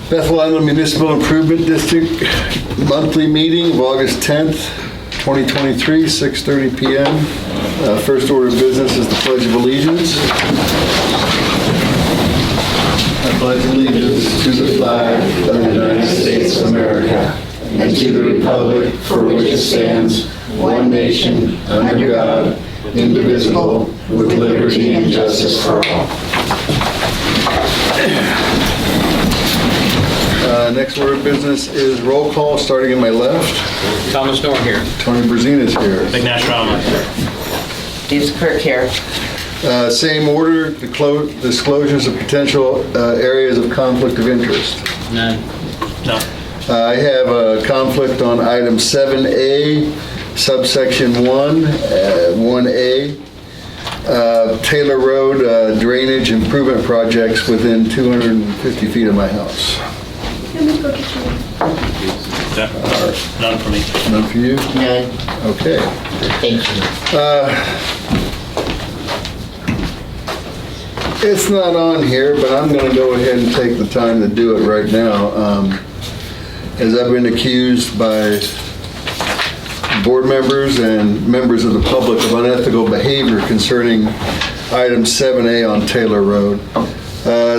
Bethel Island Municipal Improvement District monthly meeting of August 10th, 2023, 6:30 p.m. First order of business is the Pledge of Allegiance. I pledge allegiance to the flag of the United States of America and to the republic for which it stands, one nation, under God, indivisible, with liberty and justice for all. Next order of business is roll call, starting at my left. Thomas Norm here. Tony Berzinas here. McNash Rama. Steve Kirk here. Same order, disclosures of potential areas of conflict of interest. None. No. I have a conflict on item 7A, subsection 1A, Taylor Road drainage improvement projects within 250 feet of my house. None for me. None for you? None. Okay. Thank you. It's not on here, but I'm going to go ahead and take the time to do it right now. As I've been accused by board members and members of the public of unethical behavior concerning item 7A on Taylor Road.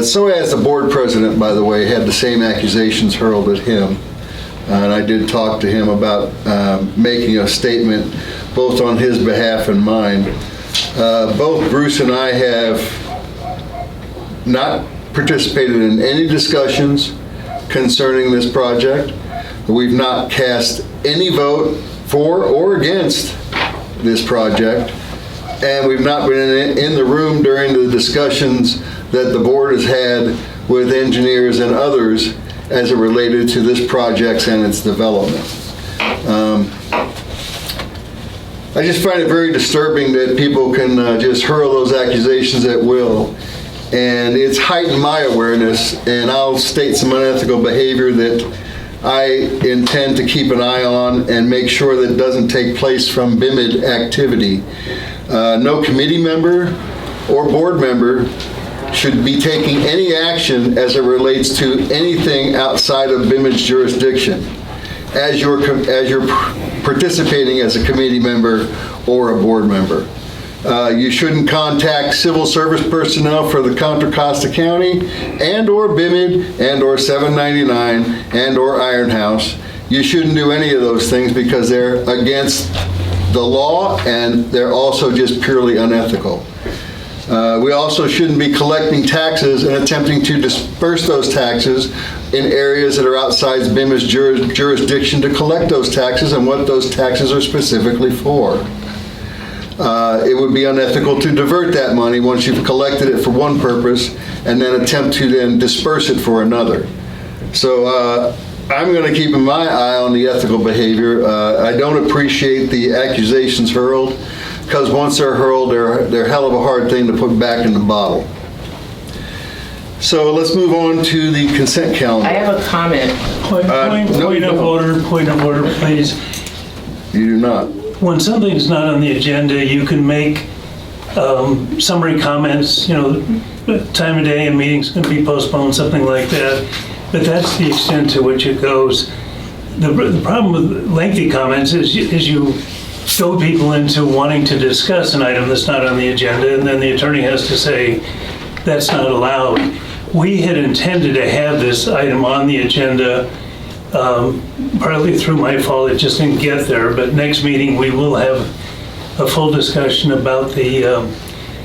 So as the board president, by the way, had the same accusations hurled at him. And I did talk to him about making a statement both on his behalf and mine. Both Bruce and I have not participated in any discussions concerning this project. We've not cast any vote for or against this project. And we've not been in the room during the discussions that the board has had with engineers and others as it related to this project and its development. I just find it very disturbing that people can just hurl those accusations at will. And it's heightened my awareness, and I'll state some unethical behavior that I intend to keep an eye on and make sure that it doesn't take place from BIMID activity. No committee member or board member should be taking any action as it relates to anything outside of BIMID's jurisdiction as you're participating as a committee member or a board member. You shouldn't contact civil service personnel for the Contra Costa County and or BIMID and or 799 and or Iron House. You shouldn't do any of those things because they're against the law and they're also just purely unethical. We also shouldn't be collecting taxes and attempting to disperse those taxes in areas that are outside BIMID's jurisdiction to collect those taxes and what those taxes are specifically for. It would be unethical to divert that money once you've collected it for one purpose and then attempt to then disperse it for another. So I'm going to keep my eye on the ethical behavior. I don't appreciate the accusations hurled because once they're hurled, they're a hell of a hard thing to put back in the bottle. So let's move on to the consent calendar. I have a comment. Point of order, please. You do not. When something's not on the agenda, you can make summary comments, time of day and meeting's going to be postponed, something like that. But that's the extent to which it goes. The problem with lengthy comments is you goad people into wanting to discuss an item that's not on the agenda, and then the attorney has to say that's not allowed. We had intended to have this item on the agenda, partly through my fault, it just didn't get there, but next meeting we will have a full discussion about the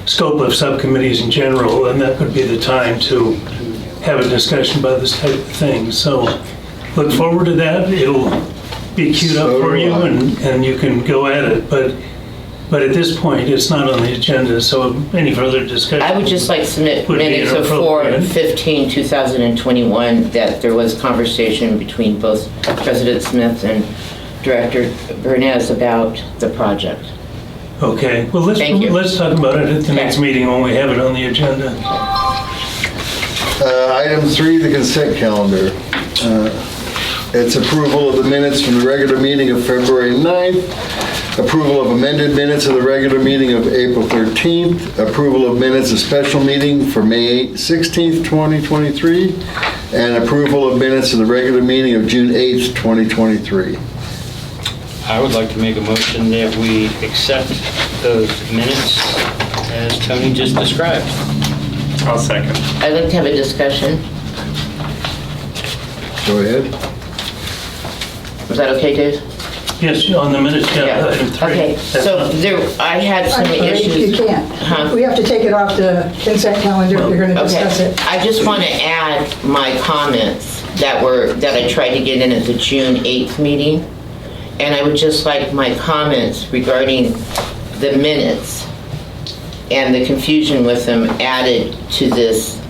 scope of subcommittees in general, and that would be the time to have a discussion about this type of thing. So look forward to that. It'll be queued up for you and you can go at it, but at this point it's not on the agenda, so any further discussion. I would just like to submit minutes of 4/15/2021 that there was conversation between both President Smith and Director Berzinas about the project. Okay, well let's talk about it at the next meeting when we have it on the agenda. Item 3, the consent calendar. It's approval of the minutes from the regular meeting of February 9th, approval of amended minutes of the regular meeting of April 13th, approval of minutes of special meeting for May 16th, 2023, and approval of minutes of the regular meeting of June 8th, 2023. I would like to make a motion that we accept those minutes as Tony just described. I'll second. I'd like to have a discussion. Go ahead. Is that okay, Dave? Yes, on the minutes, yeah, item 3. Okay, so there, I had some I'm sorry, issues. you can't. Huh? We have to take it off the consent calendar if you're going to discuss Okay, it. I just want to add my comments that I tried to get in at the June 8th meeting. And I would just like my comments regarding the minutes and the confusion with them added to this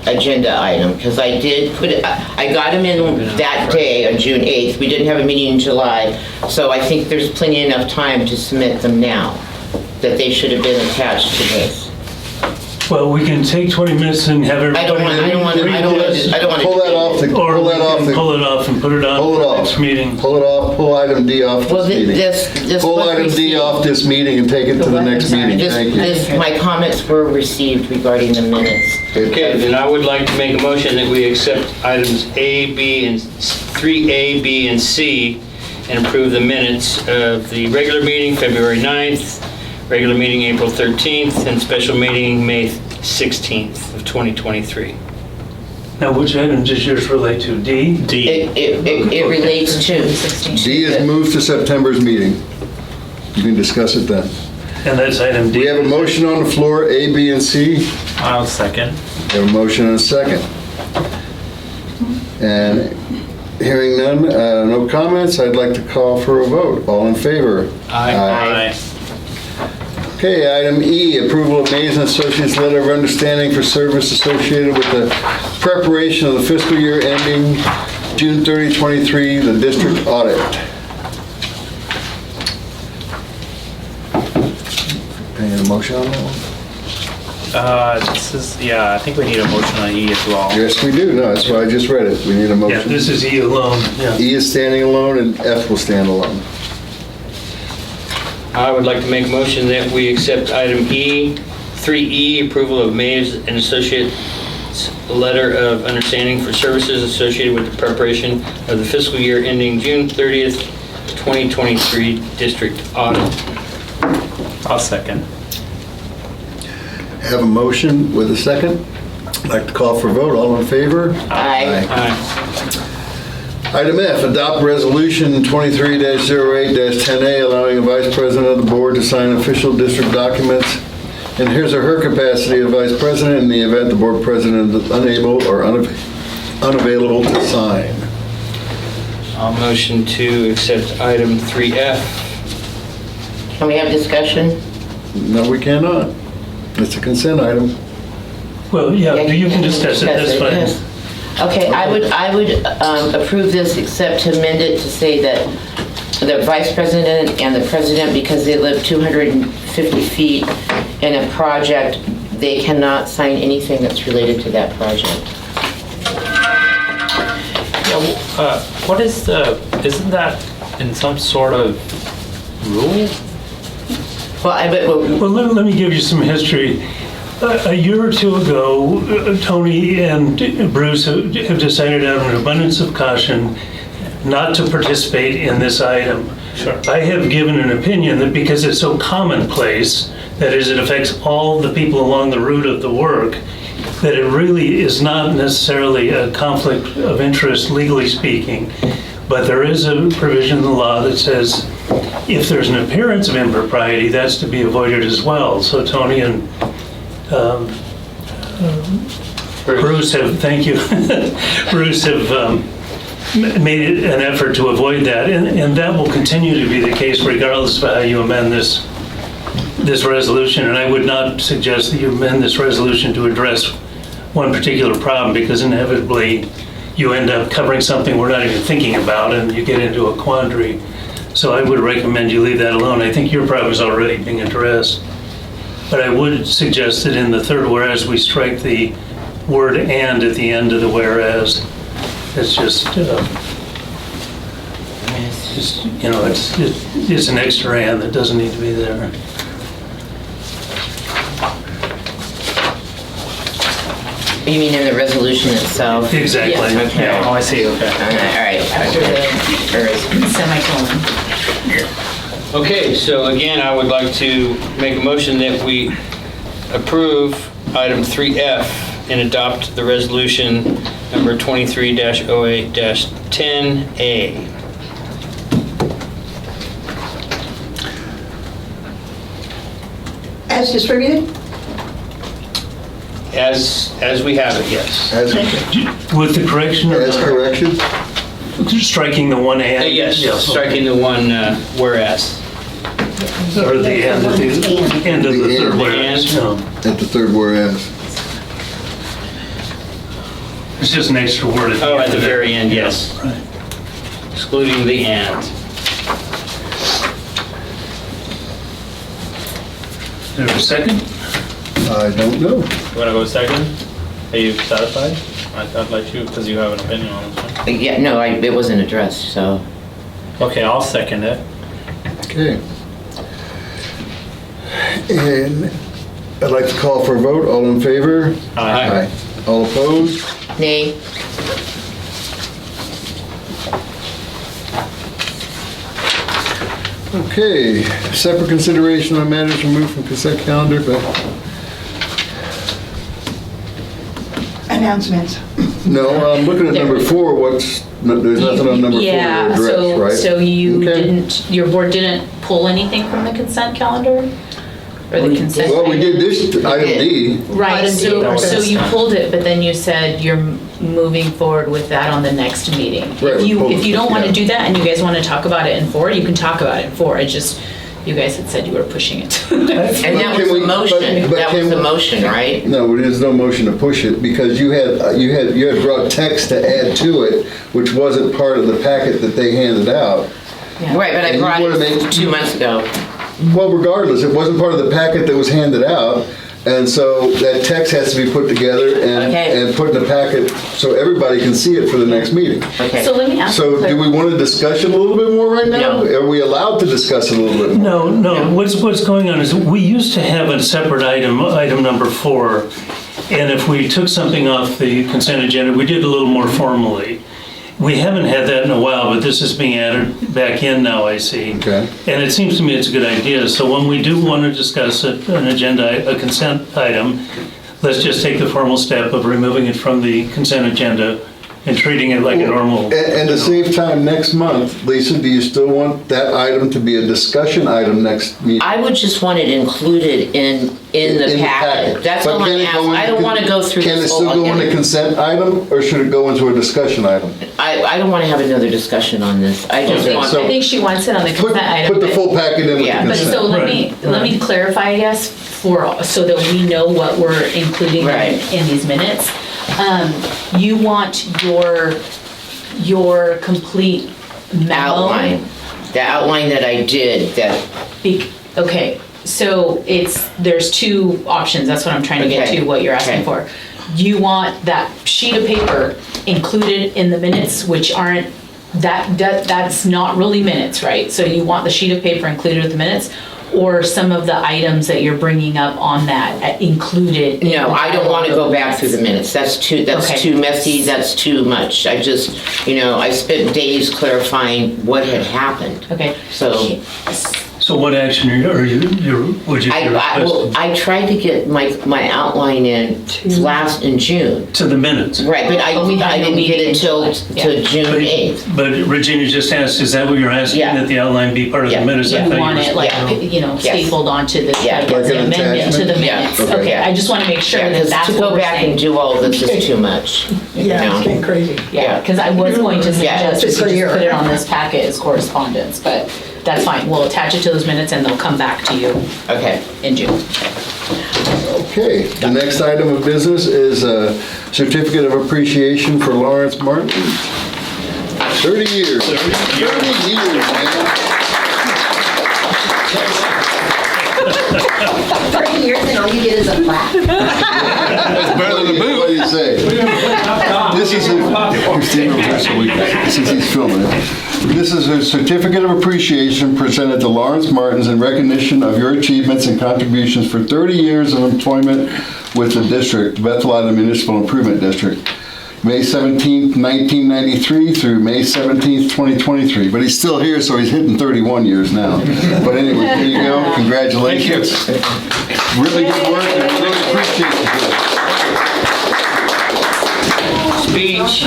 agenda item, because I did put it, I got them in that day on June 8th. We didn't have a meeting in July, so I think there's plenty enough time to submit them now, that they should have been attached to this. Well, we can take 20 minutes and have everybody... I don't want to. Pull that off, Or pull we that off, can pull it off and put it on pull it for off. next meeting. Pull it off, pull item D off Well, this meeting. this Pull was item D received. off this meeting and take it to the next meeting. Thank you. My comments were received regarding the minutes. Okay, then I would like to make a motion that we accept items A, B, and 3A, B, and C, and approve the minutes of the regular meeting, February 9th, regular meeting, April 13th, and special meeting, May 16th of 2023. Now, which item does yours relate to? D? D. It relates to. D is moved to September's meeting. You can discuss it then. And that's item D. We have a motion on the floor, A, B, and C. I'll second. We have a motion and a second. And hearing none, no comments, I'd like to call for a vote. All in favor? Aye. Okay, item E, approval of Mays and Associates Letter of Understanding for Service associated with the preparation of the fiscal year ending June 30, 23, the district audit. Any motion on that one? I think we need a motion on E as well. Yes, we do. No, that's why I just read it. We need a Yeah, motion. this is E alone, yeah. E is standing alone and F will stand alone. I would like to make a motion that we accept item E, 3E, approval of Mays and Associates Letter of Understanding for Services associated with the preparation of the fiscal year ending June 30th, 2023 district audit. I'll second. Have a motion with a second. I'd like to call for a vote. All in favor? Aye. Aye. Item F, adopt resolution 23-08-10A allowing a vice president of the board to sign official district documents in his or her capacity of vice president in the event the board president is unable or unavailable to sign. I'll motion to accept item 3F. Can we have discussion? No, we cannot. It's a consent item. Well, yeah, you can discuss it, that's fine. Yes. Okay, I would approve this except to amend it to say that the vice president and the president, because they live 250 feet in a project, they cannot sign anything that's related to that project. What is isn't that in some sort of rule? Well, let me give you some history. A year or two ago, Tony and Bruce have decided out of an abundance of caution not to participate in this item. Sure. I have given an opinion that because it's so commonplace, that is, it affects all the people along the route of the work, that it really is not necessarily a conflict of interest, legally speaking. But there is a provision in the law that says if there's an appearance of impropriety, that's to be avoided as well. So Tony and Bruce have, thank you, Bruce have made it an effort to avoid that, and that will continue to be the case regardless of how you amend this resolution. And I would not suggest that you amend this resolution to address one particular problem, because inevitably you end up covering something we're not even thinking about, and you get into a quandary. So I would recommend you leave that alone. I think your problem is already being addressed. But I would suggest that in the third whereas, we strike the word "and" at the end of the whereas. It's just Just, it's an extra hand that doesn't need to be there. You mean in the resolution itself? Exactly. Okay. Oh, I see, okay. All right. After the semicolon. Okay, so again, I would like to make a motion that we approve item 3F and adopt the resolution number 23-08-10A. As distributed? As we have it, yes. With the correction of As correction? striking the one and. Yes, striking the one whereas. Or the end of the The third and. whereas. No. At the third whereas. It's just an extra word. Oh, at the very end, yes. Right. Excluding the and. Is there a second? I don't know. You wanna go second? Are you satisfied? I'd like you, because you have an opinion on this one. Yeah, no, it wasn't addressed, so. Okay, I'll second it. Okay. And I'd like to call for a vote. All in favor? Aye. All opposed? Nay. Okay. Separate consideration on matters removed from consent calendar, but Announcements. no, I'm looking at number 4. There's nothing on number 4 to Yeah, address, right? so you Okay. didn't, your board didn't pull anything from the consent calendar? Or the consent? Well, we did this item D. Right, Item D, so okay. you pulled it, but then you said you're moving forward with that on the next meeting. Right, we pulled If you it, don't want yeah. to do that and you guys want to talk about it in 4, you can talk about it in 4. It just, you guys had said you were pushing it. And that Can was we- the motion. but That was can- the motion, right? No, there's no motion to push it because you had brought text to add to it, which wasn't part of the packet that they handed out. Yeah. Right, but I And you brought wanna it make- 2 months ago. Well, regardless, it wasn't part of the packet that was handed out, and so that text has to be put together Okay. and put in the packet so everybody can see it for the next meeting. Okay. So let me ask you. So do we want to discuss it a little bit more right now? No. Are we allowed to discuss it a little bit more? No, what's going on is we used to have a separate item number 4, and if we took something off the consent agenda, we did it a little more formally. We haven't had that in a while, but this is being added back in now, I see. Okay. And it seems to me it's a good idea. So when we do want to discuss a consent item, let's just take the formal step of removing it from the consent agenda and treating it like a normal. And to save time next month, Lisa, do you still want that item to be a discussion item next meeting? I would just want it included in the packet. That's But all can I'm it go asking. I into don't want to go through Can it this still whole go in a again. consent item, or should it go into a discussion item? I don't want to have another discussion on this. I just Okay, want. so- I think she wants it on the Put consent item. the but- full packet in with the Yeah, But so consent. let me clarify, I guess, so that we know what we're including Right. in these minutes. You want your complete memo? Outline. The outline that I did, that, Okay, so there's 2 options, that's what I'm trying to get Okay, to, what you're asking okay. for. You want that sheet of paper included in the minutes, which aren't, that's not really minutes, right? So you want the sheet of paper included with the minutes, or some of the items that you're bringing up on that included? in no, the I don't want to go back through the minutes. That's Okay. too messy, that's too much. I just, I spent days clarifying what had happened. Okay. So- So what action would you be requesting? I tried to get my outline in in June. To the minutes. Right, but I we had no didn't get meeting it till until that. to June 8th. But Regina just asked, is that what you're asking, Yeah. that the outline be part of the Yeah, minutes? I You thought you want were- it like, Yeah. stapled onto the, Yeah. like Like it's an an amendment to the attachment? Yeah, minutes. okay. Okay, I just want to make sure Yeah, that 'cause that's to what go we're back and saying. do all this is too much. Yeah, it's getting crazy. Yeah, because I was going to Yeah. suggest we Fiscal just year. put it on this packet as correspondence, but that's fine. We'll attach it to those minutes and they'll come back to you Okay. in June. Okay, the next item of business is a certificate of appreciation for Lawrence Martin. 30 years. 30 years, man. 30 years and all you get is a plaque? Better than the boot. What do you say? This is since he's filming it. This is a certificate of appreciation presented to Lawrence Martins in recognition of your achievements and contributions for 30 years of employment with the district, Bethel Island Municipal Improvement District. May 17th, 1993 through May 17th, 2023. But he's still here, so he's hitting 31 years now. But anyway, there you go. Congratulations. Really good work, and I really appreciate it. Speech.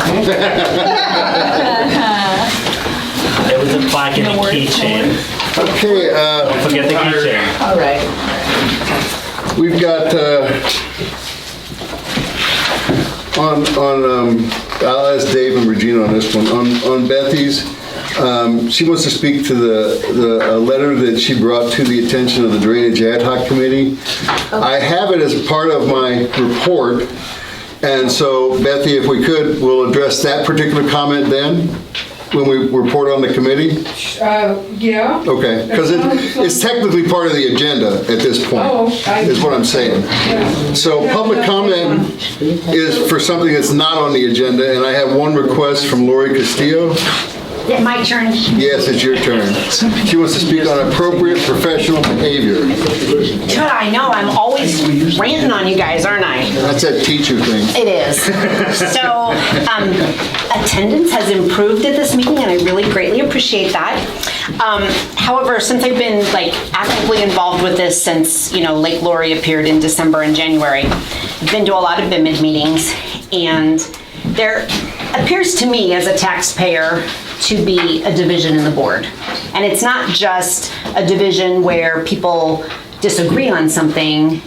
There was a plaque in the keychain. Okay, Don't forget the keychain. All right. we've got, I'll ask Dave and Regina on this one. On Bethy's, she wants to speak to a letter that she brought to the attention of the Drainage Ad Hoc Committee. I have it as part of my report, and so Bethy, if we could, we'll address that particular comment then, when we report on the committee? Yeah. Okay, because it's technically part of the agenda at this point, is what I'm saying. So public comment is for something that's not on the agenda, and I have one request from Lori Castillo. Is it my turn? Yes, it's your turn. She wants to speak on appropriate professional behavior. God, I know, I'm always ranting on you guys, aren't I? That's that teacher thing. It is. So, attendance has improved at this meeting, and I really greatly appreciate that. However, since I've been actively involved with this since, Lake Lori appeared in December and January, I've been to a lot of BIMID meetings, and there appears to me as a taxpayer to be a division in the board. And it's not just a division where people disagree on something,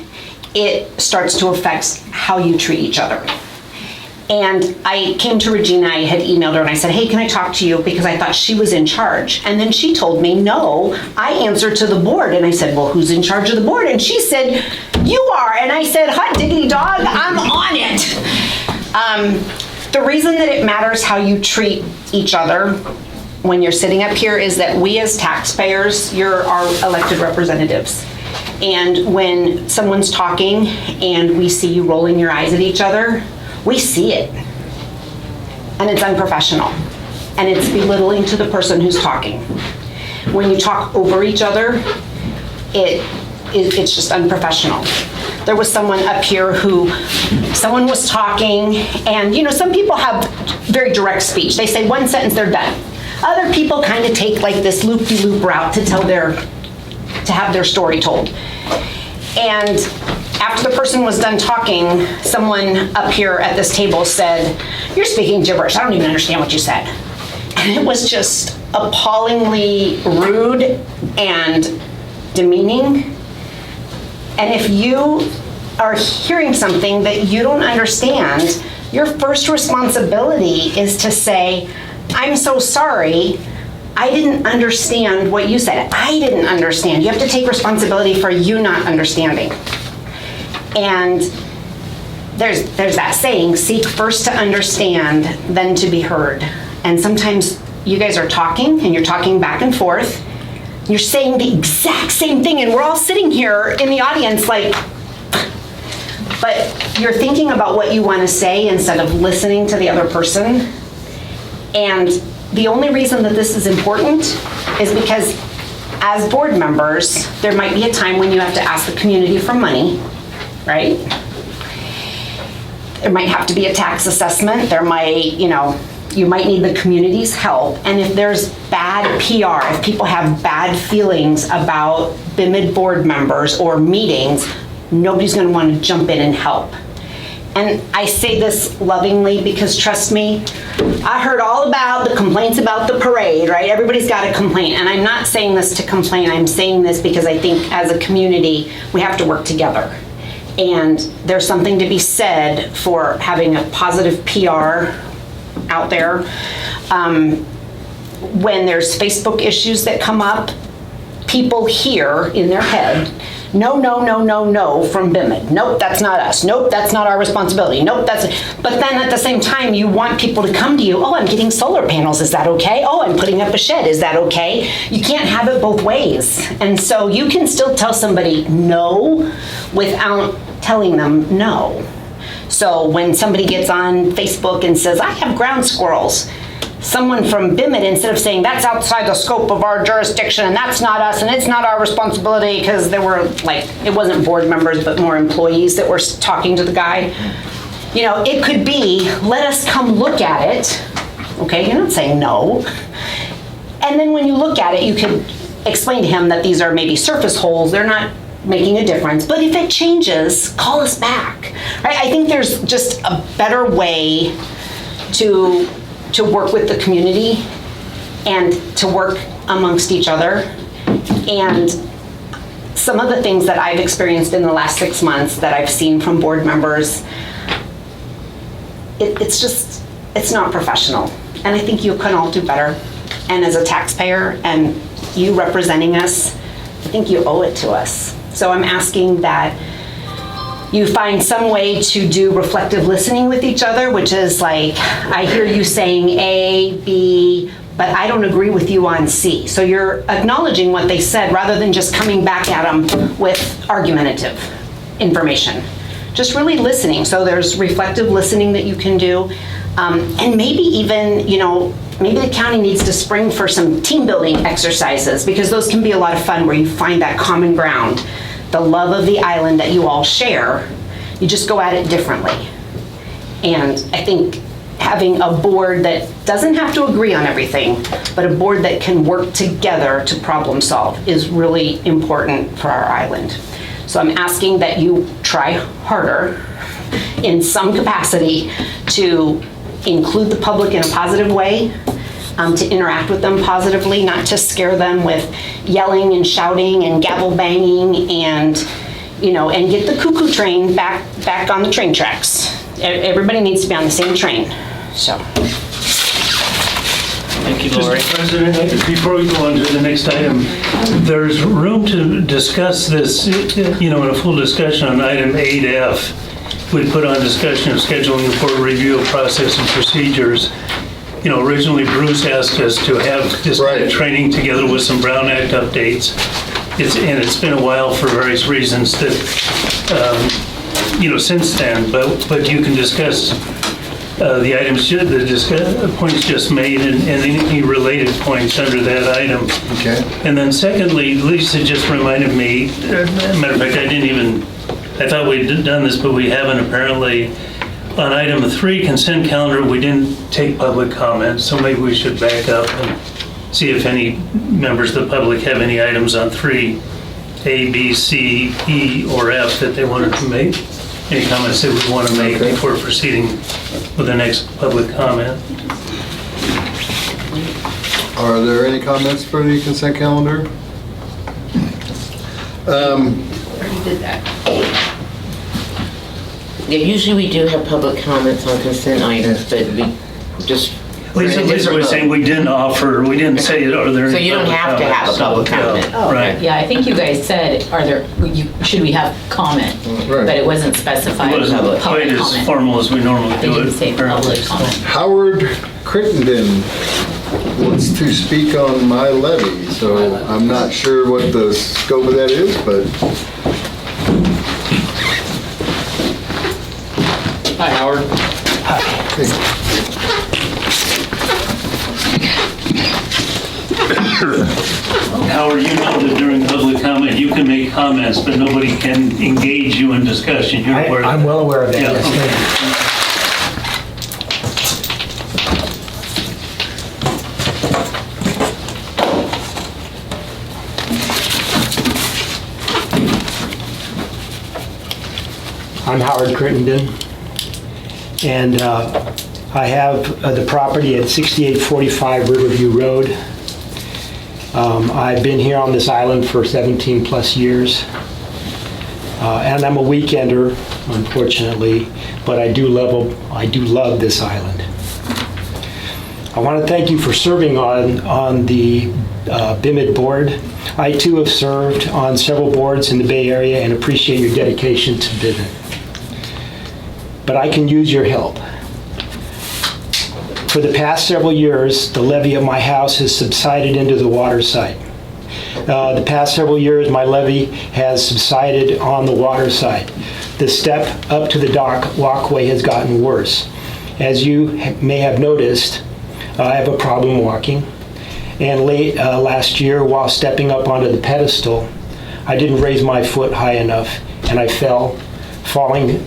it starts to affect how you treat each other. And I came to Regina, I had emailed her and I said, hey, can I talk to you? Because I thought she was in charge. And then she told me, no, I answer to the board. And I said, well, who's in charge of the board? And she said, you are. And I said, hot diggity dog, I'm on it. The reason that it matters how you treat each other when you're sitting up here is that we as taxpayers, you're our elected representatives. And when someone's talking and we see you rolling your eyes at each other, we see it. And it's unprofessional. And it's belittling to the person who's talking. When you talk over each other, it's just unprofessional. There was someone up here someone was talking, and some people have very direct speech. They say one sentence, they're done. Other people kind of take this loop-de-loop route to have their story told. And after the person was done talking, someone up here at this table said, you're speaking gibberish, I don't even understand what you said. And it was just appallingly rude and demeaning. And if you are hearing something that you don't understand, your first responsibility is to say, I'm so sorry, I didn't understand what you said. I didn't understand. You have to take responsibility for you not understanding. And there's that saying, seek first to understand, then to be heard. And sometimes you guys are talking and you're talking back and forth. You're saying the exact same thing, and we're all sitting here in the audience but you're thinking about what you want to say instead of listening to the other person. And the only reason that this is important is because as board members, there might be a time when you have to ask the community for money, right? There might have to be a tax assessment. There might, you might need the community's help. And if there's bad PR, if people have bad feelings about BIMID board members or meetings, nobody's going to want to jump in and help. And I say this lovingly because trust me, I heard all about the complaints about the parade, right? Everybody's got a complaint. And I'm not saying this to complain. I'm saying this because I think as a community, we have to work together. And there's something to be said for having a positive PR out there. When there's Facebook issues that come up, people hear in their head, no, no, no, no, no from BIMID. Nope, that's not us. Nope, that's not our responsibility. Nope, that's, but then at the same time, you want people to come to you, oh, I'm getting solar panels, is that okay? Oh, I'm putting up a shed, is that okay? You can't have it both ways. And so you can still tell somebody no without telling them no. So when somebody gets on Facebook and says, I have ground squirrels, someone from BIMID, instead of saying that's outside the scope of our jurisdiction and that's not us and it's not our responsibility, because there were like, it wasn't board members, but more employees that were talking to the guy. You know, it could be, let us come look at it. Okay, you're not saying no. And then when you look at it, you could explain to him that these are maybe surface holes. They're not making a difference. But if it changes, call us back. Right? I think there's just a better way to work with the community and to work amongst each other. And some of the things that I've experienced in the last 6 months that I've seen from board members, it's not professional. And I think you can all do better. And as a taxpayer and you representing us, I think you owe it to us. So I'm asking that you find some way to do reflective listening with each other, which is like, I hear you saying A, B, but I don't agree with you on C. So you're acknowledging what they said rather than just coming back at them with argumentative information. Just really listening. So there's reflective listening that you can do. And maybe even, you know, maybe the county needs to spring for some team building exercises, because those can be a lot of fun where you find that common ground, the love of the island that you all share. You just go at it differently. And I think having a board that doesn't have to agree on everything, but a board that can work together to problem solve is really important for our island. So I'm asking that you try harder in some capacity to include the public in a positive way, to interact with them positively, not to scare them with yelling and shouting and gavel banging, and, you know, and get the cuckoo train back on the train tracks. Everybody needs to be on the same train, so. Thank you, Lori. Mr. President, before we go on to the next item, there's room to discuss this, you know, in a full discussion on item 8F. We put on discussion of scheduling for review of process and procedures. You know, originally Bruce asked us to have this kind of training together with some Brown Act updates. It's been a while for various reasons that, you know, since then, but you can discuss the items, the points just made and any related points under that item. Okay. And then secondly, Lisa just reminded me, matter of fact, I thought we'd done this, but we haven't apparently. On item 3, consent calendar, we didn't take public comments, so maybe we should back up and see if any members of the public have any items on 3, A, B, C, E, or F that they wanted to make. Any comments that we want to make before proceeding with the next public comment? Are there any comments for the consent calendar? Already did that. Yeah, usually we do have public comments on consent items, but we just. Lisa was saying we didn't say, are there any? So you don't have to have a public comment. Oh, Right. yeah, I think you guys said, should we have comment? Right. But it wasn't specified It wasn't public quite as comment. formal as we normally They do didn't it. say apparently, public so. comment. Howard Crittenden wants to speak on my levy, so I'm not sure what the scope of that is, but Hi, Howard. Howard, you know that during public comment, you can make comments, but nobody can engage you in discussion. You're aware of I'm that. well aware of that, Yeah, yes, okay. thank you. I'm Howard Crittenden, and I have the property at 6845 Riverview Road. I've been here on this island for 17 plus years, and I'm a weekender, unfortunately, but I do love this island. I want to thank you for serving on the BIMID board. I too have served on several boards in the Bay Area and appreciate your dedication to Bethel. But I can use your help. For the past several years, the levee of my house has subsided into the water side. The past several years, my levee has subsided on the water side. The step up to the dock walkway has gotten worse. As you may have noticed, I have a problem walking. And late last year, while stepping up onto the pedestal, I didn't raise my foot high enough, and I fell, falling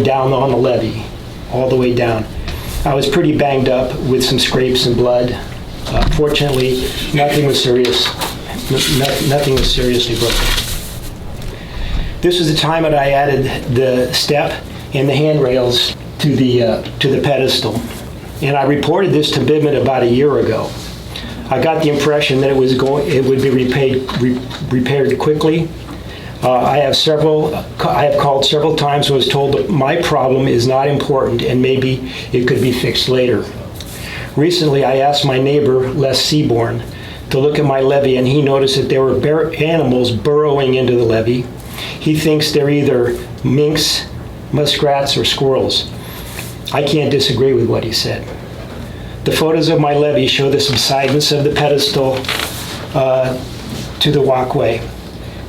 down on the levee, all the way down. I was pretty banged up with some scrapes and blood. Fortunately, nothing was serious. Nothing was seriously broken. This was the time that I added the step and the handrails to the pedestal, and I reported this to Bidman about a year ago. I got the impression that it would be repaired quickly. I have called several times and was told that my problem is not important and maybe it could be fixed later. Recently, I asked my neighbor, Les Seaborn, to look at my levee, and he noticed that there were animals burrowing into the levee. He thinks they're either minks, muskrats, or squirrels. I can't disagree with what he said. The photos of my levee show the subsidence of the pedestal to the walkway.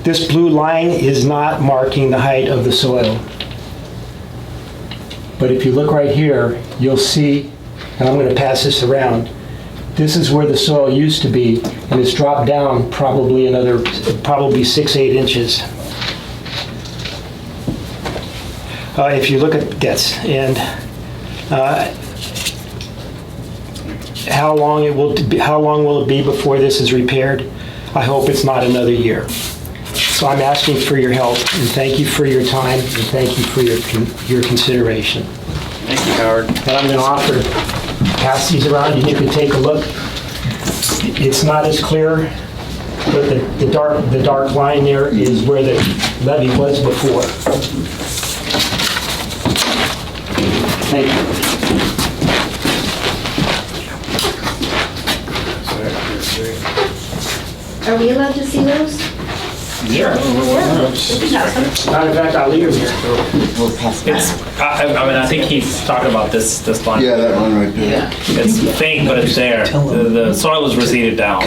This blue line is not marking the height of the soil. But if you look right here, you'll see, and I'm going to pass this around, this is where the soil used to be, and it's dropped down probably 6-8 inches. If you look at this, and how long will it be before this is repaired? I hope it's not another year. So I'm asking for your help, and thank you for your time, and thank you for your consideration. Thank you, Howard. And I'm going to offer to pass these around, and you can take a look. It's not as clear, but the dark line there is where the levee was before. Thank you. Are we allowed to see those? Sure. Matter of fact, I'll leave them here. We'll pass it It's, I mean, I think he's talking about this line. Yeah, that one right there. It's faint, but it's there. The soil is receded down.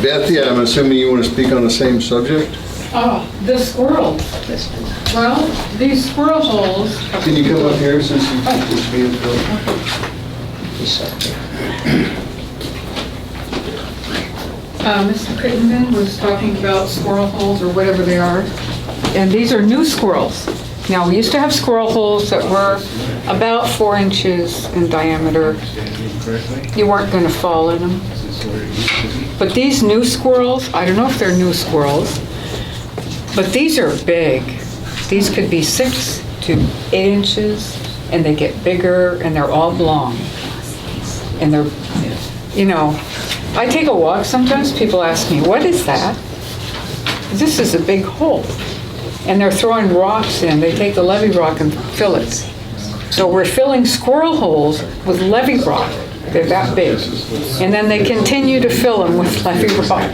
Bethia, I'm assuming you want to speak on the same subject? Oh, the squirrels. Well, these squirrel holes. Can you come up here since you're being filmed? Mr. Crittenden was talking about squirrel holes or whatever they are. And these are new squirrels. Now, we used to have squirrel holes that were about 4 inches in diameter. You weren't going to fall in them. But these new squirrels, I don't know if they're new squirrels, but these are big. These could be 6 to 8 inches, and they get bigger, and they're all long. And they're, you know, I take a walk, sometimes people ask me, what is that? This is a big hole. And they're throwing rocks in. They take the levee rock and fill it. So we're filling squirrel holes with levee rock. They're that big. And then they continue to fill them with levee rock.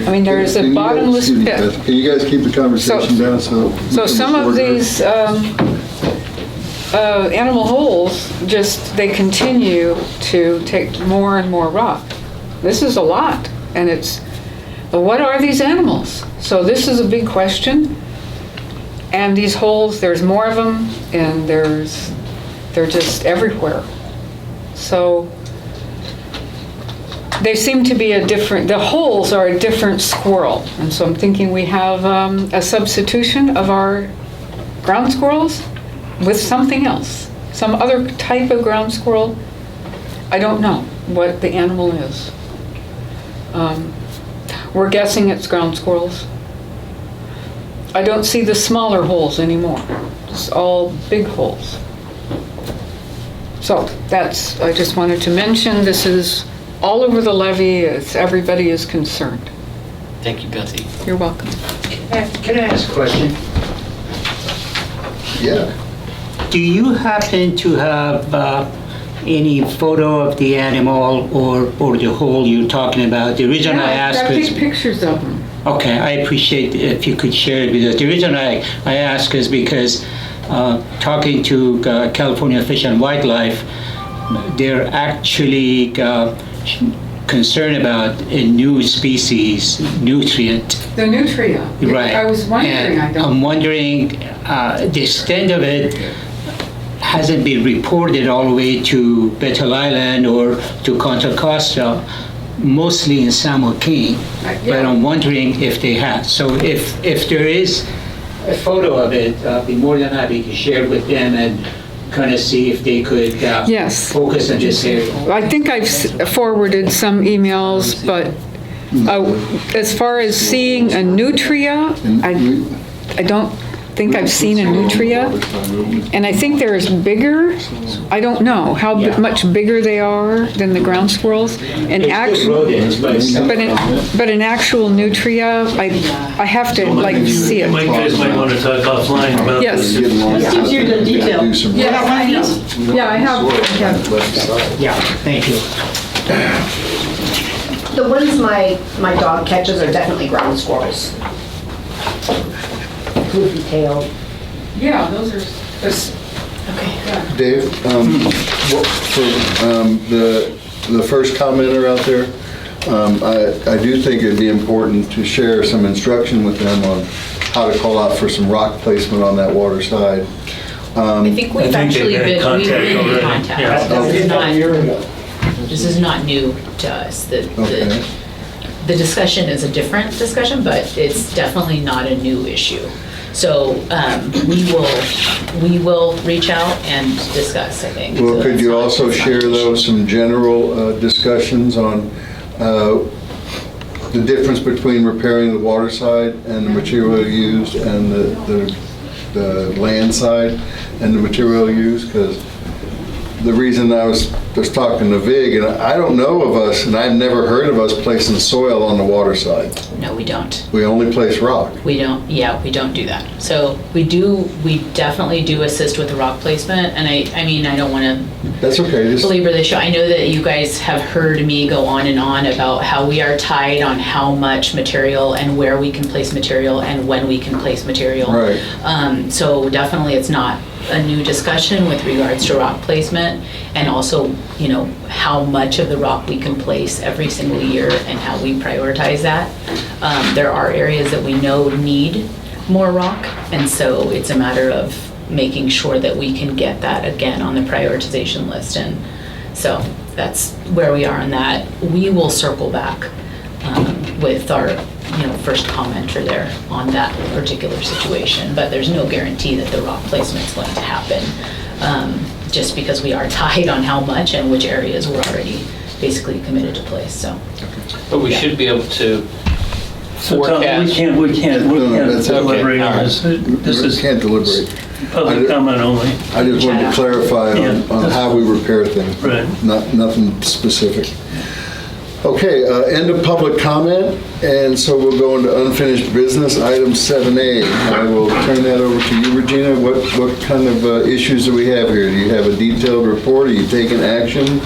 I mean, there is a bottomless pit. Can you guys keep the conversation down so... So some of these animal holes, just, they continue to take more and more rock. This is a lot. And it's, what are these animals? So this is a big question. And these holes, there's more of them, and they're just everywhere. So they seem to be the holes are a different squirrel. And so I'm thinking we have a substitution of our ground squirrels with something else. Some other type of ground squirrel. I don't know what the animal is. We're guessing it's ground squirrels. I don't see the smaller holes anymore. It's all big holes. So that's, I just wanted to mention, this is all over the levee. Everybody is concerned. Thank you, Betsy. You're welcome. Can I ask a question? Yeah. Do you happen to have any photo of the animal or the hole you're talking about? The reason I ask I is... take pictures of them. Okay, I appreciate if you could share it with us. The reason I ask is because talking to California Fish and Wildlife, they're actually concerned about a new species, nutrient. The nutria. Right. I was wondering, And I don't. I'm wondering, the extent of it hasn't been reported all the way to Bethel Island or to Contra Costa, mostly in San Joaquin. But I'm wondering if they have. So if there is a photo of it, I'd be more than happy to share with them and kind of see if they could Yes. focus on this area. I think I've forwarded some emails, but as far as seeing a nutria, I don't think I've seen a nutria. And I think they're as bigger, I don't know how much bigger they are than the ground squirrels. And but an actual nutria, I have to like see it. You guys might want to talk offline about Yes. this. Seems you're the detail. Yeah, I have. Yeah, thank you. The ones my dog catches are definitely ground squirrels. Goofy tail. Yeah, those are. Dave, for the first commenter out there, I do think it'd be important to share some instruction with them on how to call out for some rock placement on that water side. I think we've actually they've had we've been in already. contact. Yeah. This is not new to us. Okay. The discussion is a different discussion, but it's definitely not a new issue. So we will reach out and discuss, I think. Well, So could that's you not- also it's not share an issue. though some general discussions on the difference between repairing the water side and the material used and the land side and the material used? Because the reason I was just talking to Vig, and I don't know of us, and I've never heard of us placing soil on the water side. No, we don't. We only place rock. We don't do that. So we definitely do assist with the rock placement, and I mean, I don't want to That's okay, just, belabor the show. I know that you guys have heard me go on and on about how we are tied on how much material and where we can place material and when we can place material. Right. So definitely it's not a new discussion with regards to rock placement, and also, you know, how much of the rock we can place every single year and how we prioritize that. There are areas that we know need more rock, and so it's a matter of making sure that we can get that again on the prioritization list. And so that's where we are on that. We will circle back with our first commenter there on that particular situation, but there's no guarantee that the rock placement is going to happen, just because we are tied on how much and which areas we're already basically committed to place. So But we should be able to So Tom, forecast. we can't that's okay. deliberate All on right. this. This is can't deliberate. public comment only. I just wanted to clarify on how we repair things. Right. Nothing specific. Okay, end of public comment, and so we'll go into unfinished business, item 7A. I will turn that over to you, Regina. What kind of issues do we have here? Do you have a detailed report? Are you taking action? I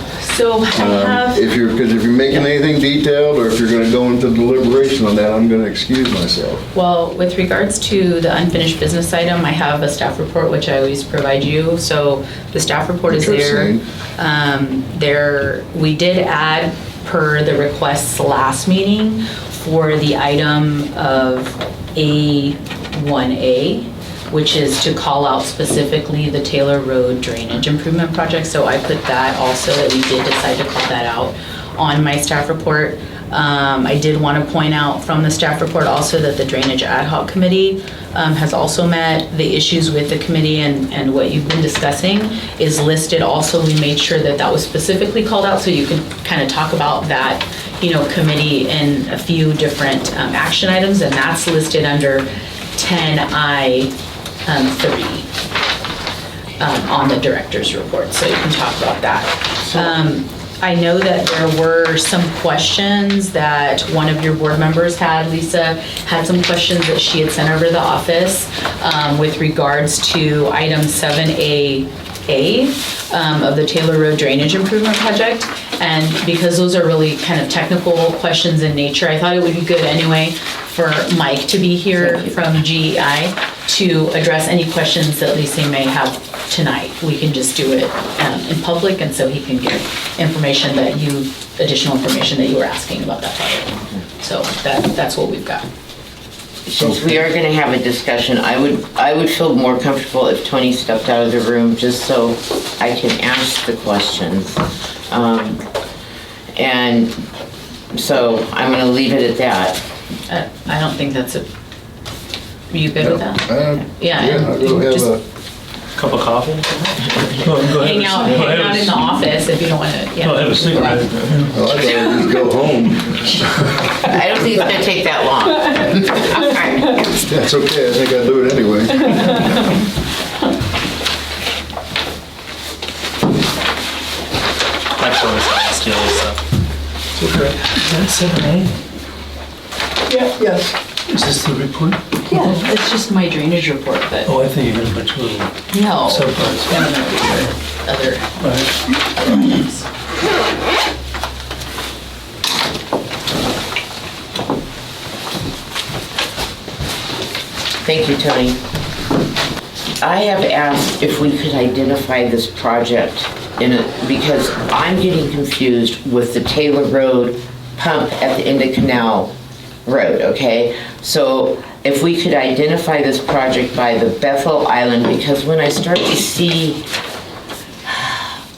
have. Because if you're making anything detailed, or if you're going to go into deliberation on that, I'm going to excuse myself. Well, with regards to the unfinished business item, I have a staff report, which I always provide you. So the staff report is there. We did add, per the requests last meeting, for the item of A1A, which is to call out specifically the Taylor Road drainage improvement project. So I put that also, that we did decide to call that out on my staff report. I did want to point out from the staff report also that the Drainage Ad Hoc Committee has also met. The issues with the committee and what you've been discussing is listed also. We made sure that that was specifically called out so you could kind of talk about that, committee in a few different action items, and that's listed under 10I3 on the director's report, so you can talk about that. I know that there were some questions that one of your board members had. Lisa had some questions that she had sent over to the office with regards to item 7A of the Taylor Road Drainage Improvement Project. And because those are really kind of technical questions in nature, I thought it would be good anyway for Mike to be here from GEI to address any questions that Lisa may have tonight. We can just do it in public, and so he can give additional information that you were asking about that project. So that's what we've got. Since we are going to have a discussion, I would feel more comfortable if Tony stepped out of the room just so I can ask the questions. And so I'm going to leave it at that. I don't think that's are you good with that? Yeah, I'll go have just a... Cup of coffee? hang out in the office if you don't want to. I'll have a cigarette. Oh, I'd rather just go home. I don't think it's going to take that long. That's okay, I think I'll do it anyway. Actually, it's not steal stuff. Is that 7A? Yeah, yes. Is this the report? Yeah, it's just my drainage report, but Oh, I think you're gonna put little no. subparts. No, other All right. items. Thank you, Tony. I have asked if we could identify this project because I'm getting confused with the Taylor Road pump at the end of Canal Road, okay? So if we could identify this project by the Bethel Island, because when I start to see,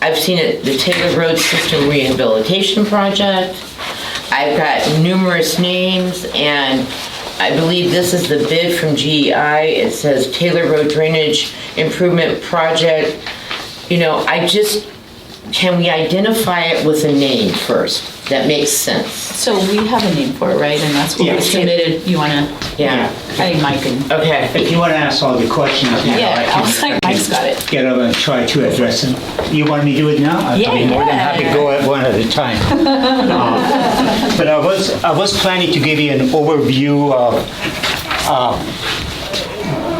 I've seen it, the Taylor Road System Rehabilitation Project, I've got numerous names, and I believe this is the bid from GEI. It says Taylor Road Drainage Improvement Project. You know, can we identify it with a name first? That makes sense. So we have a name for it, right? And that's what Yeah. we submitted. You wanna? Yeah. I think Mike can. Okay. If you want to ask all the questions now, Yeah, I was like, Mike's got it. get up and try to address them. You want me to do it now? I'd be more than happy to go at one at a time. But I was planning to give you an overview of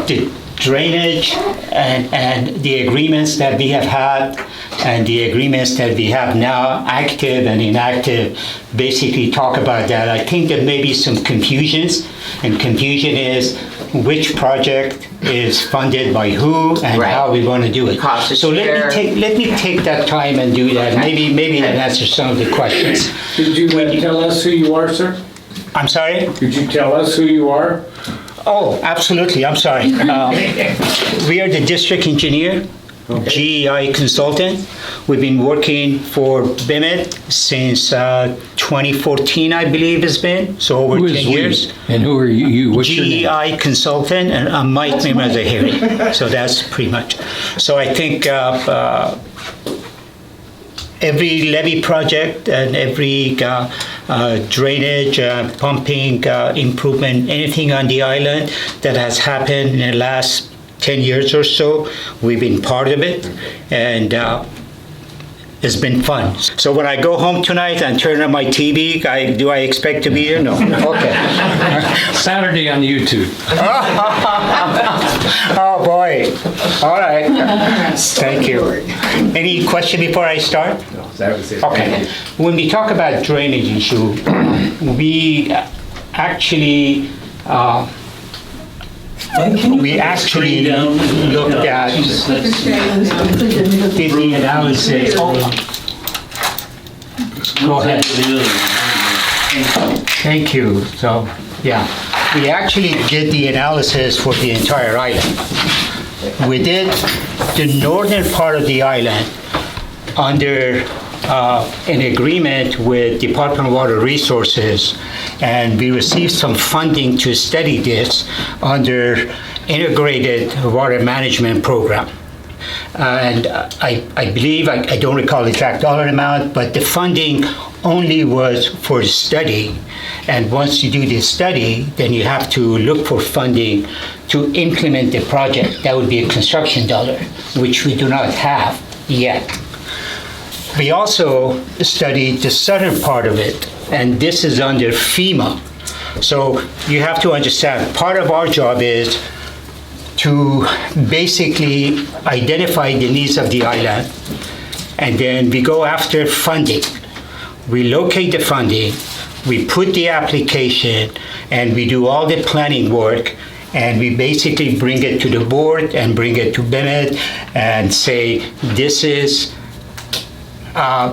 the drainage and the agreements that we have had and the agreements that we have now, active and inactive, basically talk about that. I think there may be some confusions, and confusion is which project is funded by who and Right. how we want to do it. Cost to So share. let me take that time and do that. Maybe that answers some of the questions. Could you tell us who you are, sir? I'm sorry? Could you tell us who you are? Oh, absolutely, I'm sorry. We are the district engineer, GEI consultant. We've been working for BIMIT since 2014, I believe it's been, so over 10 years. And who are you? What's your name? GEI consultant, and I'm Mike Mimazahiri. So that's pretty much. So I think every levee project and every drainage, pumping improvement, anything on the island that has happened in the last 10 years or so, we've been part of it, and it's been fun. So when I go home tonight and turn on my TV, do I expect to be here? No. Okay. Saturday on YouTube. Oh, boy. All right. Thank you. Any question before I start? No, that was it. Okay. When we talk about drainage issue, we actually looked at, did the analysis. Go ahead. Thank you. So, yeah, we actually did the analysis for the entire island. We did the northern part of the island under an agreement with Department of Water Resources, and we received some funding to study this under Integrated Water Management Program. And I believe, I don't recall the exact dollar amount, but the funding only was for study. And once you do this study, then you have to look for funding to implement the project. That would be a construction dollar, which we do not have yet. We also studied the southern part of it, and this is under FEMA. So you have to understand, part of our job is to basically identify the needs of the island, and then we go after funding. We locate the funding, we put the application, and we do all the planning work, and we basically bring it to the board and bring it to Bennett and say, this is,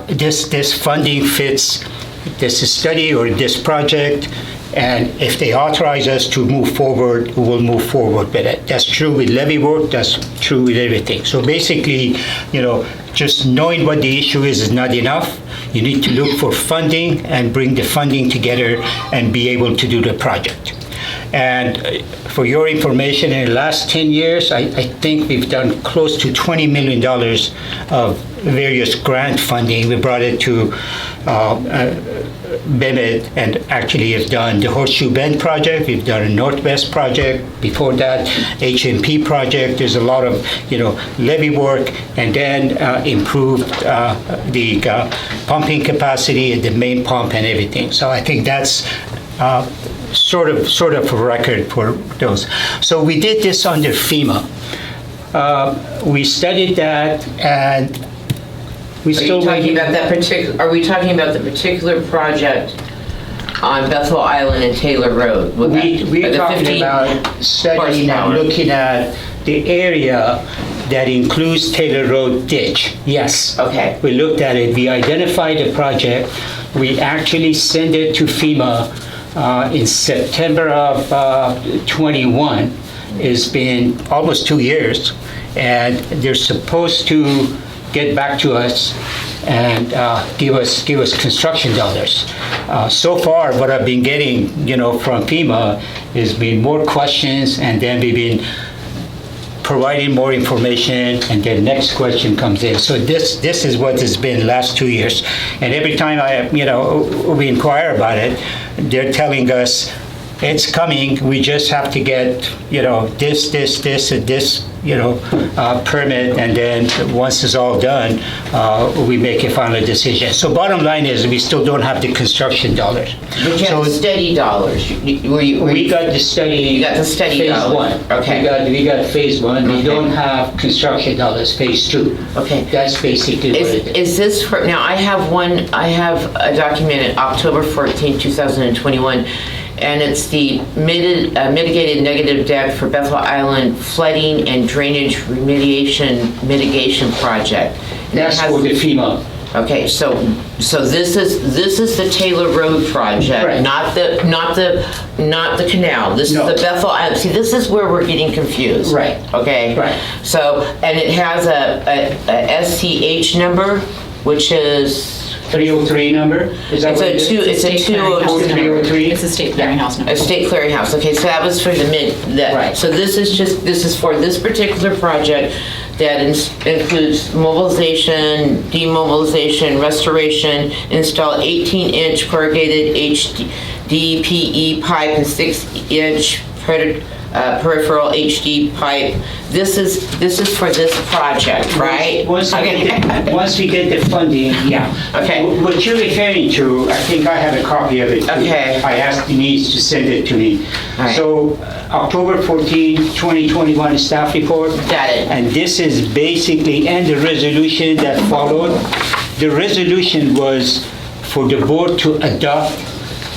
this funding fits this study or this project, and if they authorize us to move forward, we'll move forward with it. That's true with levy work, that's true with everything. So basically, just knowing what the issue is not enough. You need to look for funding and bring the funding together and be able to do the project. And for your information, in the last 10 years, I think we've done close to $20 million of various grant funding. We brought it to Bennett, and actually have done the Horseshoe Bend project, we've done a Northwest project, before that HMP project. There's a lot of levee work, and then improved the pumping capacity and the main pump and everything. So I think that's sort of a record for those. So we did this under FEMA. We studied that, and we still waiting. Are we talking about the particular project on Bethel Island and Taylor Road? We're talking about studying and looking at the area that includes Taylor Road ditch. Yes. Okay. We looked at it. We identified the project. We actually sent it to FEMA in September of 21. It's been almost 2 years, and they're supposed to get back to us and give us construction dollars. So far, what I've been getting, from FEMA has been more questions, and then we've been providing more information, and then next question comes in. So this is what has been the last 2 years. And every time we inquire about it, they're telling us it's coming. We just have to get, this, permit, and then once it's all done, we make a final decision. So bottom line is, we still don't have the construction dollars. But you have the study dollars. We got the study. You got the study phase dollars. one. Okay. We got phase one. Okay. We don't have construction dollars. Phase two. Okay. That's basically what it is. Is this for, now I have a document at October 14, 2021, and it's the mitigated negative deck for Bethel Island flooding and drainage mitigation project. And That's for the FEMA. Okay, so this is the Taylor Road project, Right. not the canal. This No. is the Bethel Island. See, this is where we're getting confused. Right. Okay. Right. So, and it has a SCH number, which is 303 number? Is that what it is? it's a 202. 303? It's a state clearinghouse number. A state clearinghouse. Okay, so that was for the Right. So this is for this particular project that includes mobilization, demobilization, restoration, install 18-inch corrugated HDPE pipe and 6-inch peripheral HD pipe. This is for this project, right? Once we get the funding, yeah. Okay. What you're referring to, I think I have a copy of it too. Okay. I asked Denise to send it to me. All right. So October 14, 2021 staff report. Got it. And this is basically, and the resolution that followed. The resolution was for the board to adopt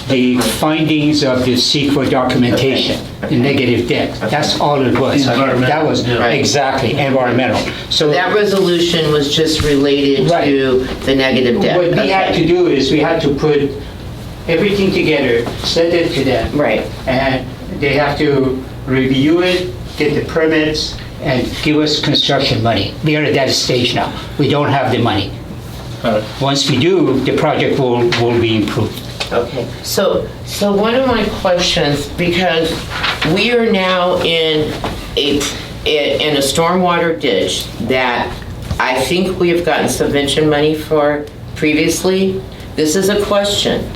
the findings of the CEQA documentation, the negative debt. That's all it was. That was exactly environmental. So That resolution was just related Right. to the negative debt. what we had to do is we had to put everything together, send it to them. Right. And they have to review it, get the permits, and give us construction money. We are at that stage now. We don't have the money. Once we do, the project will be improved. Okay, so one of my questions, because we are now in a stormwater ditch that I think we have gotten subvention money for previously. This is a question.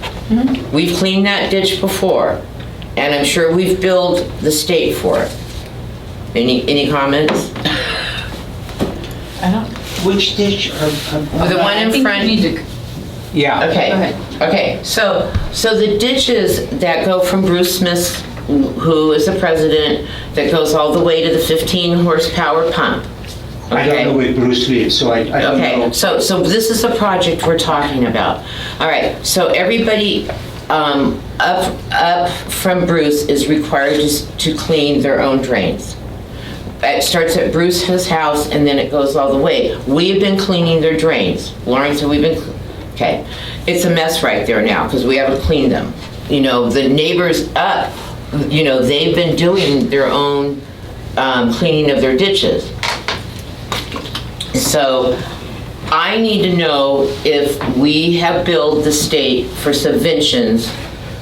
We've cleaned that ditch before, and I'm sure we've billed the state for it. Any comments? which ditch? The one in front. Yeah. Okay. Go ahead. Okay, so the ditches that go from Bruce Smith, who is the president, that goes all the way to the 15 horsepower pump. I don't know where Bruce lives, so I don't know. Okay, so this is the project we're talking about. All right, so everybody up from Bruce is required to clean their own drains. It starts at Bruce's house and then it goes all the way. We have been cleaning their drains. Lauren said we've been, okay. It's a mess right there now because we haven't cleaned them. You know, the neighbors up, you know, they've been doing their own cleaning of their ditches. So I need to know if we have billed the state for subventions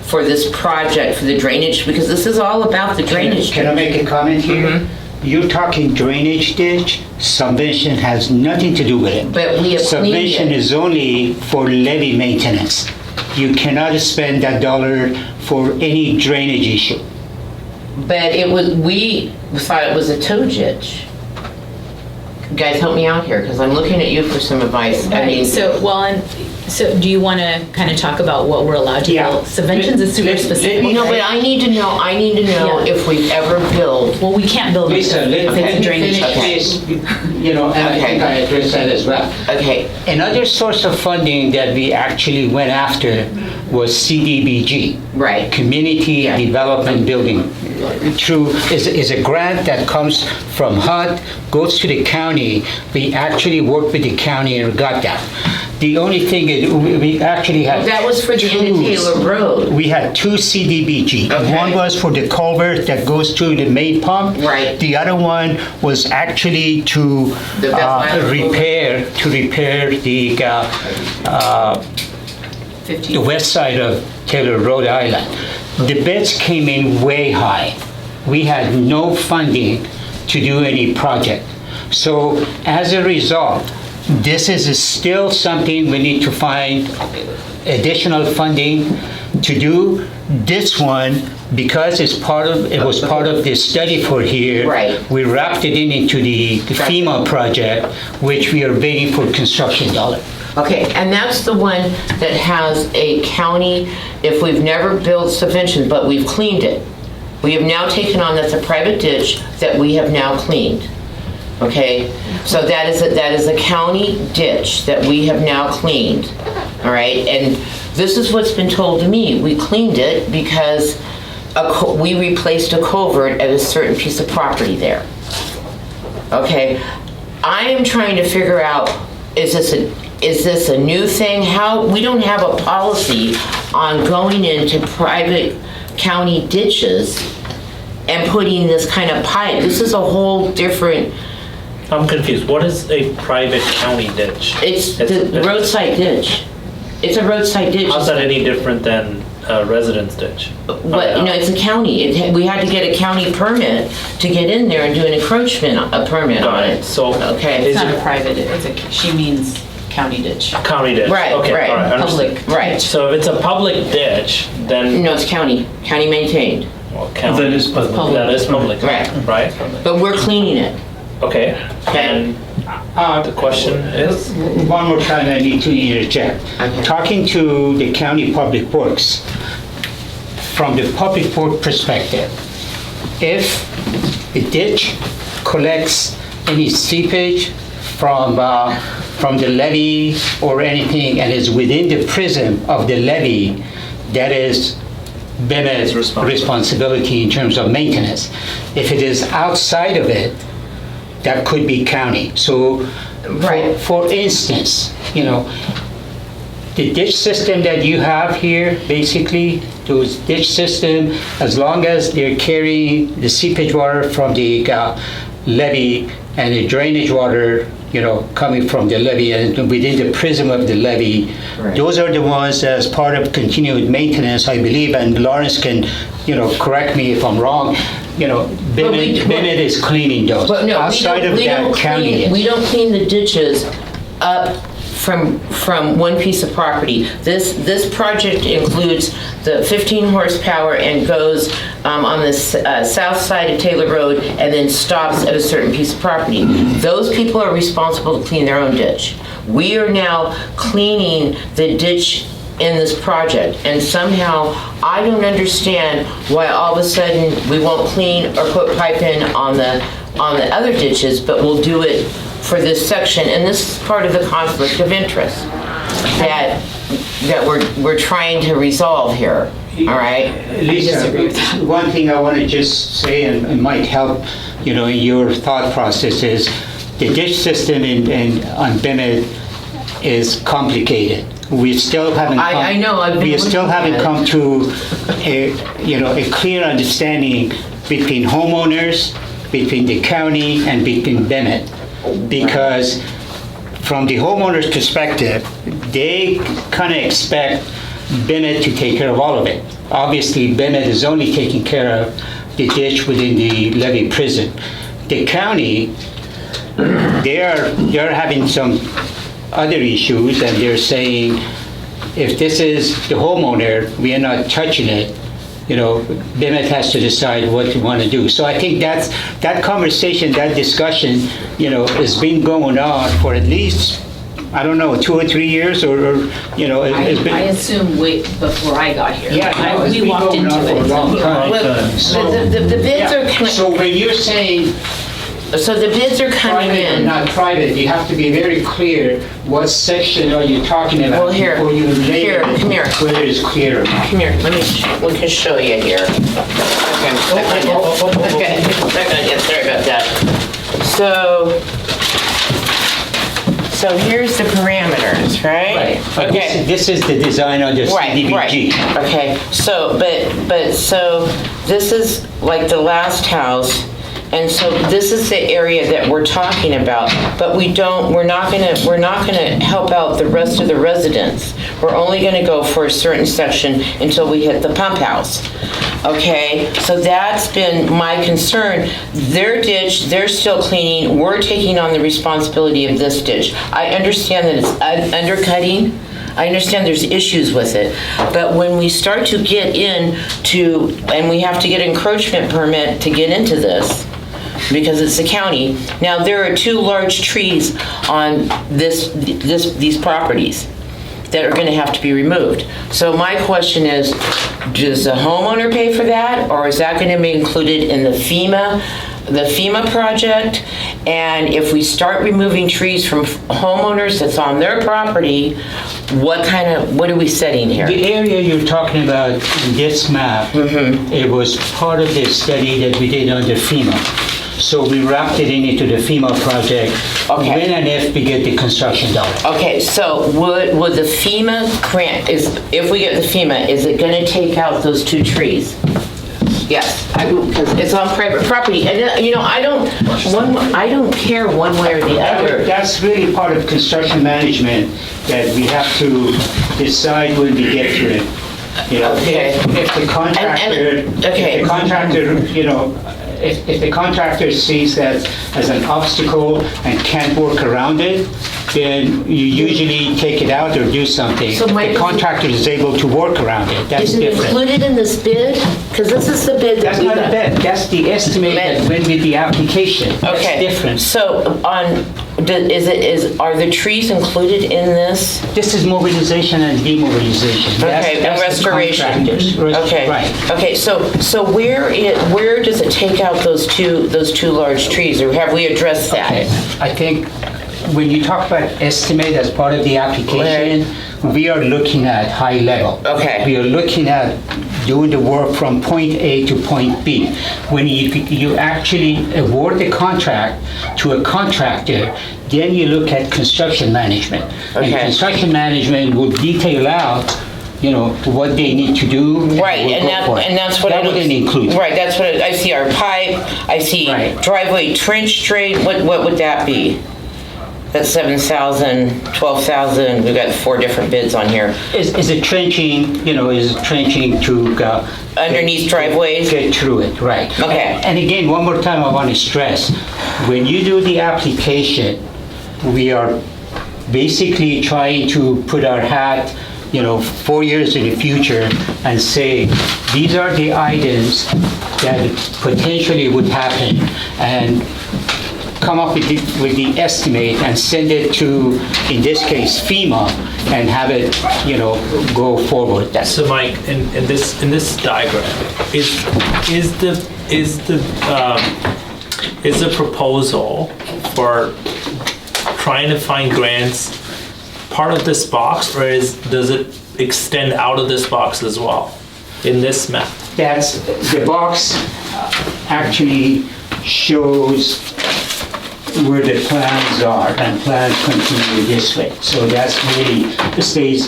for this project, for the drainage, because this is all about the drainage. Can I make a comment here? You're talking drainage ditch, subvention has nothing to do with it. But we have cleaned Subvention it. is only for levee maintenance. You cannot spend that dollar for any drainage issue. But it was, we thought it was a toe ditch. Guys, help me out here, because I'm looking at you for some advice. I mean, So do you want to kind of talk about what we're allowed to Yeah. bill? Subventions is super specific. no, but I need to know Yeah. if we've ever billed. Well, we can't bill them. Lisa, let Okay. me Drainage. finish Okay. this, you know, and I Okay. think I addressed that as well. Okay, Another source of funding that we actually went after was CDBG. right. Community Yeah. Development Building. Is a grant that comes from HUD, goes to the county. We actually worked with the county and got that. The only thing is, we actually had. That was for the end of Taylor Road. We had two CDBG. Okay. One was for the culvert that goes to the main pump. Right. The other one was actually to The Bethel. repair the the west side of Taylor, Rhode Island. The bids came in way high. We had no funding to do any project. So as a result, this is still something we need to find additional funding to do. This one, because it was part of the study for here. Right. We wrapped it into the FEMA project, which we are waiting for construction dollar. Okay, and that's the one that has a county, if we've never billed subvention, but we've cleaned it. We have now taken on, that's a private ditch that we have now cleaned. Okay, so that is a county ditch that we have now cleaned, all right? And this is what's been told to me. We cleaned it because we replaced a culvert at a certain piece of property there. Okay, I am trying to figure out, is this a new thing? How, we don't have a policy on going into private county ditches and putting this kind of pipe. This is a whole different, I'm confused. What is a private county ditch? it's the roadside ditch. It's a roadside ditch. How's that any different than a residence ditch? But, you know, it's a county. We had to get a county permit to get in there and do an encroachment, a permit on it. So, Okay. It's not a private, she means county ditch. county ditch. Right, Okay, right. all right, understood. Public. Right. So if it's a public ditch, then No, it's county maintained. well, county. That is public. That is public. Right. Right? But we're cleaning it. Okay. And the question is? One more time, I need to interject. Okay. Talking to the county public works, from the public work perspective, if a ditch collects any seepage from the levee or anything and is within the prism of the levee, that is BEME's responsibility in terms of maintenance. If it is outside of it, that could be county. So, Right. for instance, you know, the ditch system that you have here, basically, those ditch system, as long as they're carrying the seepage water from the levee and the drainage water, you know, coming from the levee and within the prism of the levee, Right. those are the ones as part of continued maintenance, I believe, and Lawrence can, you know, correct me if I'm wrong, you know, Bennett is cleaning those. But no, Outside of that county. we don't clean the ditches up from one piece of property. This project includes the 15 horsepower and goes on the south side of Taylor Road and then stops at a certain piece of property. Those people are responsible to clean their own ditch. We are now cleaning the ditch in this project, and somehow I don't understand why all of a sudden we won't clean or put pipe in on the other ditches, but we'll do it for this section. And this is part of the conflict of interest that we're trying to resolve here. All right. Lisa, one thing I want to just say, and it might help, in your thought process, is the ditch system on Bennett is complicated. We still haven't. I know. We still haven't come to a clear understanding between homeowners, between the county, and between Bennett, because from the homeowner's perspective, they kind of expect Bennett to take care of all of it. Obviously, Bennett is only taking care of the ditch within the levee prison. The county, they are having some other issues, and they're saying, if this is the homeowner, we are not touching it. Bennett has to decide what they want to do. So I think that conversation, that discussion, has been going on for at least, I don't know, 2 or 3 years, or it's been. I assume way before I got here. Yeah, it's We been walked going into on for a it. long time. The bids are So when you're saying the bids are coming private or in. not private, you have to be very clear what section are you talking about Well, here, before you label it, come here. whether it's clear or not. Come here, we can show you here. Okay, sorry about that. So here's the parameters, right? But Okay. this is the design under CDBG. Right. Okay, so, so this is like the last house, and so this is the area that we're talking about, but we're not gonna help out the rest of the residents. We're only gonna go for a certain section until we hit the pump house. Okay, so that's been my concern. Their ditch, they're still cleaning, we're taking on the responsibility of this ditch. I understand that it's undercutting, I understand there's issues with it, but when we start to get into, and we have to get encroachment permit to get into this, because it's the county. Now, there are 2 large trees on these properties that are going to have to be removed. So my question is, does the homeowner pay for that, or is that going to be included in the FEMA project? And if we start removing trees from homeowners that's on their property, what are we setting here? The area you're talking about in this map, it was part of the study that we did under FEMA. So we wrapped it into the FEMA project when and if we get the construction done. Okay, so would the FEMA grant, if we get the FEMA, is it gonna take out those 2 trees? Yes, because it's on private property, and I don't care one way or the other. That's really part of construction management that we have to decide when we get to it. Okay. If the contractor sees that as an obstacle and can't work around it, then you usually take it out or do something. So the contractor is able to work around it. That's Is it different. included in this bid? Because this is the bid that That's we not a got. bid. That's the estimate that went with the application. That's Okay. different. So are the trees included in this? This is mobilization and demobilization. Okay, and That's the restoration. contractors. Okay. Right. Okay, so where does it take out those two large trees, or have we addressed that? Okay. I think when you talk about estimate as part of the application, we are looking at high level. Okay. We are looking at doing the work from point A to point B. When you actually award the contract to a contractor, then you look at construction management. Okay. And construction management will detail out what they need to do. Right, we'll go for it. and that's what that wouldn't include. Right, that's what I see. Our pipe, I see Right. driveway trench drain. What would that be? That's 7,000, 12,000. We've got 4 different bids on here. Is it trenching? Is it trenching to Underneath driveways? Get through it, right? Okay. And again, one more time, I want to stress: when you do the application, we are basically trying to put our hat, 4 years in the future and say, these are the items that potentially would happen, and come up with the estimate and send it to, in this case, FEMA, and have it, go forward. So Mike, in this diagram, is the proposal for trying to find grants part of this box, or does it extend out of this box as well in this map? That's, the box actually shows where the plans are, and plans continue this way. So that's really, it stays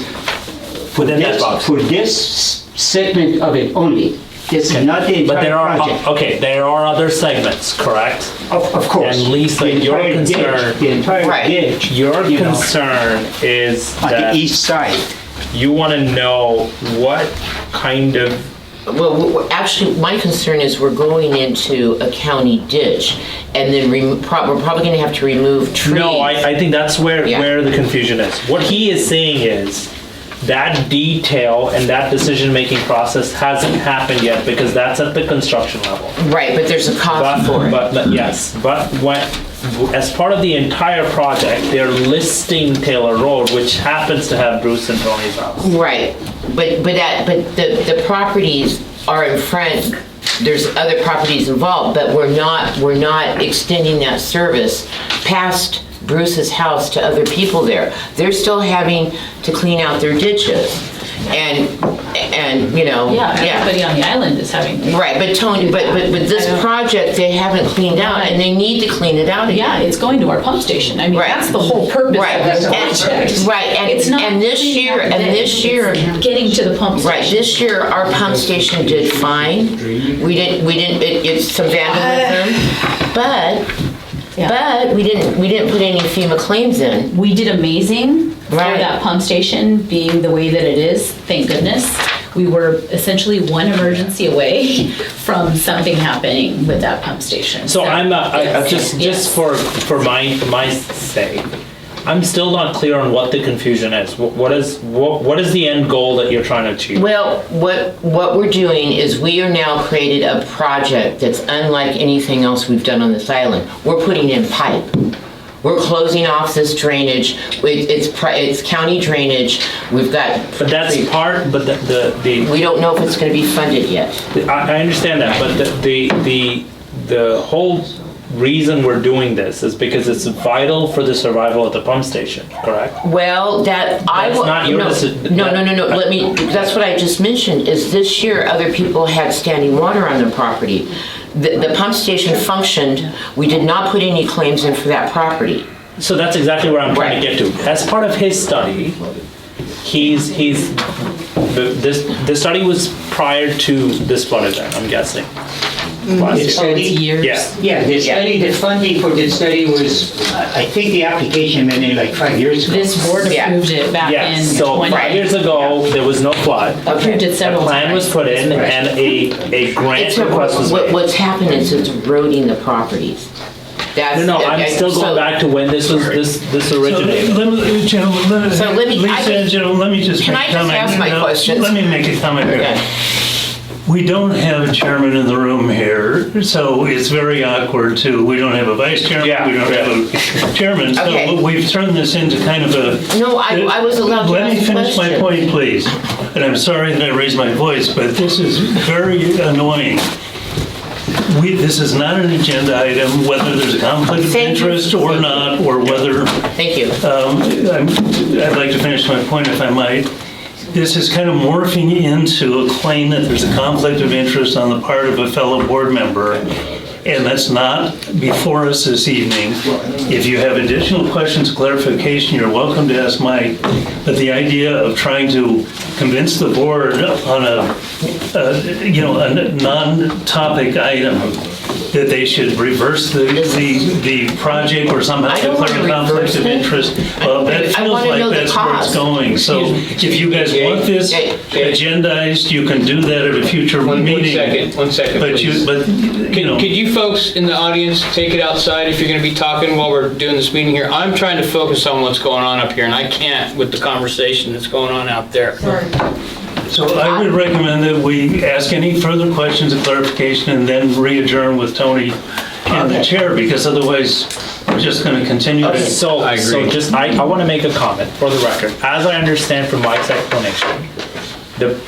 Within that box. For this segment of it only. It's not the But entire project. okay, there are other segments, correct? Of course. And Lisa, The your entire ditch, concern, the entire Right. ditch, your you know, concern is on the that east side. you want to know what kind of, Well, actually, my concern is we're going into a county ditch, and then we're probably gonna have to remove trees. no, I think that's where Yeah. the confusion is. What he is saying is that detail and that decision-making process hasn't happened yet because that's at the construction level. Right, but there's a cost for it. But yes, but as part of the entire project, they're listing Taylor Road, which happens to have Bruce and Tony's house. Right, but the properties are in front, there's other properties involved, but we're not extending that service past Bruce's house to other people there. They're still having to clean out their ditches, and Everybody on the island is having. Right, but Tony, but this project, they haven't cleaned out, and they need to clean it out again. Yeah, it's going to our pump station. I mean, Right. that's the whole purpose Right, of this and- project. right, and- It's not and this cleaning year- out and the this ditch, year- it's getting to the pump station. Right, this year, our pump station did fine. It's some vandalism, but we didn't put any FEMA claims in. We did amazing for Right. that pump station being the way that it is, thank goodness. We were essentially one emergency away from something happening with that pump station. So I'm yes, just yes. for my sake, I'm still not clear on what the confusion is. What is the end goal that you're trying to achieve? Well, what we're doing is we are now created a project that's unlike anything else we've done on this island. We're putting in pipe. We're closing off this drainage. It's county drainage. We've got. But that's part. But the We don't know if it's going to be funded yet. I understand that. But the whole reason we're doing this is because it's vital for the survival of the pump station. Correct? Well, That's not your decision. No. That's what I just mentioned, is this year other people had standing water on their property. The pump station functioned, we did not put any claims in for that property. So that's exactly where I'm trying to Right. get to. As part of his study, the study was prior to this flood event, I'm guessing. Last The year. study, Years. Yeah. the study, the funding for the study was, I think the application went in like 5 years ago. This board Yeah. approved it back Yes, in so 20. 5 years ago, there was no flood. Approved it A several times. plan was put in and a grant request was made. What's happened is it's eroding the properties. That's. No, I'm still so- going back to when this originated. So let me- Lisa and gentlemen, let me just Can make I a just comment. ask my No, questions? Let me make a comment here. Okay. We don't have a chairman in the room here, so it's very awkward too. We don't have a vice chairman, Yeah, we don't have a chairman. So Okay. we've turned this into kind of a... No, I was allowed to Let me ask a finish my question. point, please. And I'm sorry that I raised my voice, but this is very annoying. This is not an agenda item, whether there's a conflict of Thank you. interest or not, or whether Thank you. I'd like to finish my point if I might. This is kind of morphing into a claim that there's a conflict of interest on the part of a fellow board member, and that's not before us this evening. If you have additional questions, clarification, you're welcome to ask Mike, but the idea of trying to convince the board on a non-topic item that they should reverse the project or somehow I don't declare a wanna conflict of reverse it. interest. Well, that I feels wanna know like the that's where it's cost. going. So if you guys want this agendized, you can do that at a future meeting. One second, But please. Could you folks in the audience take it outside if you're going to be talking while we're doing this meeting here? I'm trying to focus on what's going on up here, and I can't with the conversation that's going on out there. So I would recommend that we ask any further questions of clarification and then re-adjourn with Tony and the chair, because otherwise we're just going to continue to. So I want to make a comment for the record. As I understand from Mike's explanation,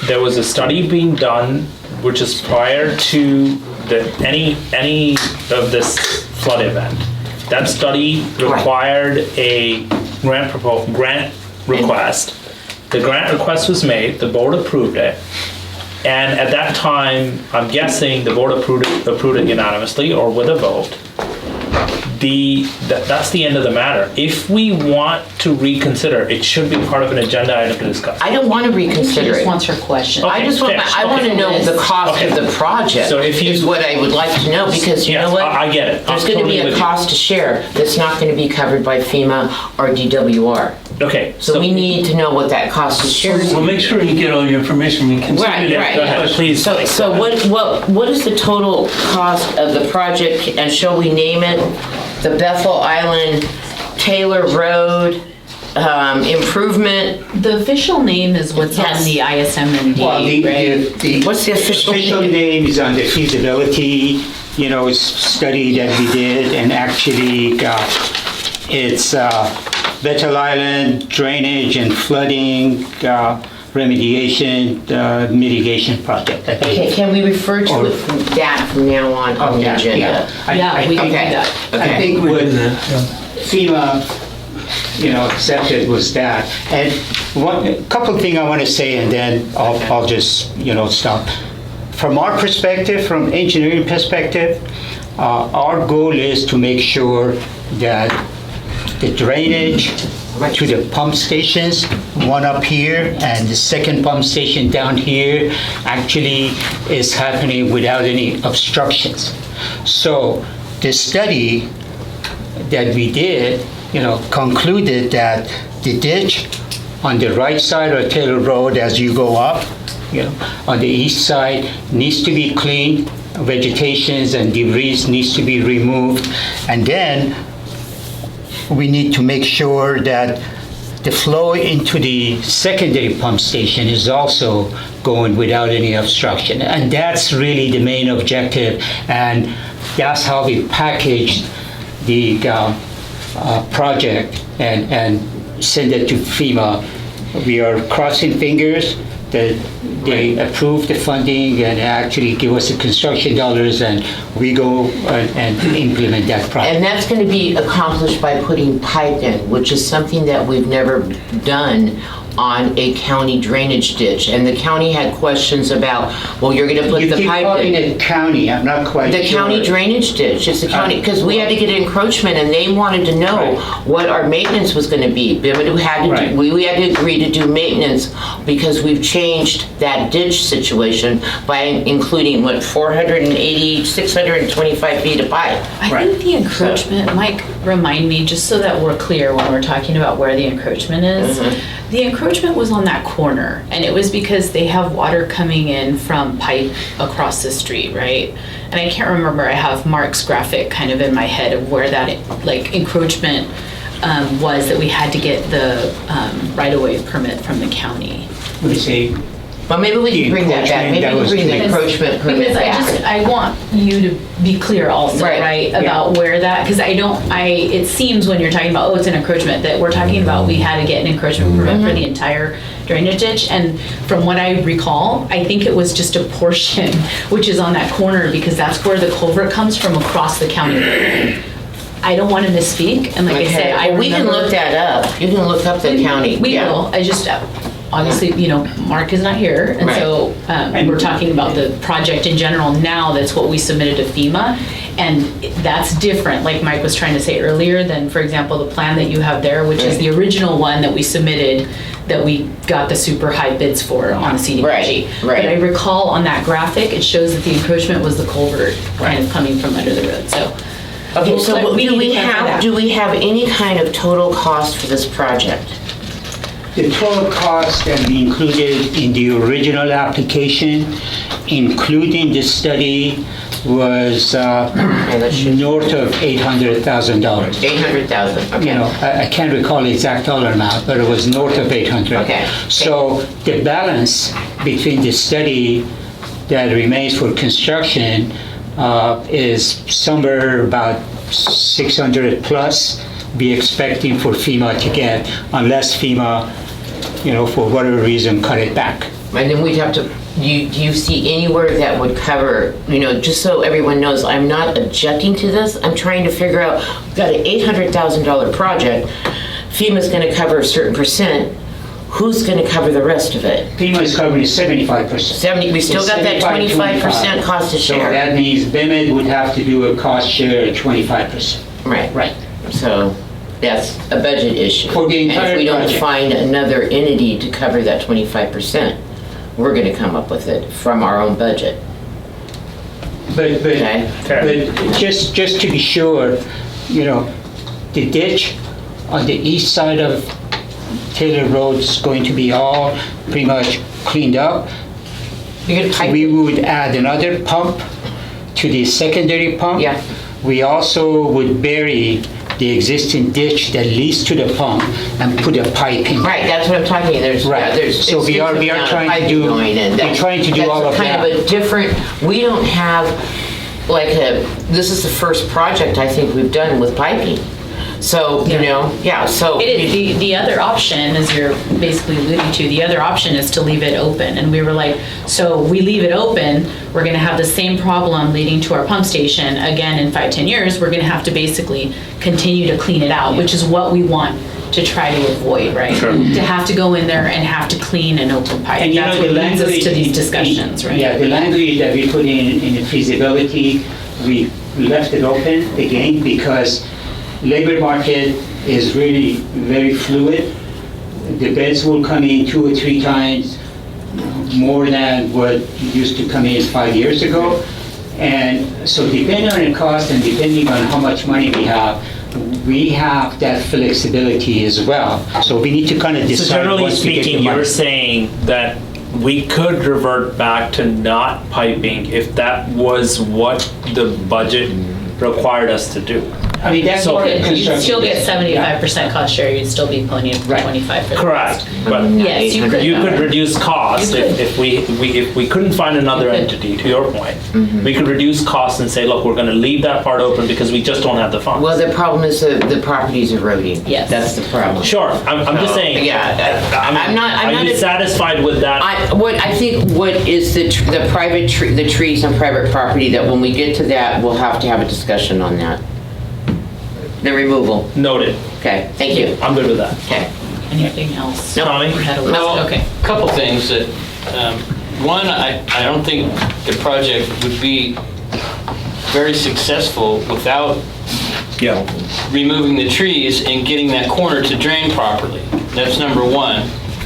there was a study being done which is prior to any of this flood event. That study required a grant request. The grant request was made, the board approved it, and at that time, I'm guessing the board approved it unanimously or with a vote. That's the end of the matter. If we want to reconsider, it should be part of an agenda item to discuss. I don't want to She reconsider just it. wants her question. I just want, I want to know the cost of the project, So if you- is what I would like to know, because you know what? I get it. There's I'm going to be totally a with you. cost to share that's not going to be covered by FEMA or DWR. Okay, So we need to know what that cost to share is. Well, make sure you get all your information. We continue Right, to right. Go ahead, please. So what is the total cost of the project, and shall we name it the Bethel Island Taylor Road improvement? The official name is what's Yes. on the ISM&D, Well, right? What's the official name? name is on the feasibility, study that we did, and actually it's Bethel Island Drainage and Flooding Remediation Mitigation Project. Okay, can we refer to it from that from now on the agenda? Yeah, we can do Okay. that. I think what FEMA, accepted was that. And a couple of things I want to say, and then I'll just, stop. From our perspective, from engineering perspective, our goal is to make sure that the drainage to the pump stations, one up here and the second pump station down here, actually is happening without any obstructions. So the study that we did, concluded that the ditch on the right side of Taylor Road as you go up, on the east side needs to be cleaned, vegetations and debris needs to be removed, and then we need to make sure that the flow into the secondary pump station is also going without any obstruction. And that's really the main objective, and that's how we packaged the project and send it to FEMA. We are crossing fingers that they approve the funding and actually give us the construction dollars, and we go and implement that project. And that's going to be accomplished by putting pipe in, which is something that we've never done on a county drainage ditch. And the county had questions about, well, you're going to put You the keep pipe calling in. it county, I'm not quite sure. The county drainage ditch, it's the county, because we had to get encroachment, and they wanted to know what our maintenance was gonna be. We had Right. to agree to do maintenance, because we've changed that ditch situation by including, 480, 625 feet of pipe. I think the encroachment, Mike, remind me, just so that we're clear when we're talking about where the encroachment is. The encroachment was on that corner, and it was because they have water coming in from pipe across the street, right? And I can't remember, I have Mark's graphic kind of in my head of where that encroachment was, that we had to get the right-of-way permit from the county. What do you say? Well, maybe we can bring that back, maybe we can bring the encroachment permit Because back. I want you to be clear also, Right, right, yeah. about where that, because it seems when you're talking about, oh, it's an encroachment, that we're talking about we had to get an encroachment permit for the entire drainage ditch, and from what I recall, I think it was just a portion, which is on that corner, because that's where the culvert comes from across the county. I don't want to misspeak, and like I said, I We can remember- look that up, you can look up the county. We yeah. will, I just, obviously, Mark is not here, and Right. so we're talking about the project in general now, that's what we submitted to FEMA. And that's different, like Mike was trying to say earlier, than, for example, the plan that you have there, which is the original one that we submitted, that we got the super high bids for on the CDBG. Right. But I recall on that graphic, it shows that the encroachment was the culvert kind of coming from under the road, so. Okay, so we do need we to clarify that. have any kind of total cost for this project? The total cost that we included in the original application, including the study, was north of $800,000. 800,000, okay. You know, I can't recall the exact dollar amount, but it was north of 800. Okay. So the balance between the study that remains for construction is somewhere about 600 plus, be expecting for FEMA to get, unless FEMA, you know, for whatever reason, cut it back. And then we'd have to, do you see anywhere that would cover, you know, just so everyone knows, I'm not objecting to this, I'm trying to figure out, we've got an $800,000 project, FEMA's gonna cover a certain percent, who's gonna cover the rest of it? FEMA is covering 75%. 70, we still got that 25% cost to So share. that means BEMED would have to do a cost share at 25%. Right. Right. So that's a budget issue. For the entire And if we don't project. find another entity to cover that 25%, we're gonna come up with it from our own budget. But Okay. just to be sure, you know, the ditch on the east side of Taylor Road is going to be all pretty much cleaned up. You're gonna pipe We it? would add another pump to the secondary pump. Yeah. We also would bury the existing ditch that leads to the pump and put a pipe in. Right, that's what I'm talking, there's, yeah, Right. there's. So we are trying to do- we're trying to do all of That's kind that. of a different, we don't have, like, this is the first project I think we've done with piping. So, you know, yeah, so. It is, the other option, as you're basically alluding to, the other option is to leave it open. And we were like, so we leave it open, we're gonna have the same problem leading to our pump station. Again, in 5-10 years, we're gonna have to basically continue to clean it out, which is what we want to try to avoid, right? To have to go in there and have to clean an open pipe. And you That's know, what the leads us language to these discussions, right? Yeah, the language that we put in the feasibility, we left it open again because labor market is really very fluid. The beds will come in 2 or 3 times more than what used to come in 5 years ago. And so depending on the cost and depending on how much money we have that flexibility as well. So we need to kind of So decide generally once we get the speaking, money. you're saying that we could revert back to not piping if that was what the budget required us to do. I mean, that's So- what You'd construction still get is. 75% cost share, you'd still be pulling in Right. 25 for the Correct, rest. but Yes, you could. you could reduce costs You could. if we couldn't find another You could. entity, to your point. We could reduce costs and say, look, we're gonna leave that part open because we just don't have the funds. Well, the problem is the property's eroding. Yes. That's the problem. Sure, I'm just saying. Yeah, I'm not Are you satisfied with that? I think what is the private tree, the trees on private property, that when we get to that, we'll have to have a discussion on that. The removal. Noted. Okay, thank you. I'm good with that. Okay. Anything else? Tommy? You had a list, Well, okay. a couple things that, one, I don't think the project would be very successful without removing the trees and getting that corner to drain properly. That's number one.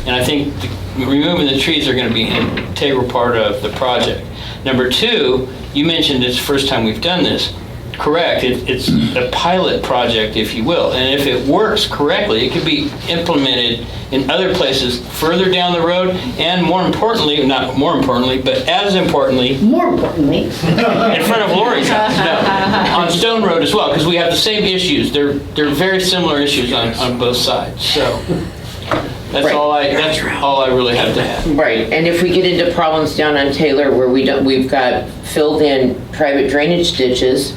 And I think removing the trees are going to be an integral part of the project. Number two, you mentioned it's the first time we've done this. Correct, it's a pilot project, if you will, and if it works correctly, it could be implemented in other places further down the road, and more importantly, not more importantly, but as importantly, More importantly, in front of Lori's house, no, on Stone Road as well, because we have the same issues. They're very similar issues on both sides. So that's Right. all I really have to add. Right, and if we get into problems down on Taylor where we've got filled in private drainage ditches,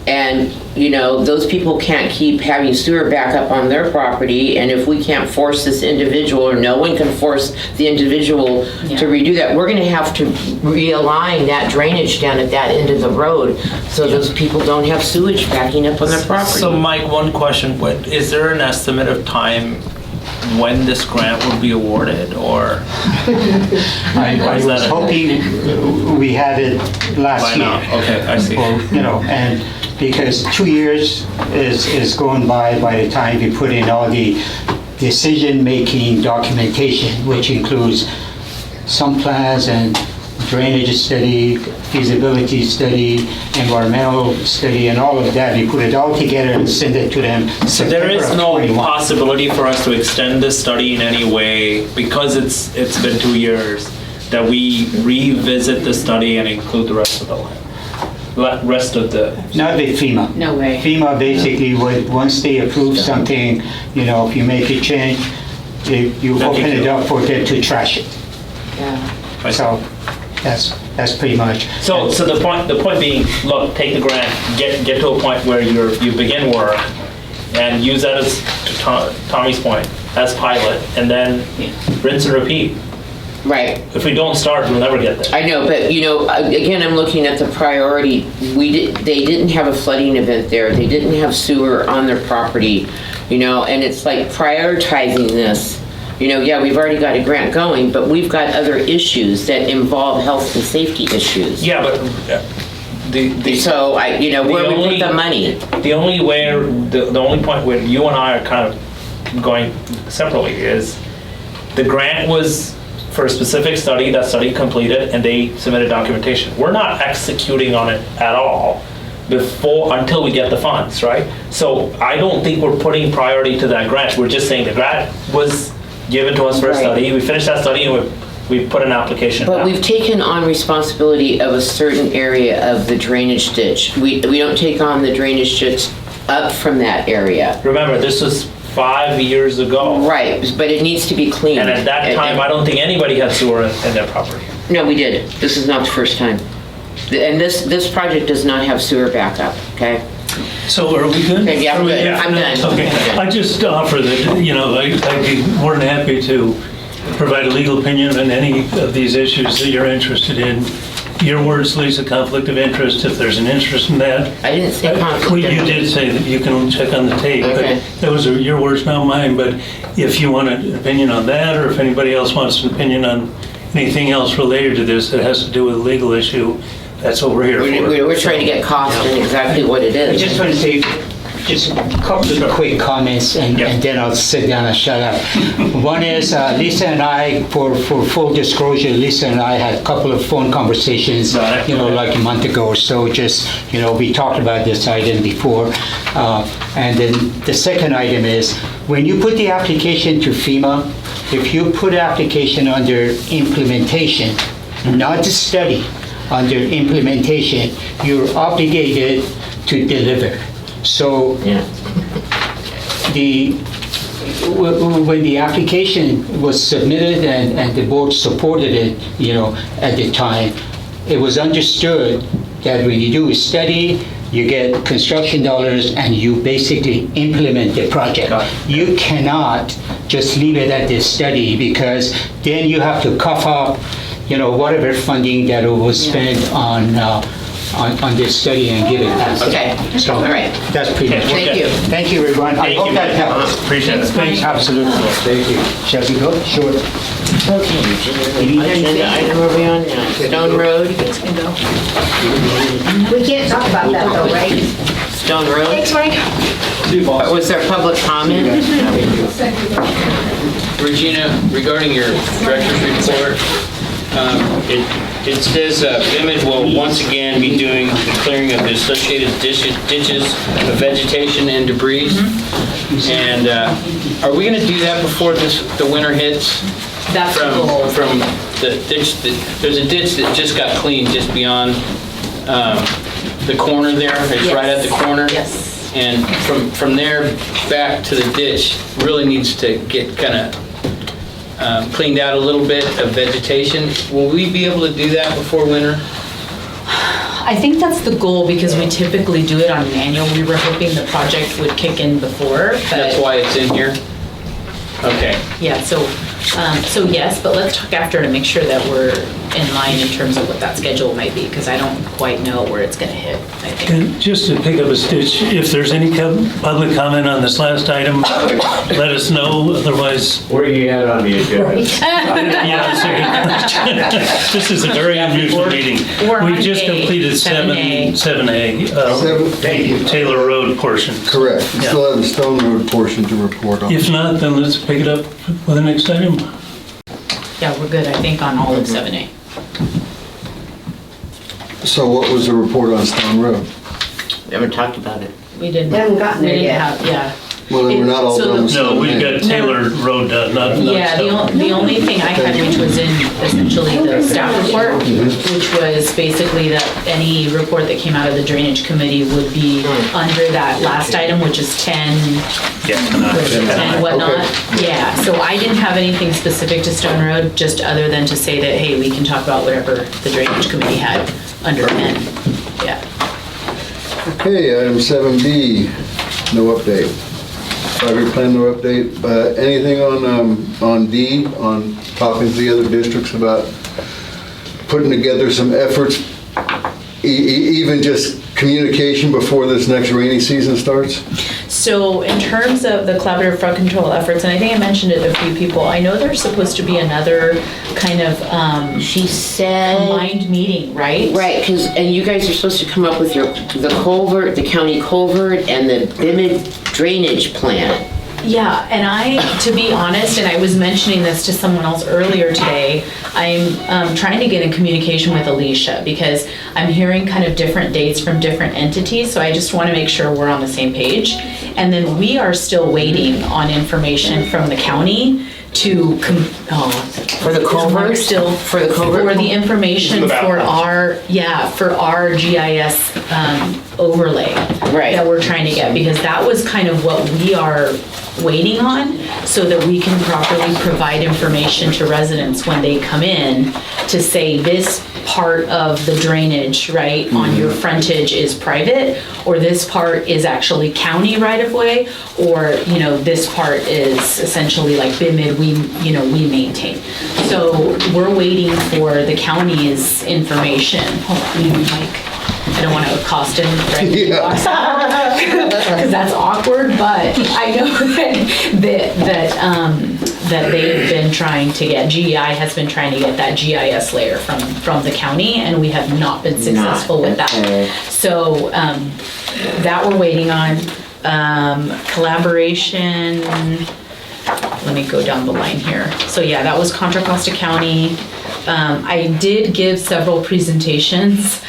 and, you know, those people can't keep having sewer back up on their property, and if we can't force this individual, or no one can force the individual to redo that, we're gonna have to realign that drainage down at that end of the road, so those people don't have sewage backing up on their property. So Mike, one question, is there an estimate of time when this grant would be awarded, or I is was that a- hoping we had it by last now? year. Okay, I see. Or, and because 2 years is going by the time we put in all the decision-making documentation, which includes some plans and drainage study, feasibility study, environmental study, and all of that. We put it all together and send it to them So there September is of no 21. possibility for us to extend this study in any way, because it's been 2 years, that we revisit the study and include the rest of the rest of the. Not with FEMA. No way. FEMA basically would, once they approve something, if you make a change, you Then open you it do. up for them to trash it. Yeah. So that's pretty much. So the point being, look, take the grant, get to a point where you begin work, and use that as, to Tommy's point, as pilot, and then rinse and repeat. Right. If we don't start, we'll never get there. I know, but again, I'm looking at the priority. They didn't have a flooding event there. They didn't have sewer on their property, and it's like prioritizing this. Yeah, we've already got a grant going, but we've got other issues that involve health and safety issues. Yeah, but So where we put the money. the only point where you and I are kind of going separately is the grant was for a specific study. That study completed, and they submitted documentation. We're not executing on it at all until we get the funds, right? So I don't think we're putting priority to that grant. We're just saying the grant was given to us for a Right. study. We finished that study, and we put an application But down. we've taken on responsibility of a certain area of the drainage ditch. We don't take on the drainage ditch up from that area. Remember, this was 5 years ago. Right, but it needs to be cleaned. And at that time, I don't think anybody had sewer in their property. No, we did. This is not the first time. And this project does not have sewer backup, okay? So are we good? Okay, yeah, I'm good. I'm done. Okay, I just offer that, I'd be more than happy to provide a legal opinion on any of these issues that you're interested in. Your words, Lisa, conflict of interest, if there's an interest in that. I didn't say conflict Well, of you interest. did say that you can check on the tape, Okay. but those are your words, not mine. But if you want an opinion on that, or if anybody else wants an opinion on anything else related to this that has to do with a legal issue, that's what we're here for. We're trying to get cost and exactly what it I is. just want to say, just a couple of quick comments, and then I'll sit down and shut up. One is, Lisa and I, for full disclosure, Lisa and I had a couple of phone conversations, like a month ago or so, just, we talked about this item before. And then the second item is, when you put the application to FEMA, if you put application under implementation, not the study, under implementation, you're obligated to deliver. So when the application was submitted and the board supported it, at the time, it was understood that when you do a study, you get construction dollars and you basically implement the project. You cannot just leave it at this study, because then you have to cough up, whatever funding that was spent on this study and give it back. Okay. So, All right. that's pretty much it. Thank you. Thank you, everyone. I hope that helps. Appreciate it. Absolutely. Thank you. Shall we go? Sure. Okay, agenda item, where are we on now? Stone Road? We can't talk about that though, right? Stone Road? Thanks, Mike. Was there public comment? Regina, regarding your director's report, it says BIMID will once again be doing the clearing of the associated ditches of vegetation and debris. And are we going to do that before the winter hits? That's the goal. From the ditch, there's a ditch that just got cleaned just beyond the corner there. It's right at the corner. Yes. And from there back to the ditch really needs to get kind of cleaned out a little bit of vegetation. Will we be able to do that before winter? I think that's the goal, because we typically do it on an annual. We were hoping the project would kick in before, but. That's why it's in here? Okay. Yeah, so yes, but let's talk after to make sure that we're in line in terms of what that schedule might be, because I don't quite know where it's gonna hit. I think. And just to pick up a stitch, if there's any public comment on this last item, let us know, otherwise, Where are you at on the agenda? yeah, that's a good question. This is a very unusual meeting. We're on We just A, completed 7A. 7A, Thank you. Taylor Road portion. Correct. We still have the Stone Road portion to report on. If not, then let's pick it up with the next item. Yeah, we're good, I think, on all of 7A. So what was the report on Stone Road? We haven't talked about it. We didn't. We haven't gotten we there didn't yet. have- Yeah. Well, then we're not all So done with No, Stone we've got Taylor Road done, not Yeah, Stone. the only thing I had, which was in essentially the staff report, which was basically that any report that came out of the drainage committee would be under that last item, which is 10 and whatnot. Yeah, so I didn't have anything specific to Stone Road, just other than to say that, hey, we can talk about whatever the drainage committee had under 10. Yeah. Okay, item 7B, no update. 5-year plan, no update. Anything on D, on talking to the other districts about putting together some efforts, even just communication before this next rainy season starts? So in terms of the collaborative flood control efforts, and I think I mentioned it to a few people, I know there's supposed to be another kind of She said. combined meeting, right? Right, because, and you guys are supposed to come up with the culvert, the county culvert, and the Bimid drainage plan. Yeah, and to be honest, and I was mentioning this to someone else earlier today, I'm trying to get in communication with Alicia because I'm hearing kind of different dates from different entities, so I just want to make sure we're on the same page. And then we are still waiting on information from the county to, For the culvert? still, For the culvert? for the information for our GIS overlay. Right. That we're trying to get, because that was kind of what we are waiting on, so that we can properly provide information to residents when they come in to say this part of the drainage, right, on your frontage is private, or this part is actually county right of way, or, this part is essentially like BIMID, we maintain. So we're waiting for the county's information. Hold on, Mike. I don't want to accost him, right? Because that's awkward, but I know that they've been trying to get, GEI has been trying to get that GIS layer from the county, and we have not been successful with that. So that we're waiting on. Collaboration, let me go down the line here. So yeah, that was Contra Costa County. I did give several presentations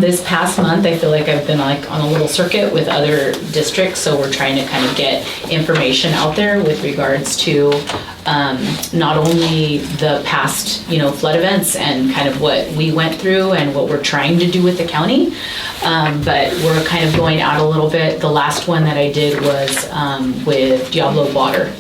this past month. I feel like I've been like on a little circuit with other districts, so we're trying to kind of get information out there with regards to not only the past, flood events and kind of what we went through and what we're trying to do with the county, but we're kind of going out a little bit. The last one that I did was with Diablo Water.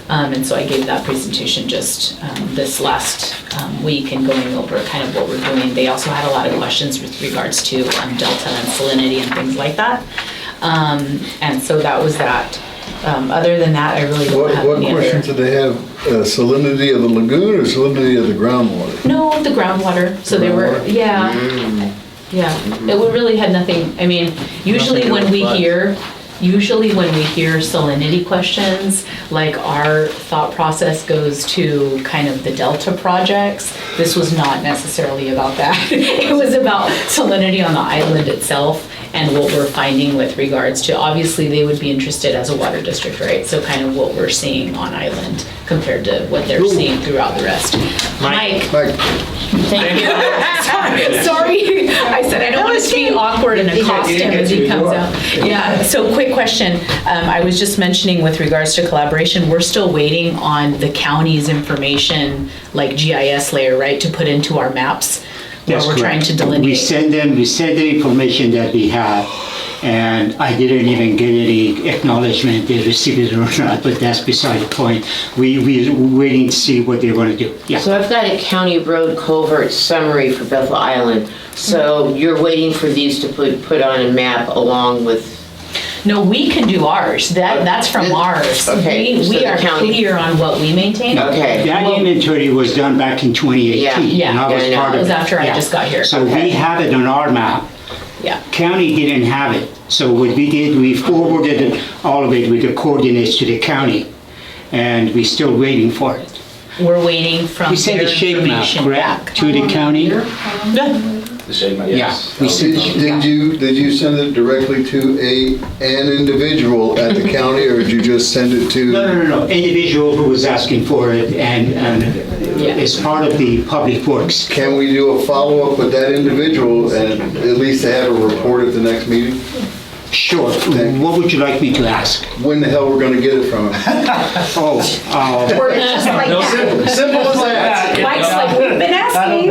And so I gave that presentation just this last week and going over kind of what we're doing. They also had a lot of questions with regards to delta and salinity and things like that. And so that was that. Other than that, I really don't have What any questions other. do they have? Salinity of the lagoon or salinity of the groundwater? No, the groundwater. So they were, Groundwater? yeah. Yeah, it really had nothing, I mean, usually when we hear salinity questions, like our thought process goes to kind of the Delta projects. This was not necessarily about that. It was about salinity on the island itself and what we're finding with regards to, obviously they would be interested as a water district, right? So kind of what we're seeing on island compared to what they're seeing throughout the rest. Mike. Thank you. Sorry, I said I don't want it to be awkward and accost him as he comes out. Yeah, so quick question. I was just mentioning with regards to collaboration, we're still waiting on the county's information, like GIS layer, right, to put into our maps? Where we're trying to delineate. We send the information that we have, and I didn't even get any acknowledgement they received it or not, but that's beside the point. We're waiting to see what they want to do. Yeah. So I've got a county road culvert summary for Bethel Island. So you're waiting for these to put on a map along with. No, we can do ours. That's from ours. Okay, so We the are county- clear on what we maintain. Okay. That inventory was done back in 2018. Yeah, and I was I know. part That of was after I just got here. So we have it on our map, Yeah. County didn't have it. So what we did, we forwarded all of it with the coordinates to the county, and we're still waiting for it. We're waiting from We sent their a shape map, information correct, back. to the county? Yeah. Yeah. We sent the shape map. Did you send it directly to an individual at the county, or did you just send it to? No. Individual who was asking for it, and Yeah. it's part of the public works. Can we do a follow-up with that individual and at least have a report at the next meeting? Sure. What would you like me to ask? When the hell we're gonna get it from him? Oh, Or it's just like that. Simple as that. Mike's like, we've been asking.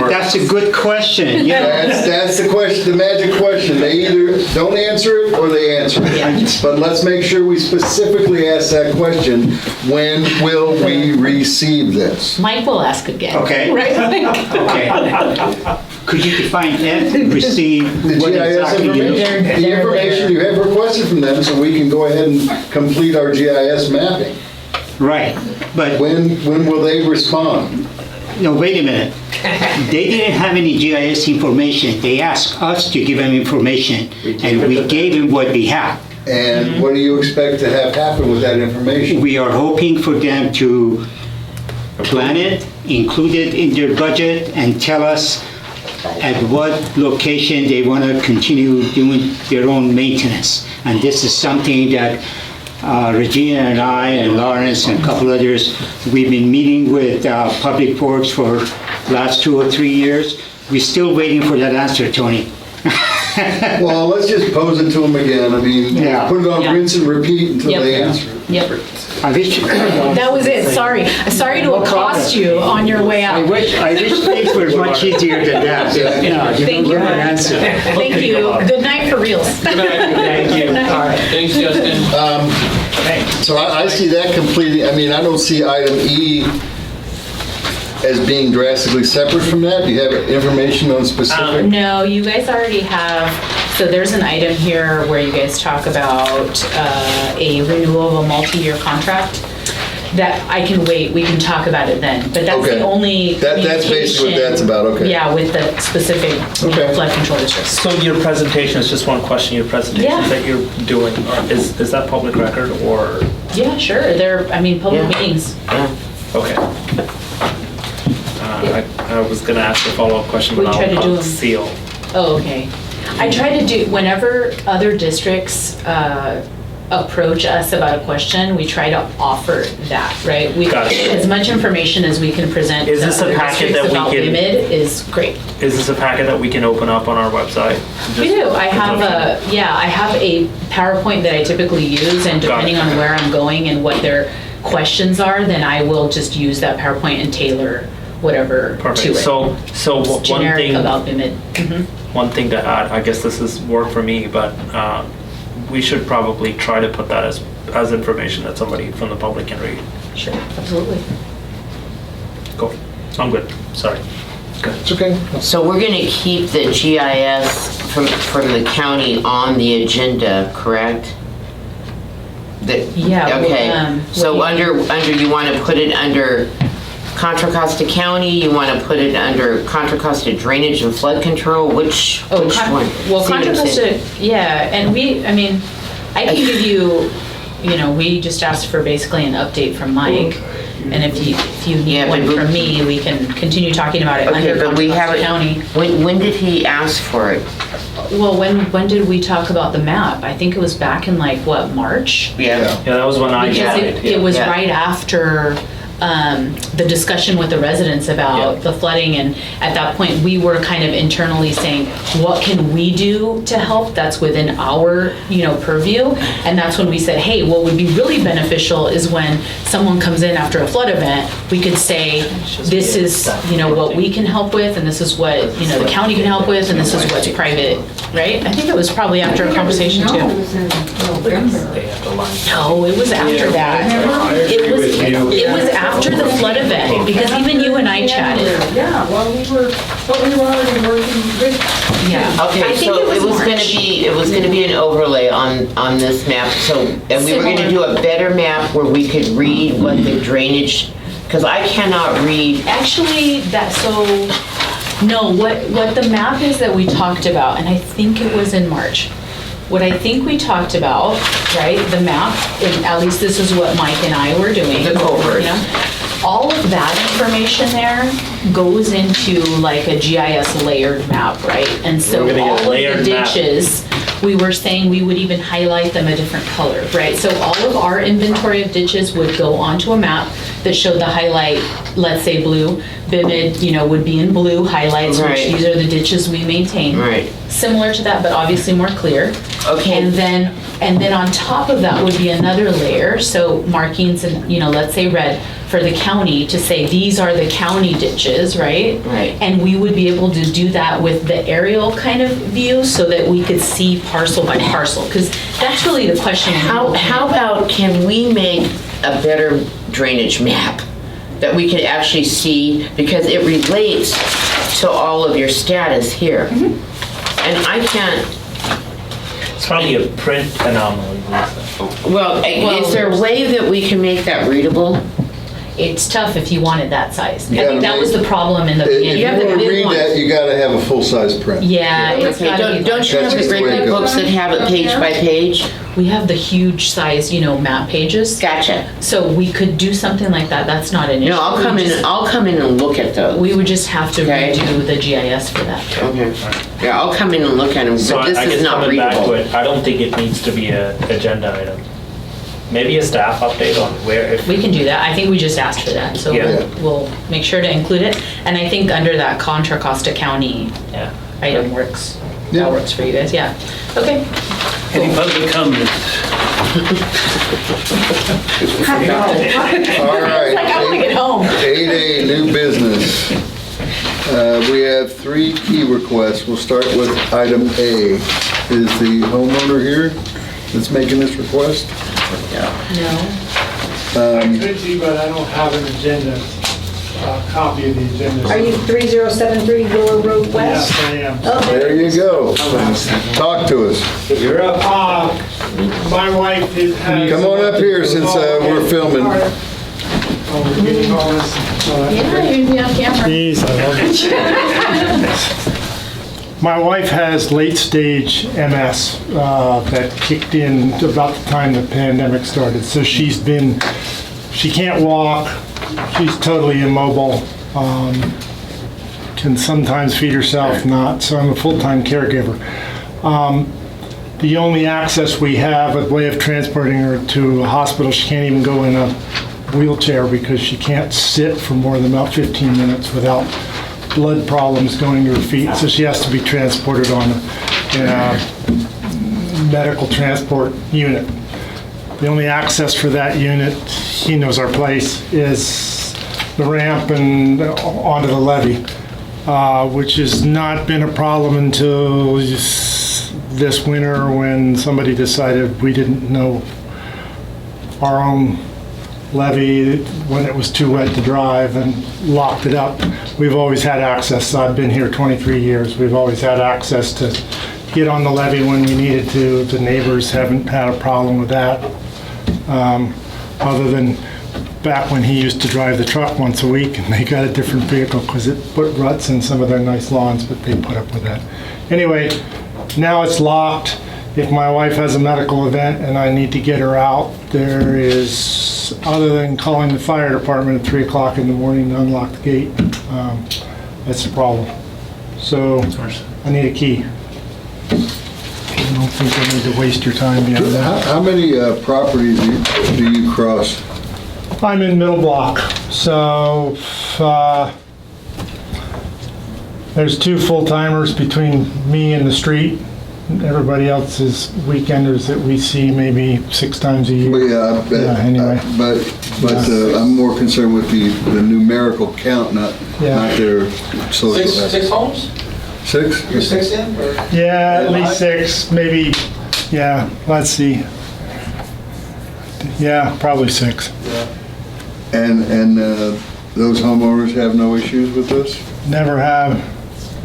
that's a good question. Yeah. That's the question, the magic question. They either don't answer it or they answer it. But let's make sure we specifically ask that question. When will we receive this? Mike will ask again. Okay. Right? Okay. Could you define and receive The what GIS exactly you information, know? the information you have requested from them so we can go ahead and complete our GIS mapping. Right, but When will they respond? no, wait a minute. They didn't have any GIS information. They asked us to give them information, and we gave them what we have. And what do you expect to have happen with that information? We are hoping for them to plan it, include it in their budget, and tell us at what location they want to continue doing their own maintenance. And this is something that Regina and I and Lawrence and a couple others, we've been meeting with Public Works for last 2 or 3 years. We're still waiting for that answer, Tony. Well, let's just pose it to them again. I mean, Yeah. put it on Yeah. rinse and repeat until Yep. they answer. Yep. I wish, That was it. Sorry. Sorry to accost you on your way I out. wish things were much easier than that. Yeah, Thank you. don't have an answer. Thank you. Good night for reals. Thank you. All right. Thanks, Justin. So I see that completely, I mean, I don't see item E as being drastically separate from that. Do you have information on specific? No, you guys already have, so there's an item here where you guys talk about a renewal of a multi-year contract. That I can wait, we can talk about it then, but that's Okay. the only That's basically what that's about, okay. Yeah, with the specific Okay. flood control districts. So your presentation is just one question, your presentation Yeah. that you're doing, is that public record or? Yeah, sure, they're, I mean, public Yeah. meetings. Okay. I was gonna ask a follow-up question, We but try to do I'll 'em. seal. Oh, okay. I try to do, whenever other districts approach us about a question, we try to offer that, right? Got it. As much information as we can present Is to this a other packet districts that we about can- WMID is great. Is this a packet that we can open up on our website? We do. I have I have a PowerPoint that I typically use, and depending on where I'm going and what their questions are, then I will just use that PowerPoint and tailor whatever to Perfect. it. So It's one generic thing, about WMID. one thing to add, I guess this is work for me, but we should probably try to put that as information that somebody from the public can read. Sure, absolutely. Cool. I'm good. Sorry. Good. It's okay. So we're gonna keep the GIS from the county on the agenda, correct? Yeah, well, Okay, so what do under, you wanna put it under Contra Costa County, you wanna put it under Contra Costa Drainage and Flood Control, which one? Well, See what Contra I'm saying? Costa, yeah, and I can give you, we just asked for basically an update from Mike. And if you Yeah, need but one we- from me, we can continue talking about it Okay, under but we Contra Costa haven't, County. when did he ask for it? Well, when did we talk about the map? I think it was back in March? Yeah. Yeah, that was when I Because joined. it was Yeah. right after the discussion with the residents about the flooding, and at that point, we were kind of internally saying, what can we do to help that's within our, purview? And that's when we said, hey, what would be really beneficial is when someone comes in after a flood event, we could say, this is, what we can help with, and this is what, the county can help with, and this is what's private, right? I think it was probably after a conversation No, it too. was in November. They have to line. No, it was after that. It was after the flood event, because even you and I chatted. Yeah, well, we were already working with. Yeah. I Okay, think so it was gonna March. be an overlay on this map, and we were gonna do a better map where we could read what the drainage, because I cannot read. Actually, No, what the map is that we talked about, and I think it was in March. What I think we talked about, right, the map, and at least this is what Mike and I were doing. The culvert. you know, All of that information there goes into like a GIS layered map, right? And so We're gonna get a all of the layered map. ditches, we were saying we would even highlight them a different color, right? So all of our inventory of ditches would go onto a map that showed the highlight, let's say blue. Vivid, would be in blue highlights, which Right. these are the ditches we maintain. Right. Similar to that, but obviously more clear. Okay. And then on top of that would be another layer, so markings and, let's say red, for the county to say, these are the county ditches, right? Right. And we would be able to do that with the aerial kind of view so that we could see parcel by parcel, because that's really the question. How about, can we make a better drainage map that we could actually see, because it relates to all of your status here? And I can't, It's probably a print anomaly, Lisa. is there a way that we can make that readable? It's tough if you wanted that size. I gotta think that was make- the problem in the If you beginning. have the want to big read ones. that, you gotta have a full-size print. Yeah, it's Okay, gotta be. don't you have That's the just the great way it big goes. books that have it page by page? We have the huge size, map pages. Gotcha. So we could do something like that. That's not an issue. No, I'll come in and look at those. We would just have to Okay. redo the GIS for that. Okay. Yeah, I'll come in and look at them, So but I this guess is not coming back to readable. it, I don't think it needs to be a agenda item. Maybe a staff update on where, if, We can do that. I think we just asked for that, so Yeah. we'll make sure to include it. And I think under that Contra Costa County yeah. item works. Yeah. That works for you guys, yeah. Okay. Any public comment? All right. Like, I want to get home. 8A, new business. We have 3 key requests. We'll start with item A. Is the homeowner here that's making this request? No. I could be, but I don't have an agenda, copy of the agenda. Are you 3073 Lower Road West? Yes, I am. There you go. Talk to us. You're up. My wife has. Come on up here since we're filming. Oh, we're getting all this. Yeah, you're gonna be on camera. Jeez, I love it. My wife has late-stage MS that kicked in about the time the pandemic started. So she can't walk, she's totally immobile, can sometimes feed herself, not, so I'm a full-time caregiver. The only access we have, a way of transporting her to a hospital, she can't even go in a wheelchair because she can't sit for more than about 15 minutes without blood problems going to her feet, so she has to be transported on in a medical transport unit. The only access for that unit, he knows our place, is the ramp and onto the levee, which has not been a problem until this winter when somebody decided we didn't know our own levee when it was too wet to drive and locked it up. We've always had access. I've been here 23 years. We've always had access to get on the levee when we needed to. The neighbors haven't had a problem with that. Other than back when he used to drive the truck once a week and they got a different vehicle because it put ruts in some of their nice lawns, but they put up with that. Anyway, now it's locked. If my wife has a medical event and I need to get her out, there is, other than calling the fire department at 3 o'clock in the morning to unlock the gate, that's a problem. So I need a key. I don't think I need to waste your time beyond that. How many properties do you cross? I'm in middle block, so there's 2 full-timers between me and the street. Everybody else is weekenders that we see maybe 6 times a year. Well, yeah, I bet. Yeah, anyway. But I'm more concerned with the numerical count, not their social. Six homes? 6? You're 6 in? Or? Yeah, at least 6, maybe, yeah, let's see. Yeah, probably 6. And those homeowners have no issues with this? Never have.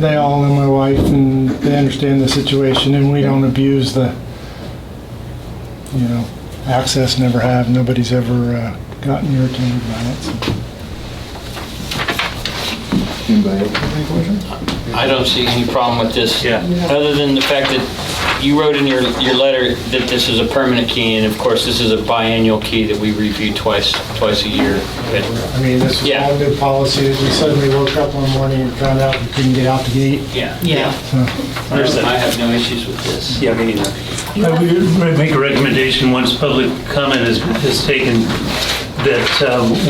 They all know my wife and they understand the situation and we don't abuse the, access, never have. Nobody's ever gotten irritated by it. So. Anybody have any questions? I don't see any problem with this. Yeah. Other than the fact that you wrote in your letter that this is a permanent key, and of course, this is a biannual key that we review twice a year. But I mean, this was Yeah. all new policy. We suddenly woke up one morning and found out we couldn't get out the gate. yeah, Yeah. I have no issues with this. Yeah, me neither. I would make a recommendation, once public comment is taken, that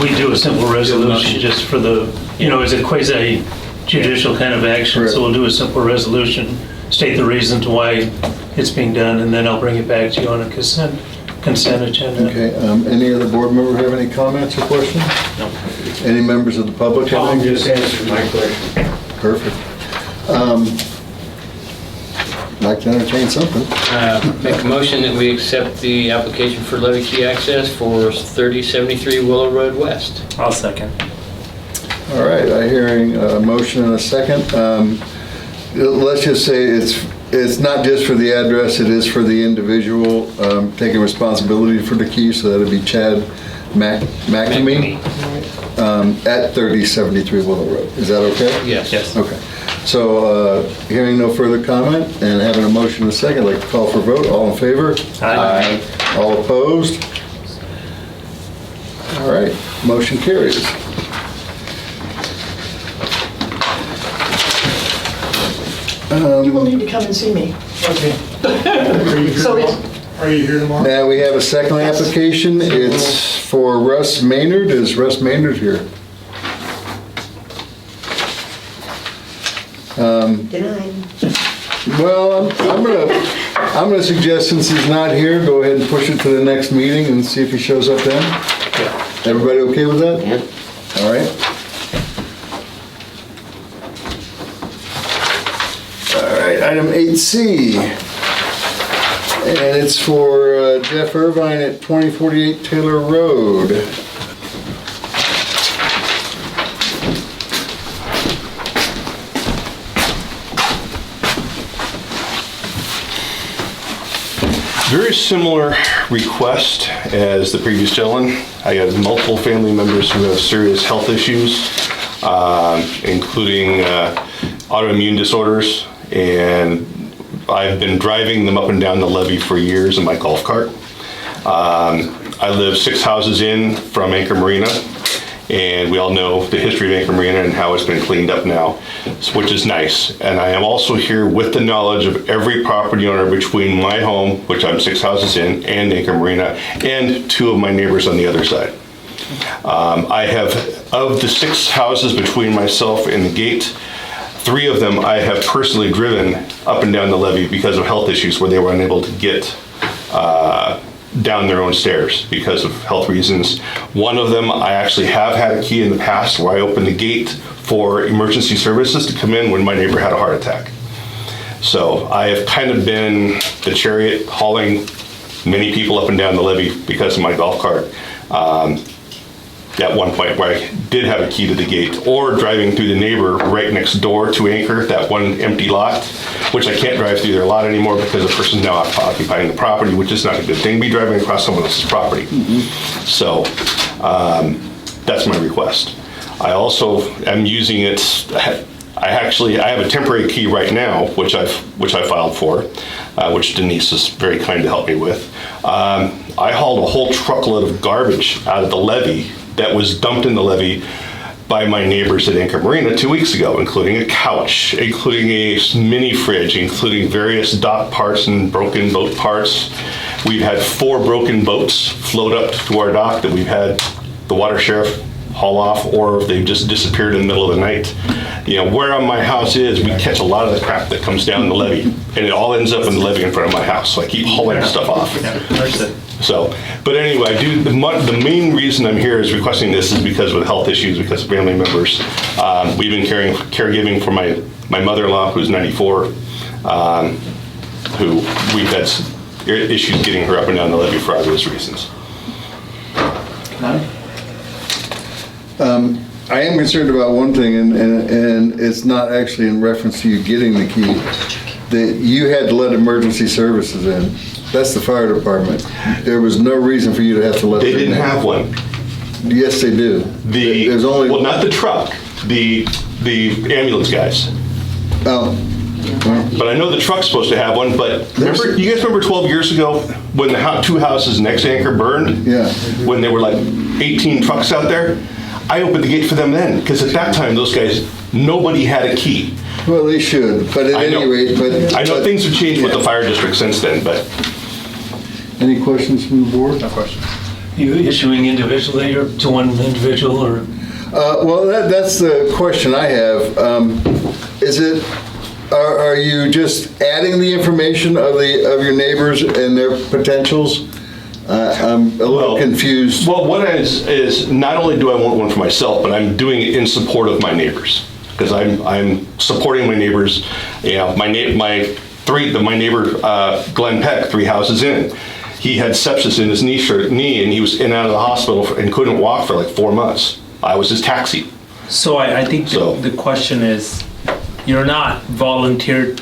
we do a simple resolution just for the, as a quasi judicial kind of action. So we'll do a simple resolution, state the reasons why it's being done, and then I'll bring it back to you on a consent agenda. Okay, any other board member have any comments or questions? No. Any members of the public? have Tom any? just answered my question. Perfect. I'd like to entertain something. Make a motion that we accept the application for levy key access for 3073 Willow Road West. I'll second. All right, I'm hearing a motion and a second. Let's just say it's not just for the address, it is for the individual taking responsibility for the key, so that'd be Chad McNamee at 3073 Willow Road. Is that okay? Yes. Yes. Okay. So, hearing no further comment and having a motion and a second, I'd like to call for vote. All in favor? Aye. All opposed? All right, motion carries. You will need to come and see me. Okay. Are you here tomorrow? Now, we have a second application. It's for Russ Maynard. Is Russ Maynard here? Denied. Well, I'm gonna suggest, since he's not here, go ahead and push it to the next meeting and see if he shows up then. Everybody okay with that? Yeah. All right. All right, item 8C. And it's for Jeff Irvine at 2048 Taylor Road. Very similar request as the previous gentleman. I have multiple family members who have serious health issues, including autoimmune disorders, and I've been driving them up and down the levee for years in my golf cart. I live 6 houses in from Anchor Marina, and we all know the history of Anchor Marina and how it's been cleaned up now, which is nice. And I am also here with the knowledge of every property owner between my home, which I'm 6 houses in, and Anchor Marina, and 2 of my neighbors on the other side. I have, of the 6 houses between myself and the gate, 3 of them I have personally driven up and down the levee because of health issues where they were unable to get down their own stairs because of health reasons. One of them, I actually have had a key in the past where I opened the gate for emergency services to come in when my neighbor had a heart attack. So I have kind of been the chariot hauling many people up and down the levee because of my golf cart. At one point where I did have a key to the gate, or driving through the neighbor right next door to Anchor, that one empty lot, which I can't drive through their lot anymore because the person's now occupying the property, which is not a good thing, be driving across someone else's property. So that's my request. I also am using it, I have a temporary key right now, which I filed for, which Denise is very kind to help me with. I hauled a whole truckload of garbage out of the levee that was dumped in the levee by my neighbors at Anchor Marina 2 weeks ago, including a couch, including a mini fridge, including various dock parts and broken boat parts. We've had 4 broken boats float up to our dock that we've had the water sheriff haul off, or they've just disappeared in the middle of the night. Where my house is, we catch a lot of the crap that comes down the levee, and it all ends up in the levee in front of my house, so I keep hauling stuff off. So, but anyway, the main reason I'm here is requesting this is because of health issues, because of family members. We've been caregiving for my mother-in-law, who's 94, who we've had issues getting her up and down the levee for obvious reasons. I am concerned about one thing, and it's not actually in reference to you getting the key, that you had to let emergency services in. That's the fire department. There was no reason for you to have to let them in. They didn't have one. Yes, they do. There's only well, not the truck. The the ambulance guys. Oh, But I know the truck's supposed to have one, but remember, you guys remember 12 years ago when the two houses next to Anchor burned? yeah. When there were like 18 trucks out there? I opened the gate for them then, because at that time, those guys, nobody had a key. Well, they should, but at I know. any rate, but. I know things have changed with the fire district since then, but. Any questions from the board? No questions. You issuing individually or to one individual or? Well, that's the question I have. Is it, are you just adding the information of your neighbors and their potentials? I'm a little confused. Well, what is not only do I want one for myself, but I'm doing it in support of my neighbors. Because I'm supporting my neighbors. You know, my neighbor Glenn Peck, 3 houses in. He had sepsis in his knee, and he was in and out of the hospital and couldn't walk for like 4 months. I was his taxi. So I think the question is, you're not volunteering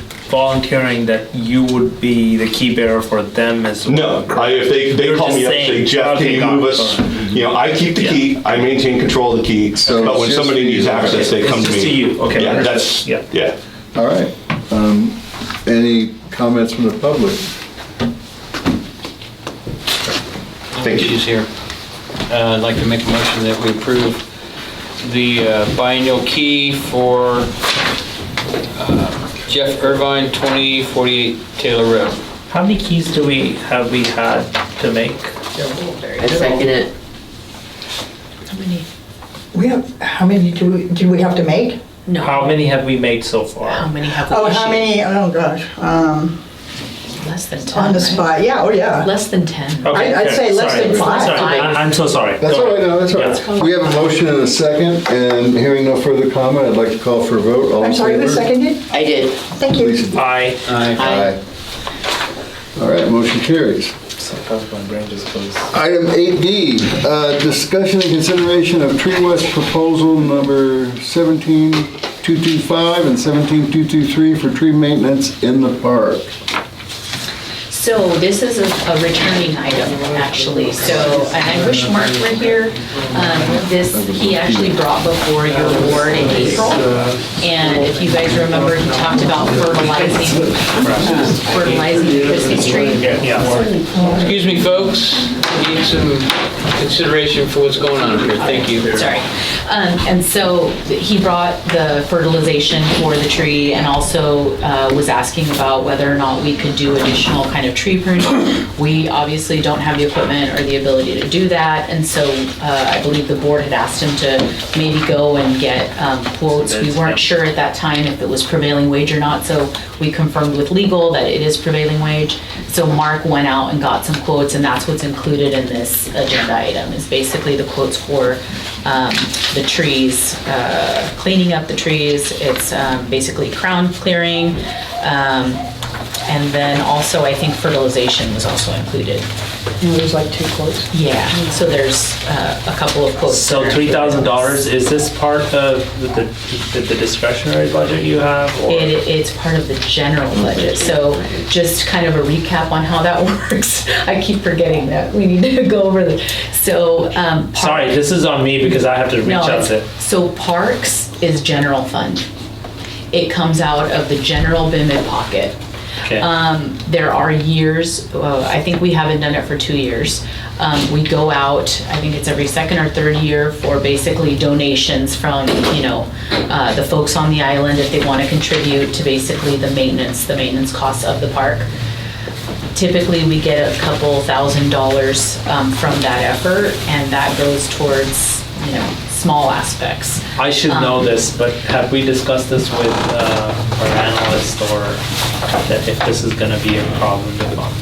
that you would be the key bearer for them as well. No, if they call me up and say, Jeff, can you move us? You know, I keep the key, I maintain control of the key, but when somebody needs access, they come to me. It's just to you, okay. Yeah, that's, yeah. All right. Any comments from the public? Thank you. She's here. I'd like to make a motion that we approve the biennial key for Jeff Irvine, 2048 Taylor Road. How many keys have we had to make? I second it. How many? How many do we have to make? No. How many have we made so far? How many have we Oh, issued? how many? Oh, gosh. Less than 10. On the right? spot, yeah, oh, yeah. Less than 10. Okay, I'd say less sorry. than 5. Sorry, I'm so sorry. That's Go all right, ahead. no, that's all right. We have a motion and a second, and hearing no further comment, I'd like to call for a vote. All in I'm sorry, who favor? seconded? I did. Thank you. Lisa. Aye. Aye. All right, motion carries. Item 8D, discussion and consideration of Tree West proposal number 17225 and 17223 for tree maintenance in the park. So this is a returning item, actually. So, and I wish Mark were here. He actually brought before your board in April. And if you guys remember, he talked about fertilizing the Christmas tree. Excuse me, folks. Need some consideration for what's going on here. Thank you. Sorry. And so he brought the fertilization for the tree and also was asking about whether or not we could do additional kind of tree pruning. We obviously don't have the equipment or the ability to do that. And so I believe the board had asked him to maybe go and get quotes. We weren't sure at that time if it was prevailing wage or not. So we confirmed with legal that it is prevailing wage. So Mark went out and got some quotes, and that's what's included in this agenda item, is basically the quotes for the trees, cleaning up the trees. It's basically crown clearing. And then also, I think fertilization was also included. There's like 2 quotes. Yeah, so there's a couple of quotes. So $3,000, is this part of the discretionary budget you have? Or? It's part of the general budget. So just kind of a recap on how that works. I keep forgetting that we need to go over this. So. Sorry, this is on me because I have to reach out to. So parks is general fund. It comes out of the general BIMID pocket. Okay. There are years, I think we haven't done it for 2 years. We go out, I think it's every second or third year, for basically donations from, the folks on the island if they want to contribute to basically the maintenance costs of the park. Typically, we get a couple $1,000s from that effort, and that goes towards, small aspects. I should know this, but have we discussed this with our analyst, or that if this is going to be a problem to fund?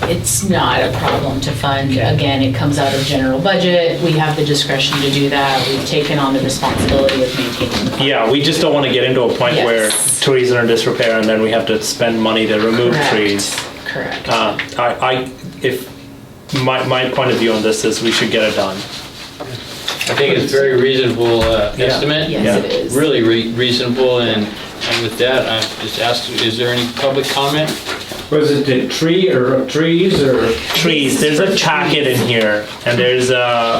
It's not a problem to fund. Okay. Again, it comes out of general budget. We have the discretion to do that. We've taken on the responsibility of maintaining the park. Yeah, we just don't want to get into a point where trees are in disrepair and then we have to spend money to remove trees. Correct. My point of view on this is we should get it done. I think it's a very reasonable estimate. Yes, it is. Really reasonable, and with that, I just ask, is there any public comment? Was it the tree or trees or? Trees, there's a packet in here, and there's a,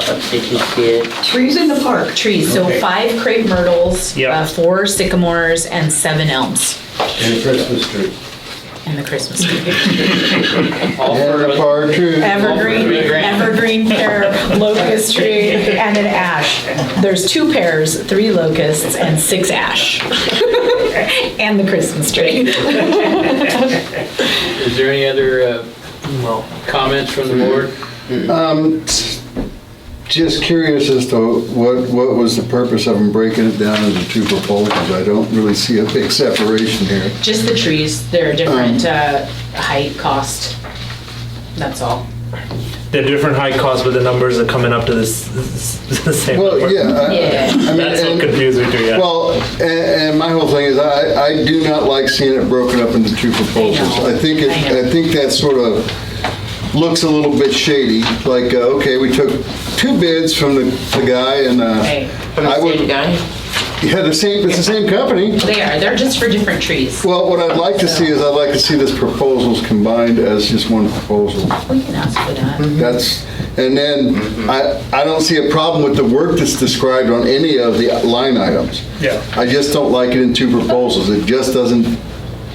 Trees in the park. Trees, so 5 crepe myrtles, Yeah. 4 sycamores, and 7 elms, And Christmas tree. and the Christmas tree. All And a for, partridge. Evergreen pear, locust tree, and an ash. There's 2 pears, 3 locusts, and 6 ash. And the Christmas tree. is there any other comments from the board? Just curious as to what was the purpose of them breaking it down into 2 proposals? I don't really see a big separation here. Just the trees, they're different height, cost, that's all. they're different high costs, but the numbers are coming up to this the same Well, number. yeah. Yeah. I mean, That's what and- confused me too, yeah. Well, and my whole thing is, I do not like seeing it broken up into 2 proposals. I know. I think I know. I think that sort of looks a little bit shady. Like, okay, we took 2 bids from the guy, and Hey, from the I would. same guy? Yeah, it's the same company. They're just for different trees. Well, what I'd like to see is I'd like to see this proposals combined as just one proposal. We can ask for that. That's, and then I don't see a problem with the work that's described on any of the line items. Yeah. I just don't like it in 2 proposals. It just doesn't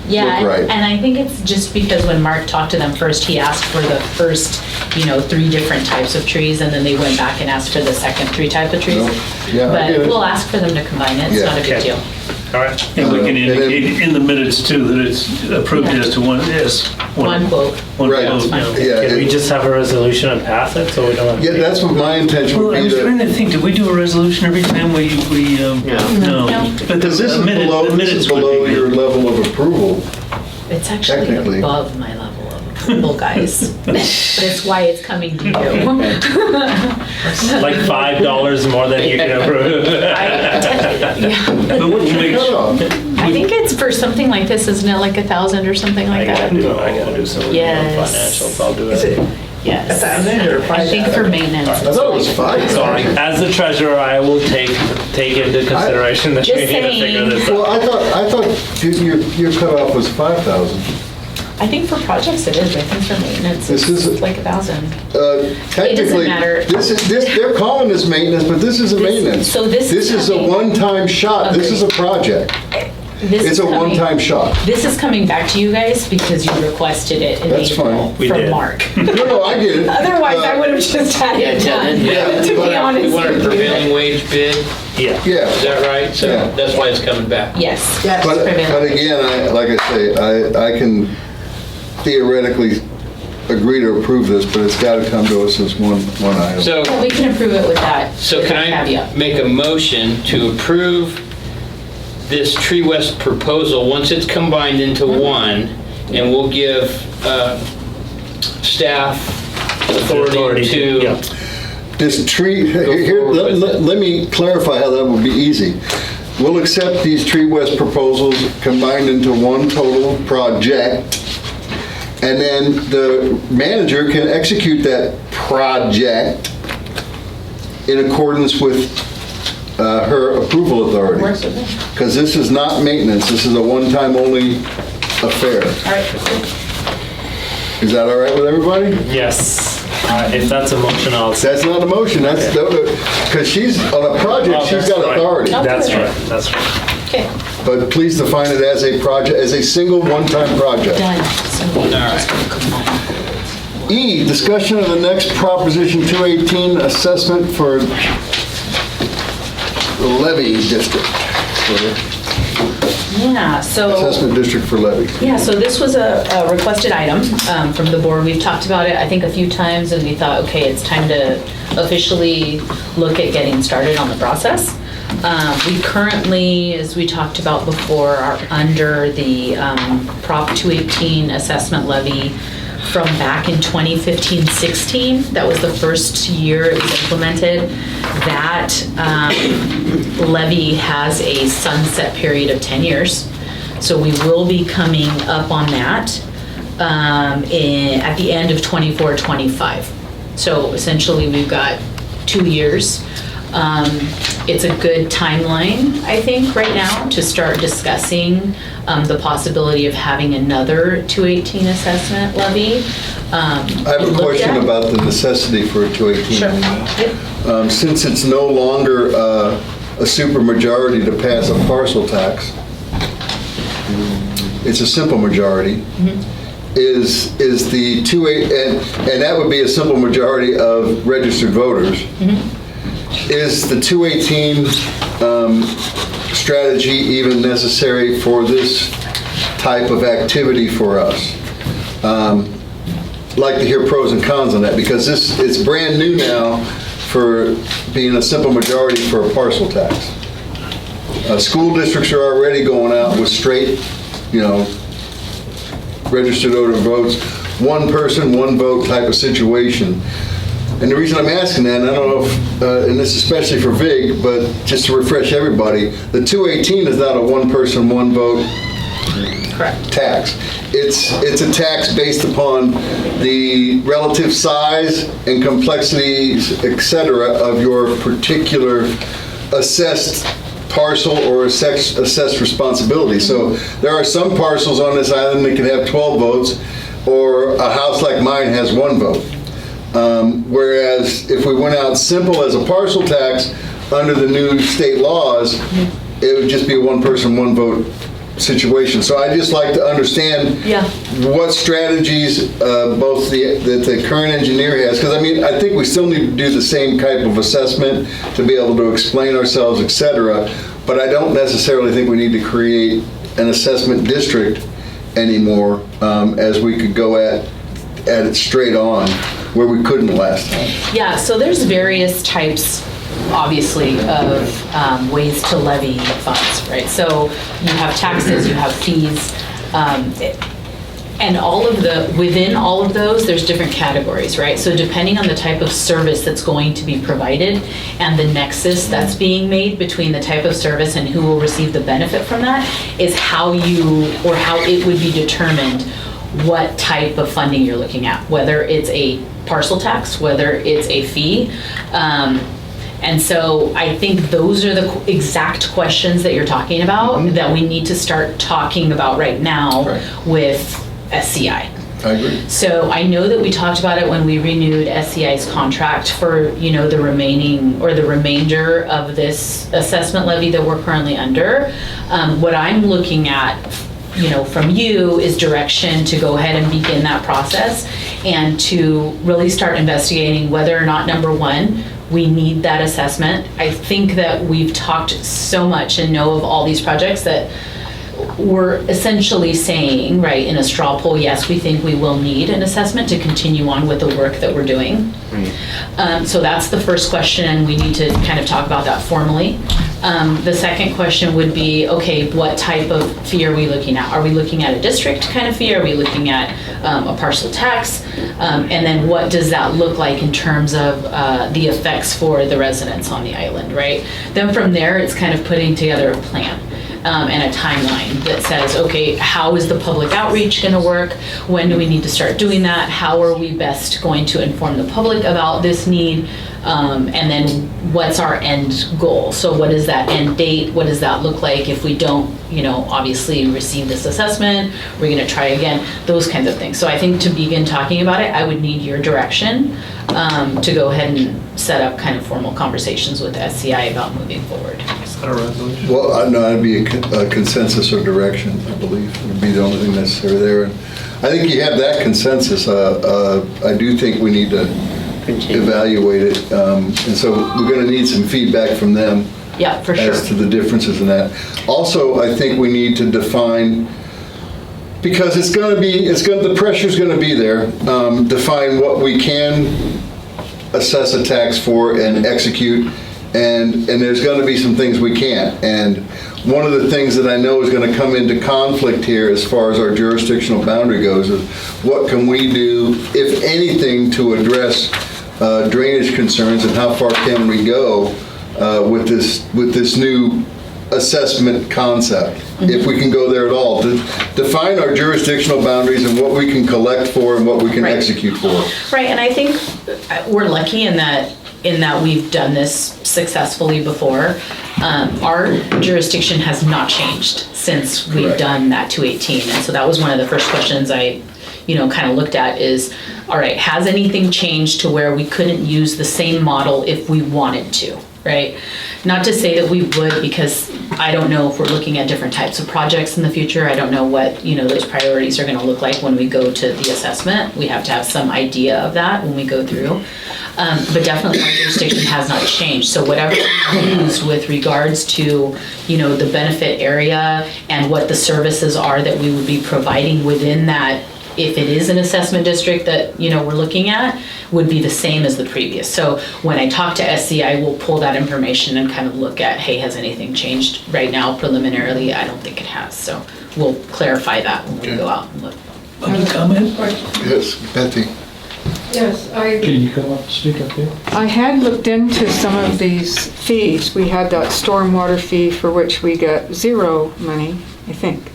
Yeah, look right. and I think it's just because when Mark talked to them first, he asked for the first, 3 different types of trees, and then they went back and asked for the second 3 type of trees. Yeah, I get But it. we'll ask for them to combine it, it's Yeah. not a big Okay. deal. All right. And we can And then- indicate in the minutes too that it's approved Yeah. as to one, as One quote. One Right. quote, Yeah, Can we just have a resolution and pass it, so we don't have? yeah, that's what my intention Well, would I be was trying to, to think, did we do a resolution every time we, no. No. But because this the is minute- below, the this is minutes would below be your good. level of approval. It's actually Technically. above my level of approval, guys. That's why it's coming to you. Like $5 more than you can approve. But we'll make Cut off. I think it's for something like this, isn't it, like 1,000 or something I like gotta that? do some of the Yes. financials, I'll do Is it. it Yes. 1,000 or I think for maintenance. I thought it was 5. Sorry, as the treasurer, I will take into consideration that we Just need to figure saying. this Well, out. I thought your cutoff was 5,000. I think for projects it is, I think for maintenance This is- it's like 1,000. Technically, matter. they're calling this maintenance, but this isn't This- maintenance. so this is is a coming- one-time shot. This is a project. This It's is a coming- one-time shot. This is coming back to you guys because you requested it in That's April fine. We from did. Mark. No, I get it. Otherwise, I would have just had it done, Yeah, to be honest We want a with you. prevailing wage bid, Yeah. Yeah. is that right? So Yeah. that's why it's coming back. Yes. Yes. But prevailing. again, like I say, I can theoretically agree to approve this, but it's got to come to us as one item. So, Well, we can approve it with that. so with can that I caveat. make a motion to approve this Tree West proposal once it's combined into one, and we'll give staff authority to, Yeah. This tree, here, forward with it. let me clarify how that will be easy. We'll accept these Tree West proposals combined into one total project, and then the manager can execute that project in accordance with her approval authority. Works with me. Because this is not maintenance, this is a one-time only affair. All right. Is that all right with everybody? Yes. If that's a motion, I'll say. That's not a motion, that's, because she's, on a project, she's got authority. That's right, that's right. Okay, But please define it as a project, as a single one-time project. done. So we just gonna combine. E, discussion of the next Proposition 218 assessment for the levy district. Yeah, so. Assessment district for levy. Yeah, so this was a requested item from the board. We've talked about it, I think, a few times, and we thought, okay, it's time to officially look at getting started on the process. We currently, as we talked about before, are under the Prop 218 assessment levy from back in 2015-16. That was the first year it was implemented. That levy has a sunset period of 10 years. So we will be coming up on that at the end of 24-25. So essentially, we've got 2 years. It's a good timeline, I think, right now to start discussing the possibility of having another 218 assessment levy. I have a question about the necessity for a 218. Sure. Yep. Since it's no longer a supermajority to pass a parcel tax, it's a simple majority. Is the 218, and that would be a simple majority of registered voters. Is the 218 strategy even necessary for this type of activity for us? Like to hear pros and cons on that, because it's brand new now for being a simple majority for a parcel tax. School districts are already going out with straight, registered voter votes, one person, one vote type of situation. And the reason I'm asking that, and I don't know if, and this is especially for VIG, but just to refresh everybody, the 218 is not a one person, one vote tax. It's a tax based upon the relative size and complexities, et cetera, of your particular assessed parcel or assessed responsibility. So there are some parcels on this island that can have 12 votes, or a house like mine has 1 vote. Whereas if we went out simple as a parcel tax under the new state laws, it would just be a one person, one vote situation. So I'd just like to understand what strategies both that the current engineer has, because I think we still need to do the same type of assessment to be able to explain ourselves, et cetera, but I don't necessarily think we need to create an assessment district anymore, as we could go at it straight on where we couldn't last time. Yeah, so there's various types, obviously, of ways to levy funds, right? So you have taxes, you have fees, and within all of those, there's different categories, right? So depending on the type of service that's going to be provided and the nexus that's being made between the type of service and who will receive the benefit from that is how it would be determined what type of funding you're looking at, whether it's a parcel tax, whether it's a fee. And so I think those are the exact questions that you're talking about that we need to start talking about right now with SCI. I agree. So I know that we talked about it when we renewed SCI's contract for, the remaining or the remainder of this assessment levy that we're currently under. What I'm looking at from you is direction to go ahead and begin that process and to really start investigating whether or not, number one, we need that assessment. I think that we've talked so much and know of all these projects that we're essentially saying, right, in a straw poll, yes, we think we will need an assessment to continue on with the work that we're doing. So that's the first question, and we need to kind of talk about that formally. The second question would be, okay, what type of fee are we looking at? Are we looking at a district kind of fee? Are we looking at a parcel tax? And then what does that look like in terms of the effects for the residents on the island, right? Then from there, it's kind of putting together a plan. And a timeline that says, okay, how is the public outreach going to work? When do we need to start doing that? How are we best going to inform the public about this need? And then what's our end goal? So what is that end date? What does that look like if we don't, obviously receive this assessment? We're going to try again, those kinds of things. So I think to begin talking about it, I would need your direction to go ahead and set up kind of formal conversations with SCI about moving forward. Is that a resolution? Well, no, it'd be a consensus or direction, I believe, would be the only thing necessary there. And I think you have that consensus. I do think we need to evaluate it. And so we're going to need some feedback from them. Yeah, for sure. As to the differences in that. Also, I think we need to define, because the pressure's going to be there, define what we can assess a tax for and execute, and there's going to be some things we can't. And one of the things that I know is going to come into conflict here as far as our jurisdictional boundary goes is what can we do, if anything, to address drainage concerns, and how far can we go with this new assessment concept, if we can go there at all, to define our jurisdictional boundaries and what we can collect for and what we can execute for. Right, and I think we're lucky in that, in that we've done this successfully before. Our jurisdiction has not changed since we've Correct. done that 218. And so that was one of the first questions I, kind of looked at is, all right, has anything changed to where we couldn't use the same model if we wanted to, right? Not to say that we would, because I don't know if we're looking at different types of projects in the future. I don't know what, those priorities are gonna look like when we go to the assessment. We have to have some idea of that when we go through. But definitely our jurisdiction has not changed. So whatever we used with regards to, the benefit area and what the services are that we would be providing within that, if it is an assessment district that, we're looking at, would be the same as the previous. So when I talk to SC, I will pull that information and kind of look at, hey, has anything changed? Right now, preliminarily, I don't think it has. So we'll clarify that when we go out and look. Any comment? Yes, Betty. Yes, Can you come up, speak up here? I had looked into some of these fees. We had that stormwater fee for which we got zero money, I think.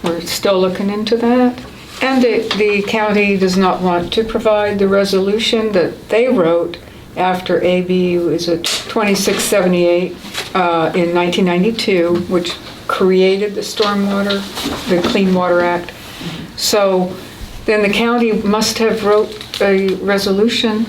We're still looking into that. And the county does not want to provide the resolution that they wrote after AB was at 2678 in 1992, which created the Stormwater, the Clean Water Act. So then the county must have wrote a resolution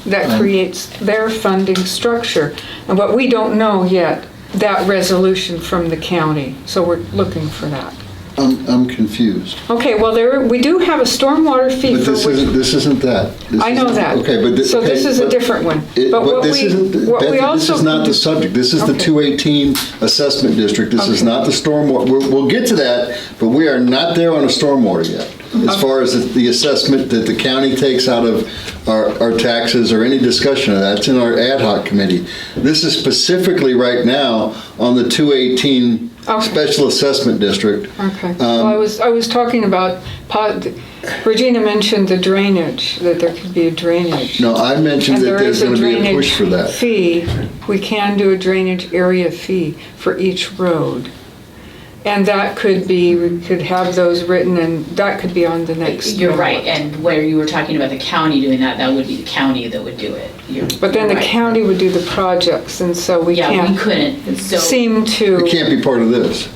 that creates their funding structure. And what we don't know yet, that resolution from the county. So we're looking for that. I'm confused. Okay, well, we do have a stormwater fee But for which... this isn't that. I know that. Okay, but So this is a different one. But what this isn't, what we Bethany, this also is not can the do- subject. This is the Okay. 218 assessment district. This is Okay. not the stormwater. We'll get to that, but we are not there on a stormwater yet. As far as the assessment that the county takes out of our taxes or any discussion of that, it's in our ad hoc committee. This is specifically right now on the 218 Okay. special assessment district. Okay. Well, I was talking about, Regina mentioned the drainage, that there could be a drainage. No, I mentioned And that there there's is a going to be a drainage push for that. fee. We can do a drainage area fee for each road. And that could be, we could have those written, and that could be on the next. You're right, and where you were talking about the county doing that, that would be the county that would do it. But then the You're right. county would do the projects, and so we Yeah, we can't couldn't, so. seem to. It can't be part of this.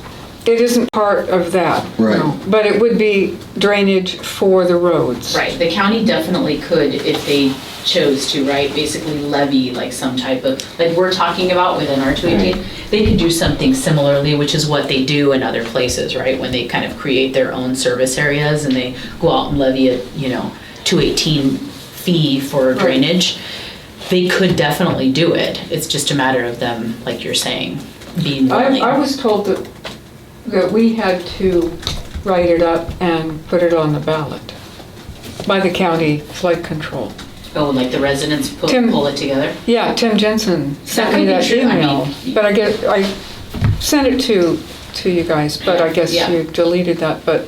It isn't part of that. Right. no. But it would be drainage for the roads. Right, the county definitely could, if they chose to, right, basically levy like some type of, like we're talking about within our 218, they could do something similarly, which is what they do in other places, right? When they kind of create their own service areas and they go out and levy a, 218 fee for drainage, they could definitely do it. It's just a matter of them, like you're saying, being willing. I was told that we had to write it up and put it on the ballot by the county flood control. Oh, like the residents Tim- pull it together? Yeah, Tim Jensen sent That me could be that true. I email, mean- but I sent it to you guys, but I guess Yeah. you deleted that, but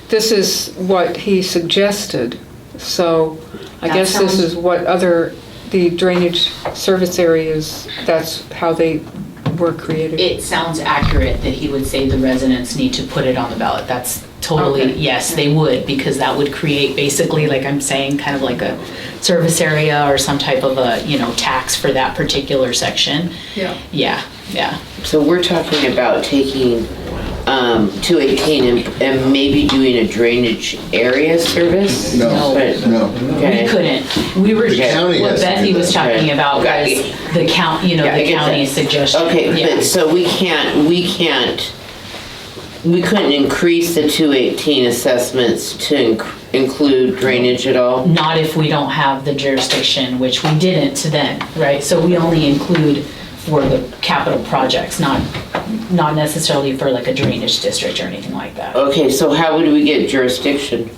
this is what he suggested. So I That guess this sounds- is what the drainage service areas, that's how they were created. It sounds accurate that he would say the residents need to put it on the ballot. That's totally, Okay. yes, they would, because that would create basically, like I'm saying, kind of like a service area or some type of a, tax for that particular section. Yeah. Yeah. So we're talking about taking 218 and maybe doing a drainage area service? No, But- no. We Okay. couldn't. We were, The county what has to do Bethany was that. talking about Got was it. the count, Yeah, I the get county's that. suggestion. Okay, Yeah. but so we couldn't increase the 218 assessments to include drainage at all? Not if we don't have the jurisdiction, which we didn't then, right? So we only include for the capital projects, not necessarily for like a drainage district or anything like that. Okay, so how would we get jurisdiction?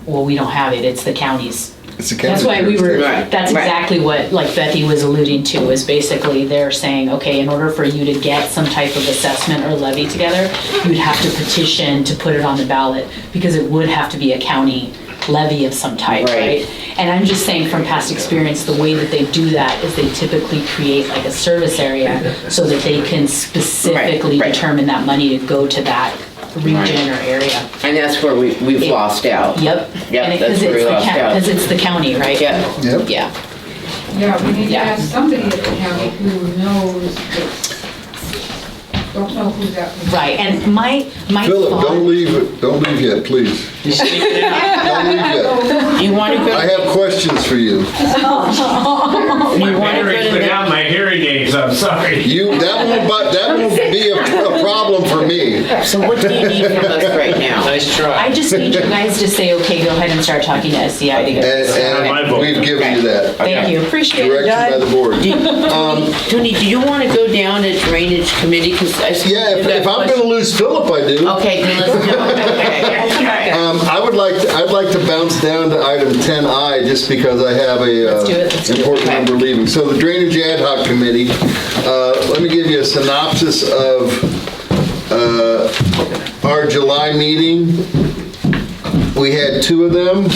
Well, we don't have it, it's the county's. It's a county. That's why we were, Right, that's right. exactly what, like Bethy was alluding to, is basically they're saying, okay, in order for you to get some type of assessment or levy together, you'd have to petition to put it on the ballot, because it would have to be a county levy of some type, Right. right? And I'm just saying from past experience, the way that they do that is they typically create like a service area so that they can specifically Right. determine that money to go to that region or area. And that's where we've lost out. Yep. Yep, And that's where we lost out. Because it's the county, right? Yeah. Yep. Yeah. Yeah, we need to Yeah. have somebody at the county who knows this. Don't know who that is. Right, and my Philip, thought. don't leave yet, please. Don't leave yet. You want to go? I have questions for you. You want to go to the? my hearing aids, I'm sorry. That will be a problem for me. So what do you need from us right now? Nice try. I just need you guys to say, okay, go ahead and start talking to SCI to get this. And we've given you that. Thank you, appreciate it. Direction by the board. Tony, do you want to go down to Drainage Committee? Yeah, if I'm going to lose Philip, I do. Okay, then let's do it. Okay. I'd like to bounce down to item 10I just because I have Let's do it, let's do it. important Okay. member leaving. So the Drainage Ad Hoc Committee, let me give you a synopsis of our July meeting. We had 2 of them.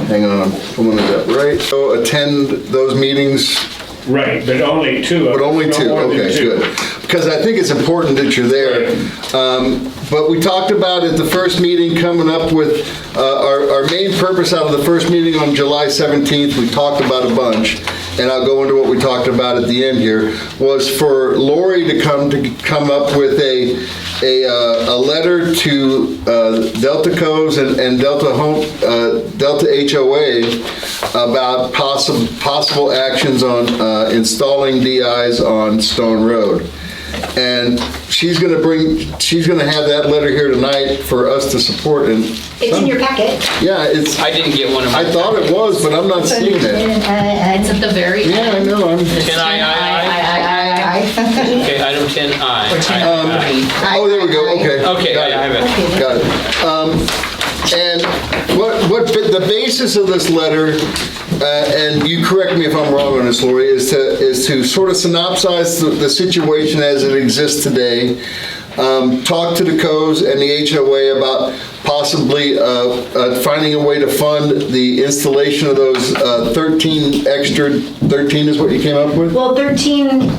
Hang on, I'm pulling it up right. So attend those meetings. Right, but only 2. But only 2, okay, good. Because I think it's important that you're there. But we talked about at the first meeting coming up with our main purpose out of the first meeting on July 17th, we talked about a bunch, and I'll go into what we talked about at the end here, was for Lori to come up with a letter to Delta Coves and Delta HOA about possible actions on installing DIs on Stone Road. And she's going to have that letter here tonight for us to support. And It's in your packet. yeah, I didn't get one of I them. thought it was, but I'm not seeing it. It's at the very end. Yeah, I know. 10I. Okay, item 10I. Oh, there we go. Okay. Okay, Got I have it. Got it. And what the basis of this letter, and you correct me if I'm wrong on this, Lori, is to sort of synopsize the situation as it exists today. Talk to the Coves and the HOA about possibly finding a way to fund the installation of those 13 is what you came up with? Well, 13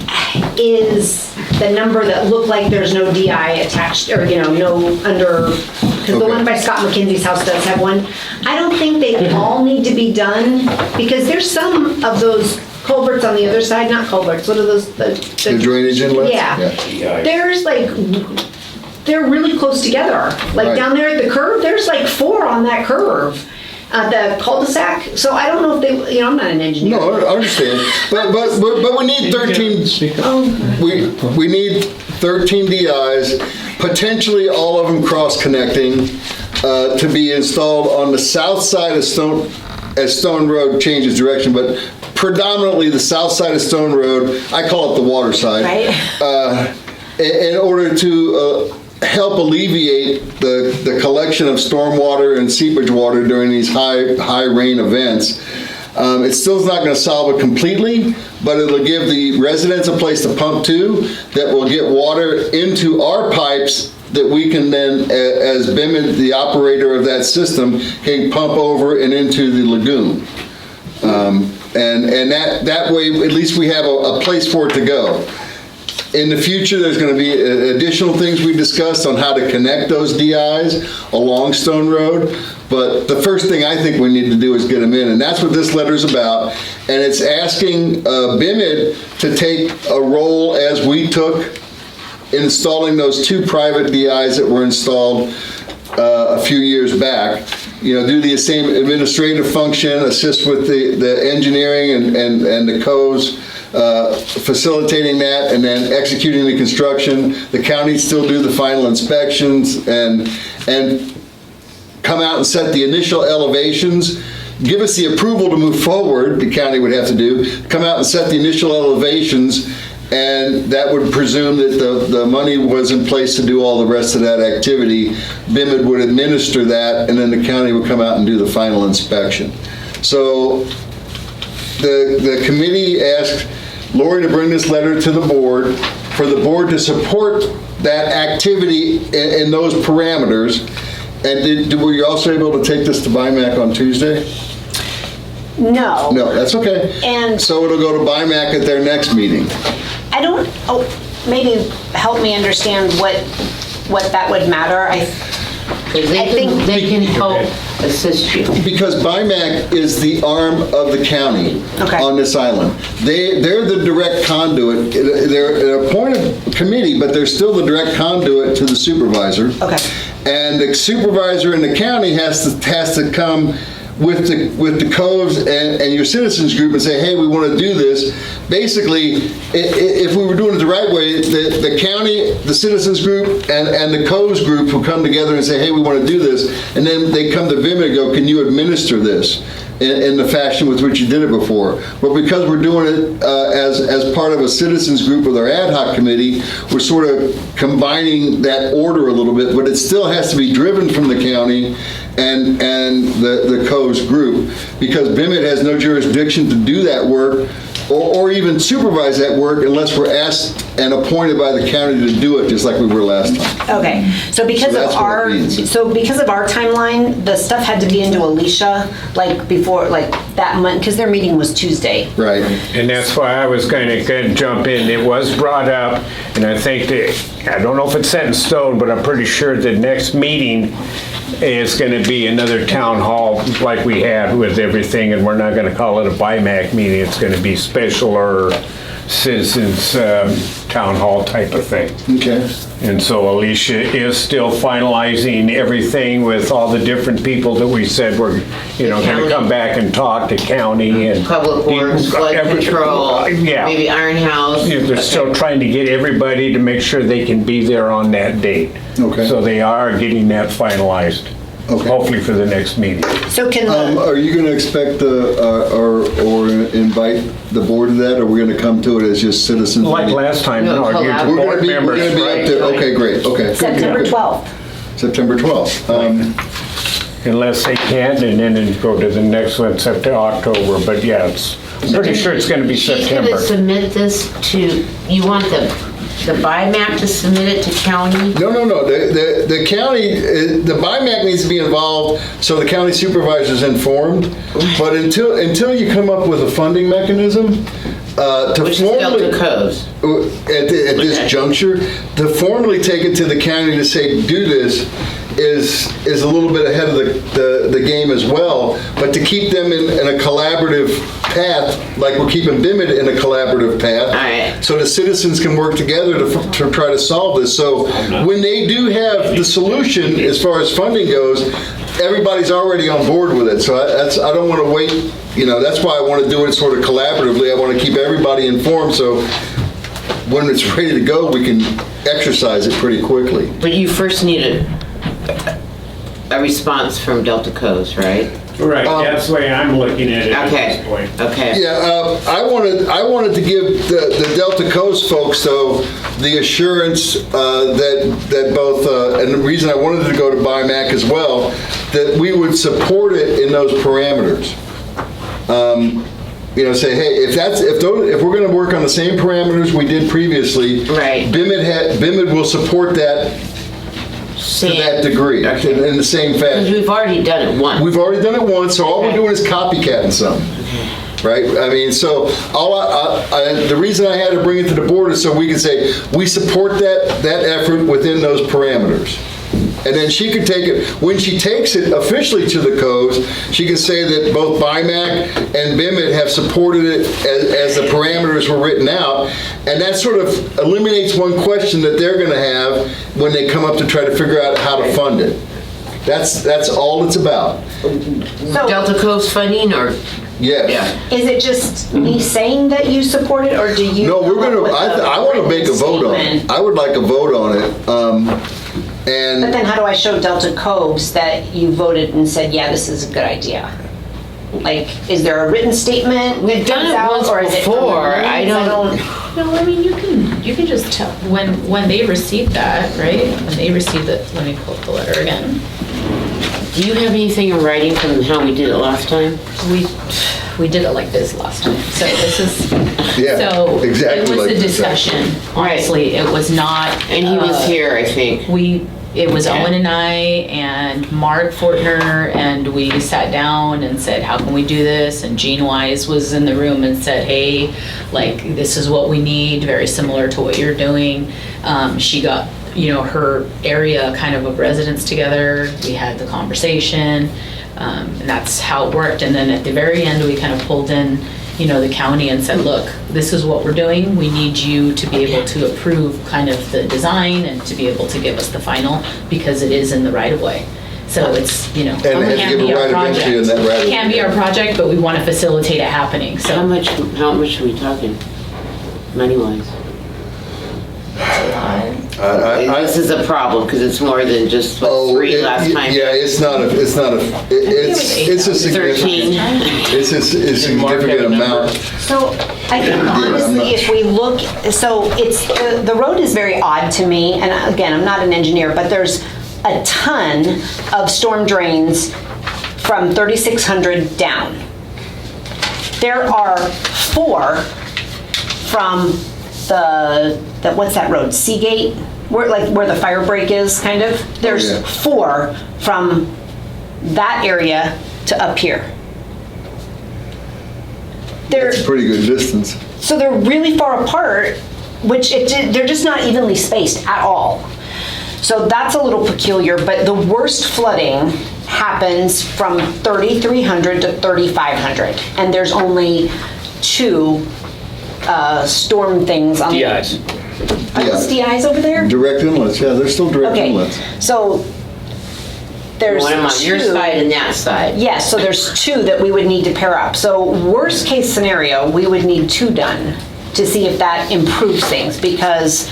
is the number that looked like there's no DI attached, or, no under, because the one by Scott McKenzie's house does have one. I don't think they all need to be done, because there's some of those culverts on the other side, not culverts, what are those? The drainage inlets? Yeah. There's they're really close together. Like Right. down there at the curve, there's 4 on that curve. The cul-de-sac, so I don't know if they, I'm not an engineer. No, I understand. But we need 13, we need 13 DIs, potentially all of them cross-connecting, to be installed on the south side of Stone Road changes direction, but predominantly the south side of Stone Road, I call it the water side. Right. In order to help alleviate the collection of stormwater and seepage water during these high rain events. It still is not going to solve it completely, but it'll give the residents a place to pump to that will get water into our pipes that we can then, as BIMID, the operator of that system, can pump over and into the lagoon. And that way, at least we have a place for it to go. In the future, there's going to be additional things we discussed on how to connect those DIs along Stone Road. But the first thing I think we need to do is get them in. And that's what this letter's about. And it's asking BIMID to take a role as we took in installing those 2 private DIs that were installed a few years back. Do the same administrative function, assist with the engineering and the codes, facilitating that, and then executing the construction. The county still do the final inspections and come out and set the initial elevations. Give us the approval to move forward, the county would have to do. Come out and set the initial elevations, and that would presume that the money was in place to do all the rest of that activity. BIMID would administer that, and then the county would come out and do the final inspection. So the committee asked Lori to bring this letter to the board, for the board to support that activity in those parameters. And were you also able to take this to BIMAC on Tuesday? No. No, that's okay. And so it'll go to BIMAC at their next meeting. I don't, maybe help me understand what that would matter. Because they can help assist you. Because BIMAC is the arm of the county on this island. They're the direct conduit. They're an appointed committee, but they're still the direct conduit to the supervisor. Okay. And the supervisor in the county has to come with the coves and your citizens group and say, hey, we want to do this. Basically, if we were doing it the right way, the county, the citizens group, and the coves group will come together and say, hey, we want to do this. And then they come to VIM and go, can you administer this in the fashion with which you did it before? But because we're doing it as part of a citizens group with our ad hoc committee, we're sort of combining that order a little bit, but it still has to be driven from the county and the coves group, because BIMIT has no jurisdiction to do that work or even supervise that work unless we're asked and appointed by the county to do it, just like we were last time. Okay, so because So of that's what our, it means. so because of our timeline, the stuff had to be into Alicia, like before, like that month, because their meeting was Tuesday. Right. And that's why I was going to jump in. It was brought up, and I think that, I don't know if it's set in stone, but I'm pretty sure the next meeting is going to be another town hall like we had with everything, and we're not going to call it a BIMAC meeting. It's going to be special or citizens town hall type of thing. Okay. And so Alicia is still finalizing everything with all the different people that we said were, going to come back and talk to county and Public Works, Flood Control, yeah. maybe Iron House. Yeah, they're still trying to get everybody to make sure they can be there on that date. Okay. So they are getting that finalized, hopefully for the next meeting. So can Are you going to expect or invite the board to that, or we're going to come to it as just citizens? Like last time, No, no, collab- your We're board going members, to be up there. right? Okay, great. Okay. September 12th. September 12th. Unless they can, and then it'd go to the next one, September, October, but yeah, I'm pretty sure it's going to be She's September. going to submit this to, you want the BIMAC to submit it to county? No. The county, the BIMAC needs to be involved so the county supervisor's informed. But until you come up with a funding mechanism, to Which is formally, Delta Coves. at this juncture, to formally take it to the county to say, do this, is a little bit ahead of the game as well. But to keep them in a collaborative path, like we're keeping BIMIT in a collaborative path, All right. so the citizens can work together to try to solve this. So when they do have the solution as far as funding goes, everybody's already on board with it. So I don't want to wait. That's why I want to do it sort of collaboratively. I want to keep everybody informed, so when it's ready to go, we can exercise it pretty quickly. But you first need a response from Delta Coves, right? Right, that's the way I'm looking at it at this point. Okay. Yeah, I wanted to give the Delta Coast folks, though, the assurance that both, and the reason I wanted to go to BIMAC as well, that we would support it in those parameters. Say, hey, if we're going to work on the same parameters we did previously, right. BIMIT will support that to that degree, in the same fashion. Because we've already done it once. We've already done it once, so all we're doing is copycatting something. Right? I mean, so the reason I had to bring it to the board is so we can say, we support that effort within those parameters. And then she could take it, when she takes it officially to the coves, she can say that both BIMAC and BIMIT have supported it as the parameters were written out. And that sort of eliminates one question that they're going to have when they come up to try to figure out how to fund it. That's all it's about. Delta Coves funding, or? Yes. Is it just me saying that you support it, or do you? No, we're going to, I want to make a vote on it. I would like a vote on it. But then how do I show Delta Coves that you voted and said, yeah, this is a good idea? Like, is there a written statement? We've done it once before. I don't. No, I mean, you can just tell, when they received that, right? When they received it, let me pull up the letter again. Do you have anything in writing from how we did it last time? We did it like this last time, so this is, Yeah, so exactly it was like a this. discussion, honestly, it was not. And he was here, I think. It was Okay. Owen and I and Mark Fortner, and we sat down and said, how can we do this? And Jean Wise was in the room and said, hey, like, this is what we need, very similar to what you're doing. She got her area kind of residence together. We had the conversation, and that's how it worked. And then at the very end, we kind of pulled in, the county and said, look, this is what we're doing. We need you to be able to approve kind of the design and to be able to give us the final, because it is in the right of way. So it's, And can give be a our right of entry project. in that right of Can way. be our project, but we want to facilitate it happening, so. How much are we talking, money-wise? This is a problem, because it's more than just what, 3 last time. Yeah, it's a significant, it's a significant amount. So I think honestly, if we look, so it's, the road is very odd to me, and again, I'm not an engineer, but there's a ton of storm drains from 3600 down. There are 4 from the what's that road, Seagate? Where the fire break is, kind of. There's 4 from that area to up here. That's a pretty good distance. So they're really far apart, which they're just not evenly spaced at all. So that's a little peculiar, but the worst flooding happens from 3,300 to 3,500. And there's only 2 storm things on DIs. Are those DIs over there? Direct inlets, yeah, they're still direct inlets. So there's One on your 2 side and that side. Yes, so there's 2 that we would need to pair up. So worst case scenario, we would need 2 done to see if that improves things, because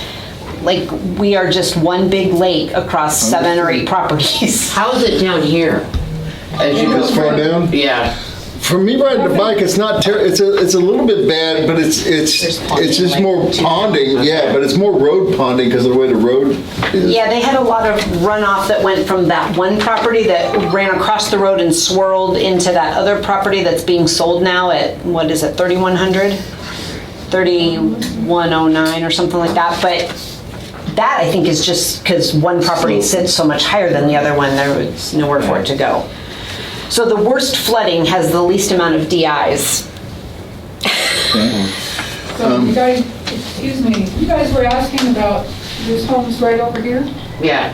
we are just one big lake across 7 or 8 properties. How is it down here? As you This far down? Yeah. For me riding the bike, it's not it's a little bit bad, but it's just more ponding, yeah, but it's more road ponding because of the way the road is. Yeah, they had a lot of runoff that went from that one property that ran across the road and swirled into that other property that's being sold now at, what is it, 3,100? 3,109 or something like that. But that, I think, is just because one property sits so much higher than the other one, there's nowhere for it to go. So the worst flooding has the least amount of DIs. So you guys, excuse me, you guys were asking about this homes right over here? Yeah.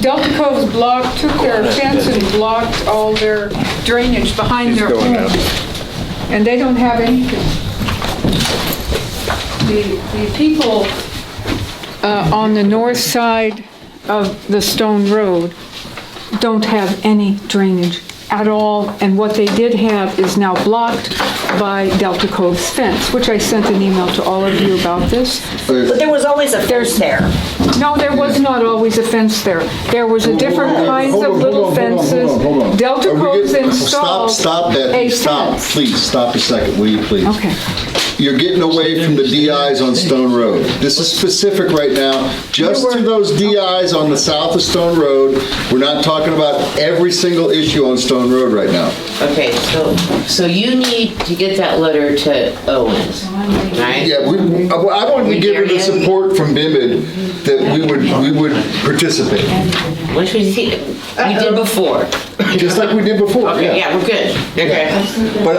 Delta Cove's blocked, took their fence and blocked all their drainage behind their homes. And they don't have anything. The people on the north side of the Stone Road don't have any drainage at all, and what they did have is now blocked by Delta Cove's fence, which I sent an email to all of you about this. But there was always a fence there. No, there was not always a fence there. There was a different kinds of little fences. Delta Cove's installed Stop that, a stop, fence. please, stop a second, will you please? Okay. You're getting away from the DIs on Stone Road. This is specific right now, just to those DIs on the south of Stone Road. We're not talking about every single issue on Stone Road right now. Okay, so you need to get that letter to Owens, right? Yeah, I wanted to give her the support from BIMID that we would participate. Which we did before. Just like we did before. Okay, yeah, we're good. Okay. But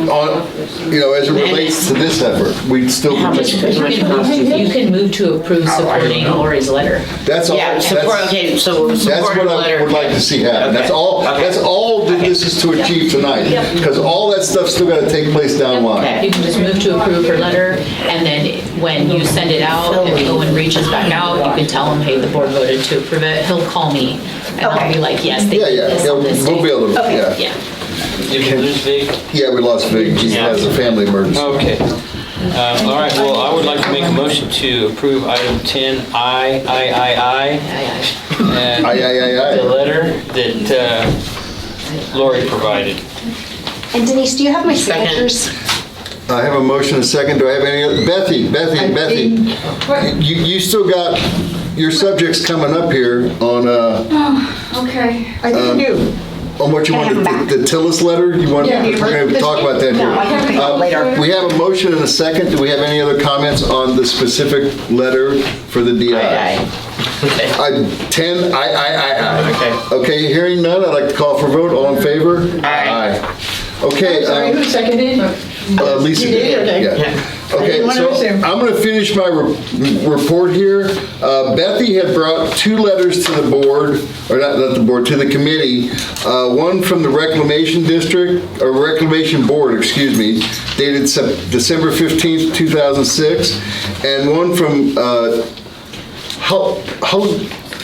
on, as it relates to this effort, we'd still participate. You can move to approve supporting Lori's letter. That's all. Yeah, support, okay, so That's support what a I letter. would like to see happen. Okay. That's all that this is to achieve tonight. Because all that stuff's still got to take place down the line. You can just move to approve her letter, and then when you send it out, if Owen reaches back out, you can tell him, hey, the board voted to approve it. He'll call me, and I'll be like, yes, they did this on this We'll date. be able to, yeah. Yeah. Did we lose Vig? Yeah, we lost Vig. He has a family emergency. Okay. All right, well, I would like to make a motion to approve item 10I. And the letter that Lori provided. And Denise, do you have my signatures? I have a motion and a second. Do I have any other? Bethy, you still got your subjects coming up here on, Okay. I think you do. on what you want, the Tillis letter? You want, Yeah. we're going to talk about that here. No, I can pick up later. We have a motion and a second. Do we have any other comments on the specific letter for the DI? Aye. 10, aye. Okay. Okay, hearing none, I'd like to call for a vote. All in favor? Aye. Okay. Sorry, who seconded? Lisa You did? did, Okay. yeah. Okay, wanna so assume. I'm going to finish my report here. Bethy had brought 2 letters to the board, or not the board, to the committee. One from the Reclamation District, or Reclamation Board, excuse me, dated December 15th, 2006, and one from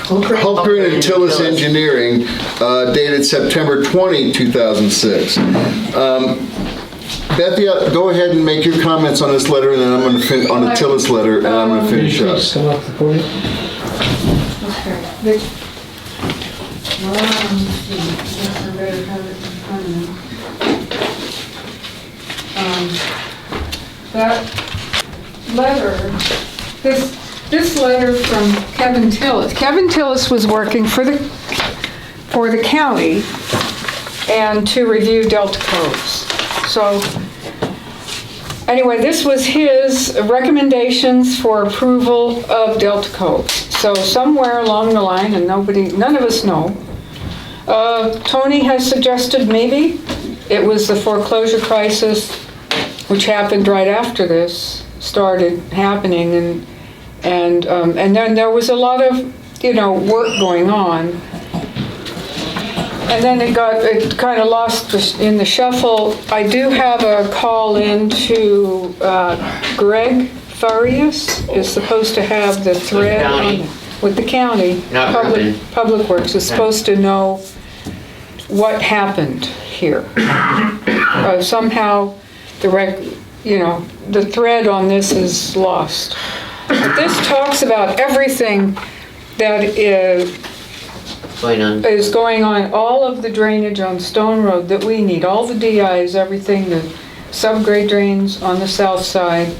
Hultgren and Tillis Engineering, dated September 20, 2006. Bethy, go ahead and make your comments on this letter, and then I'm going to on the Tillis letter, and I'm going to finish up. Please come up the podium. Okay. Well, let's see. Yes, I better have it in front of me. That letter, this letter from Kevin Tillis. Kevin Tillis was working for the county and to review Delta codes. So anyway, this was his recommendations for approval of Delta codes. So somewhere along the line, and none of us know, Tony has suggested maybe it was the foreclosure crisis, which happened right after this started happening, and then there was a lot of work going on. And then it kind of lost in the shuffle. I do have a call in to Greg Farias is supposed to have the thread with the county. Not Urban. Public Works is supposed to know what happened here. Somehow the thread on this is lost. But this talks about everything that is going on, all of the drainage on Stone Road that we need, all the DIs, everything, the subgrade drains on the south side,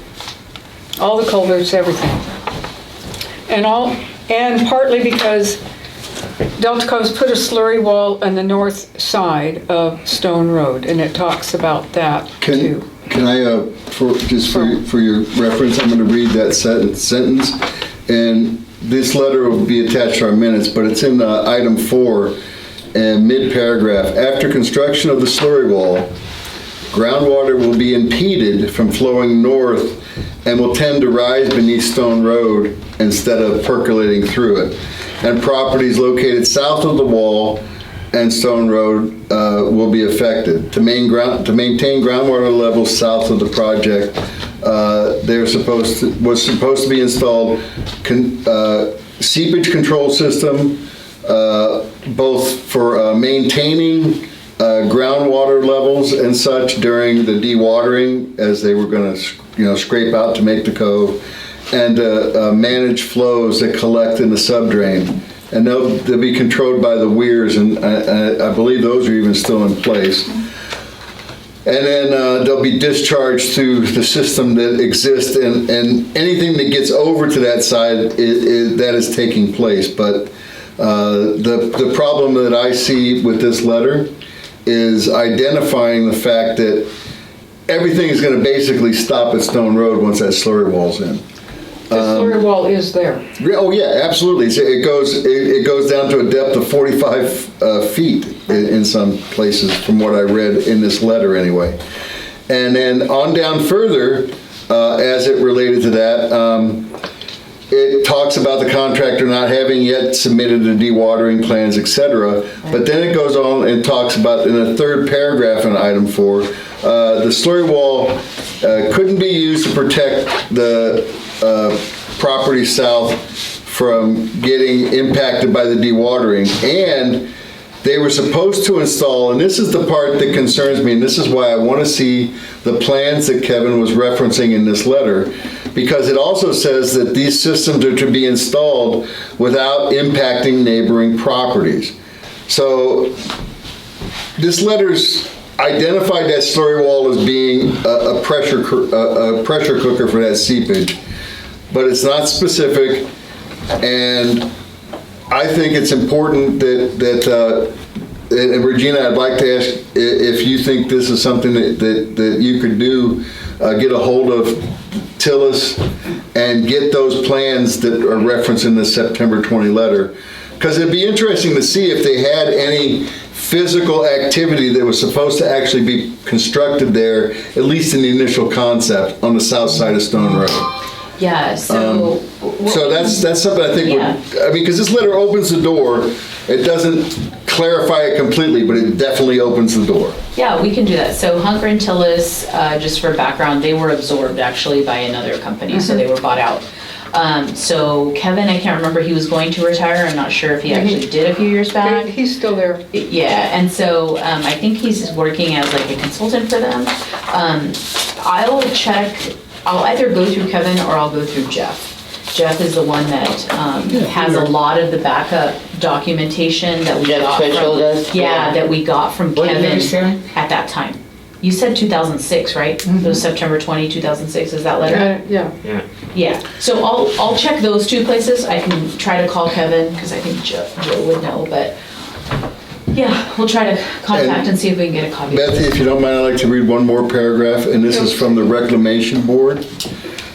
all the culverts, everything. And partly because Delta Co's put a slurry wall on the north side of Stone Road, and it talks about that too. Can I, for your reference, I'm going to read that sentence, and this letter will be attached to our minutes, but it's in item 4, and mid-paragraph. After construction of the slurry wall, groundwater will be impeded from flowing north and will tend to rise beneath Stone Road instead of percolating through it. And properties located south of the wall and Stone Road will be affected. To maintain groundwater levels south of the project, was supposed to be installed seepage control system, both for maintaining groundwater levels and such during the dewatering, as they were going to scrape out to make the cove, and manage flows that collect in the subdrain. And they'll be controlled by the weirs, and I believe those are even still in place. And then they'll be discharged through the system that exists, and anything that gets over to that side, that is taking place. But the problem that I see with this letter is identifying the fact that everything is going to basically stop at Stone Road once that slurry wall's in. The slurry wall is there. Oh yeah, absolutely. It goes down to a depth of 45 feet in some places, from what I read in this letter anyway. And then on down further, as it related to that, it talks about the contractor not having yet submitted the dewatering plans, etc. But then it goes on and talks about, in the third paragraph in item 4, the slurry wall couldn't be used to protect the property south from getting impacted by the dewatering. And they were supposed to install, and this is the part that concerns me, and this is why I want to see the plans that Kevin was referencing in this letter, because it also says that these systems are to be installed without impacting neighboring properties. So this letter's identified that slurry wall as being a pressure cooker for that seepage, but it's not specific. And I think it's important that and Regina, I'd like to ask if you think this is something that you could do, get a hold of Tillis and get those plans that are referenced in the September 20 letter. Because it'd be interesting to see if they had any physical activity that was supposed to actually be constructed there, at least in the initial concept, on the south side of Stone Road. Yeah, so. So that's something I think Yeah. would, I mean, because this letter opens the door, it doesn't clarify it completely, but it definitely opens the door. Yeah, we can do that. So Hunker and Tillis, just for background, they were absorbed actually by another company, so they were bought out. So Kevin, I can't remember, he was going to retire. I'm not sure if he actually did a few years back. He's still there. Yeah, and so I think he's working as like a consultant for them. I'll check, I'll either go through Kevin or I'll go through Jeff. Jeff is the one that has a lot of the backup documentation that we Jeff got Twitchell from, does? yeah, that we got from What Kevin year is that? at that time. You said 2006, right? It was September 20, 2006, is that letter? Yeah. Yeah, so I'll check those two places. I can try to call Kevin, because I think Joe would know, but yeah, we'll try to contact and see if we can get a copy. Betsy, if you don't mind, I'd like to read one more paragraph, and this is from the Reclamation Board.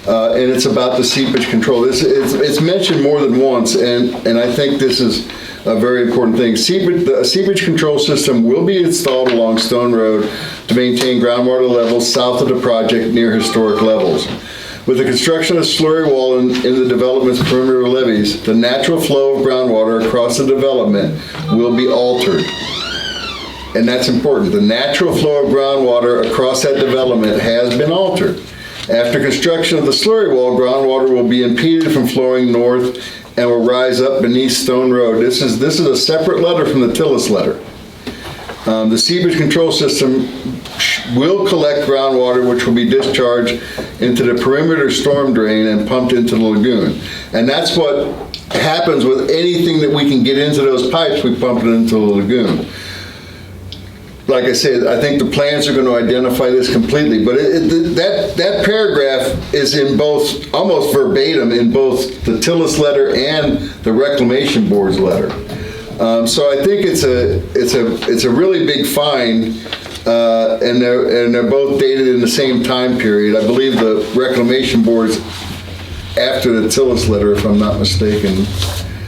And it's about the seepage control. It's mentioned more than once, and I think this is a very important thing. The seepage control system will be installed along Stone Road to maintain groundwater levels south of the project near historic levels. With the construction of slurry wall in the development's perimeter levees, the natural flow of groundwater across the development will be altered. And that's important. The natural flow of groundwater across that development has been altered. After construction of the slurry wall, groundwater will be impeded from flowing north and will rise up beneath Stone Road. This is a separate letter from the Tillis letter. The seepage control system will collect groundwater, which will be discharged into the perimeter storm drain and pumped into the lagoon. And that's what happens with anything that we can get into those pipes, we pump it into the lagoon. Like I said, I think the plans are going to identify this completely, but that paragraph is in both, almost verbatim, in both the Tillis letter and the Reclamation Board's letter. So I think it's a really big find, and they're both dated in the same time period. I believe the Reclamation Board's after the Tillis letter, if I'm not mistaken.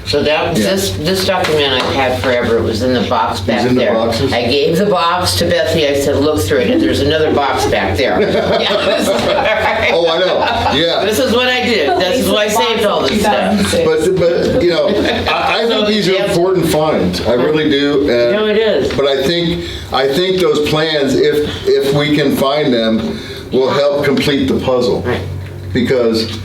So this document I've had forever, it was in the box back in the there. boxes? I gave the box to Betsy, I said, look through it, and there's another box back there. Oh, I know, yeah. This is what I did, this is why I saved all this stuff. But you know, I think these are important finds. I really do. No, it is. But I think those plans, if we can find them, will help complete the puzzle. Right. Because,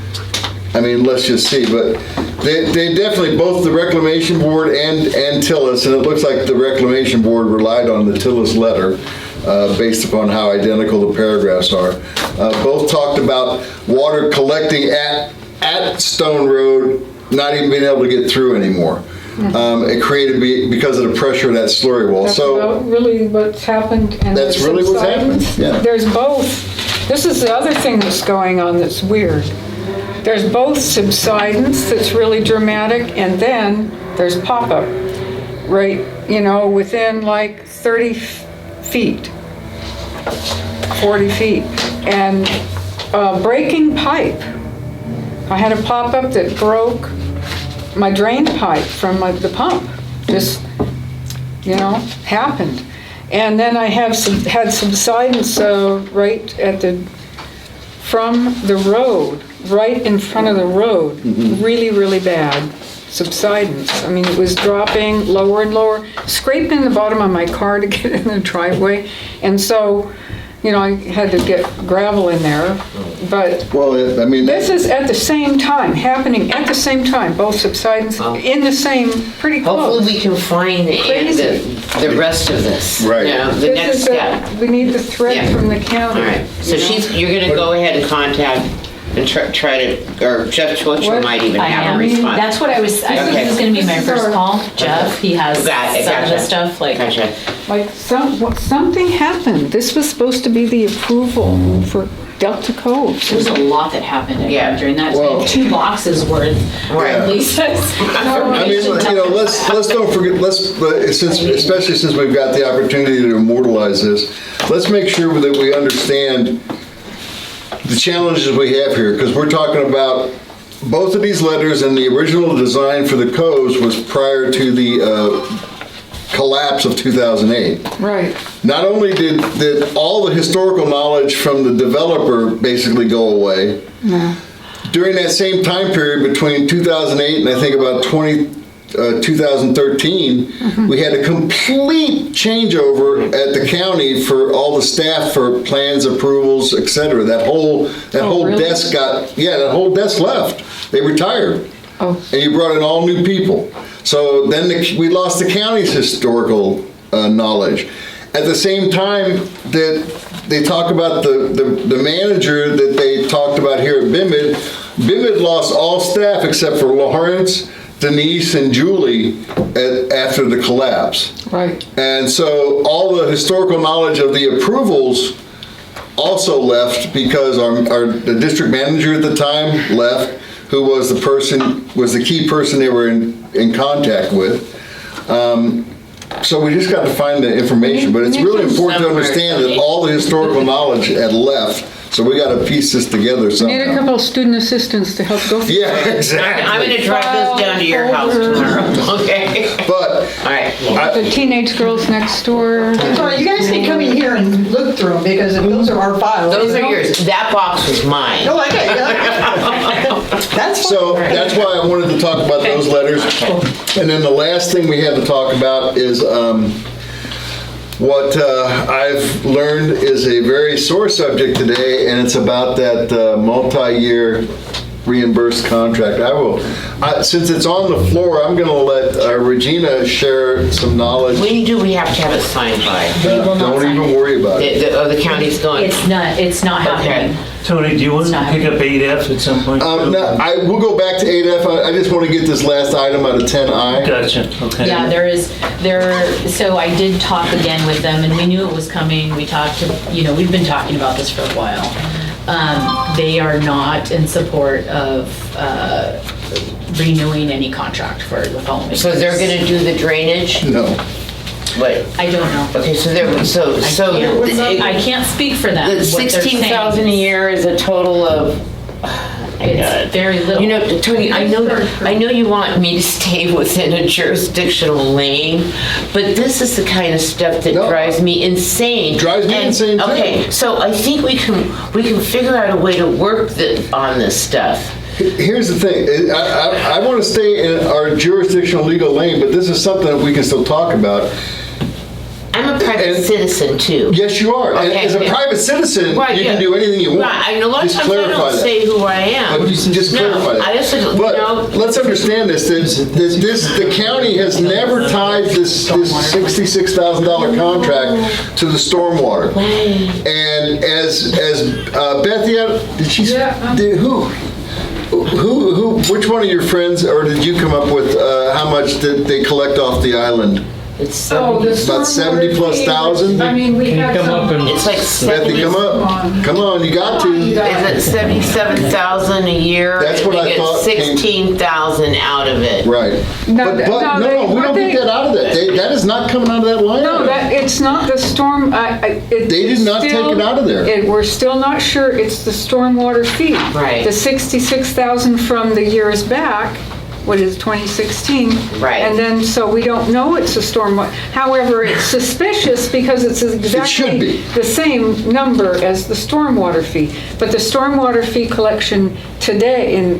I mean, let's just see. But they definitely, both the Reclamation Board and Tillis, and it looks like the Reclamation Board relied on the Tillis letter based upon how identical the paragraphs are. Both talked about water collecting at Stone Road, not even being able to get through anymore. It created because of the pressure of that slurry wall. That's So about really what's happened. And that's there's really what's happened. subsidence. Yeah. There's both. This is the other thing that's going on that's weird. There's both subsidence that's really dramatic, and then there's pop-up, right, within like 30 feet, 40 feet. And breaking pipe. I had a pop-up that broke my drain pipe from the pump. Just, happened. And then I had subsidence right from the road, right in front of the road, really, really bad subsidence. I mean, it was dropping lower and lower, scraping the bottom of my car to get in the driveway. And so, I had to get gravel in there, but well, I mean, this is at the same time, happening at the same time, both subsidence in the same, pretty close. Hopefully we can find the rest of this. Right. The next step. We need the thread from the county. All right, so you're gonna go ahead and contact and try to, or Jeff Twitchell might even have a response. That's what I was, this is gonna be my first call. Jeff, he has some of the stuff, like. Gotcha. Like, something happened. This was supposed to be the approval for Delta Cove. There was a lot that happened during that Well, time. 2 boxes worth, or at least. I mean, let's don't forget, especially since we've got the opportunity to immortalize this, let's make sure that we understand the challenges we have here, because we're talking about both of these letters, and the original design for the coves was prior to the collapse of 2008. Right. Not only did all the historical knowledge from the developer basically go away, during that same time period between 2008 and I think about 2013, we had a complete changeover at the county for all the staff for plans, approvals, etc. That whole really? desk that whole desk left. They retired. Oh. And you brought in all new people. So then we lost the county's historical knowledge. At the same time that they talk about the manager that they talked about here at BIMID, BIMID lost all staff except for Lawrence, Denise, and Julie after the collapse. Right. And so all the historical knowledge of the approvals also left because the district manager at the time left, who was the key person they were in contact with. So we just got to find the information, but it's really important to understand that all the historical knowledge had left. So we got to piece this together somehow. Need a couple of student assistants to help go through. Yeah, exactly. I'm going to drive this down to your house tomorrow, okay? But all right. The teenage girls next door. So you guys can come in here and look through them because those are our files. Those are yours. That box was mine. No, okay. That's fine. So that's why I wanted to talk about those letters. And then the last thing we have to talk about is what I've learned is a very sore subject today, and it's about that multi-year reimbursed contract. Since it's on the floor, I'm going to let Regina share some knowledge. When you do, we have to have it signed by. Don't even worry about it. The county's going. It's not happening. Tony, do you want to pick up 8F at some point? No, we'll go back to 8F. I just want to get this last item out of 10I. Gotcha, okay. Yeah, so I did talk again with them, and we knew it was coming. We talked we've been talking about this for a while. They are not in support of renewing any contract for the following. So they're going to do the drainage? No. What? I don't know. Okay, I can't speak for them. The 16,000 a year is a total of. It's very little. You know, Tony, I know you want me to stay within a jurisdictional lane, but this is the kind of stuff that drives me insane. Drives me insane too. Okay, so I think we can figure out a way to work on this stuff. Here's the thing. I want to stay in our jurisdictional legal lane, but this is something that we can still talk about. I'm a private citizen too. Yes, you are. Okay, and as a private citizen, you can do anything you want. Right. I know a lot of just times I don't say who I am. But you can just clarify that. I just, but let's understand this. The county has never tied this $66,000 contract to the stormwater. And as Bethia, did she? Yeah. Which one of your friends, or did you come up with how much did they collect off the island? It's about 70 plus thousand. I mean, we have some. It's like Bethy, come up. Come on, you got to. Is it 77,000 a year? That's what I thought. 16,000 out of it. Right. No, But we don't get that out of that. That is not coming out of that line. No, it's not the storm. They did not take it out of there. We're still not sure it's the stormwater fee. Right. The 66,000 from the years back. What is 2016? Right. And then, so we don't know it's a stormwater. However, it's suspicious because it's exactly the same number as the stormwater fee. But the stormwater fee collection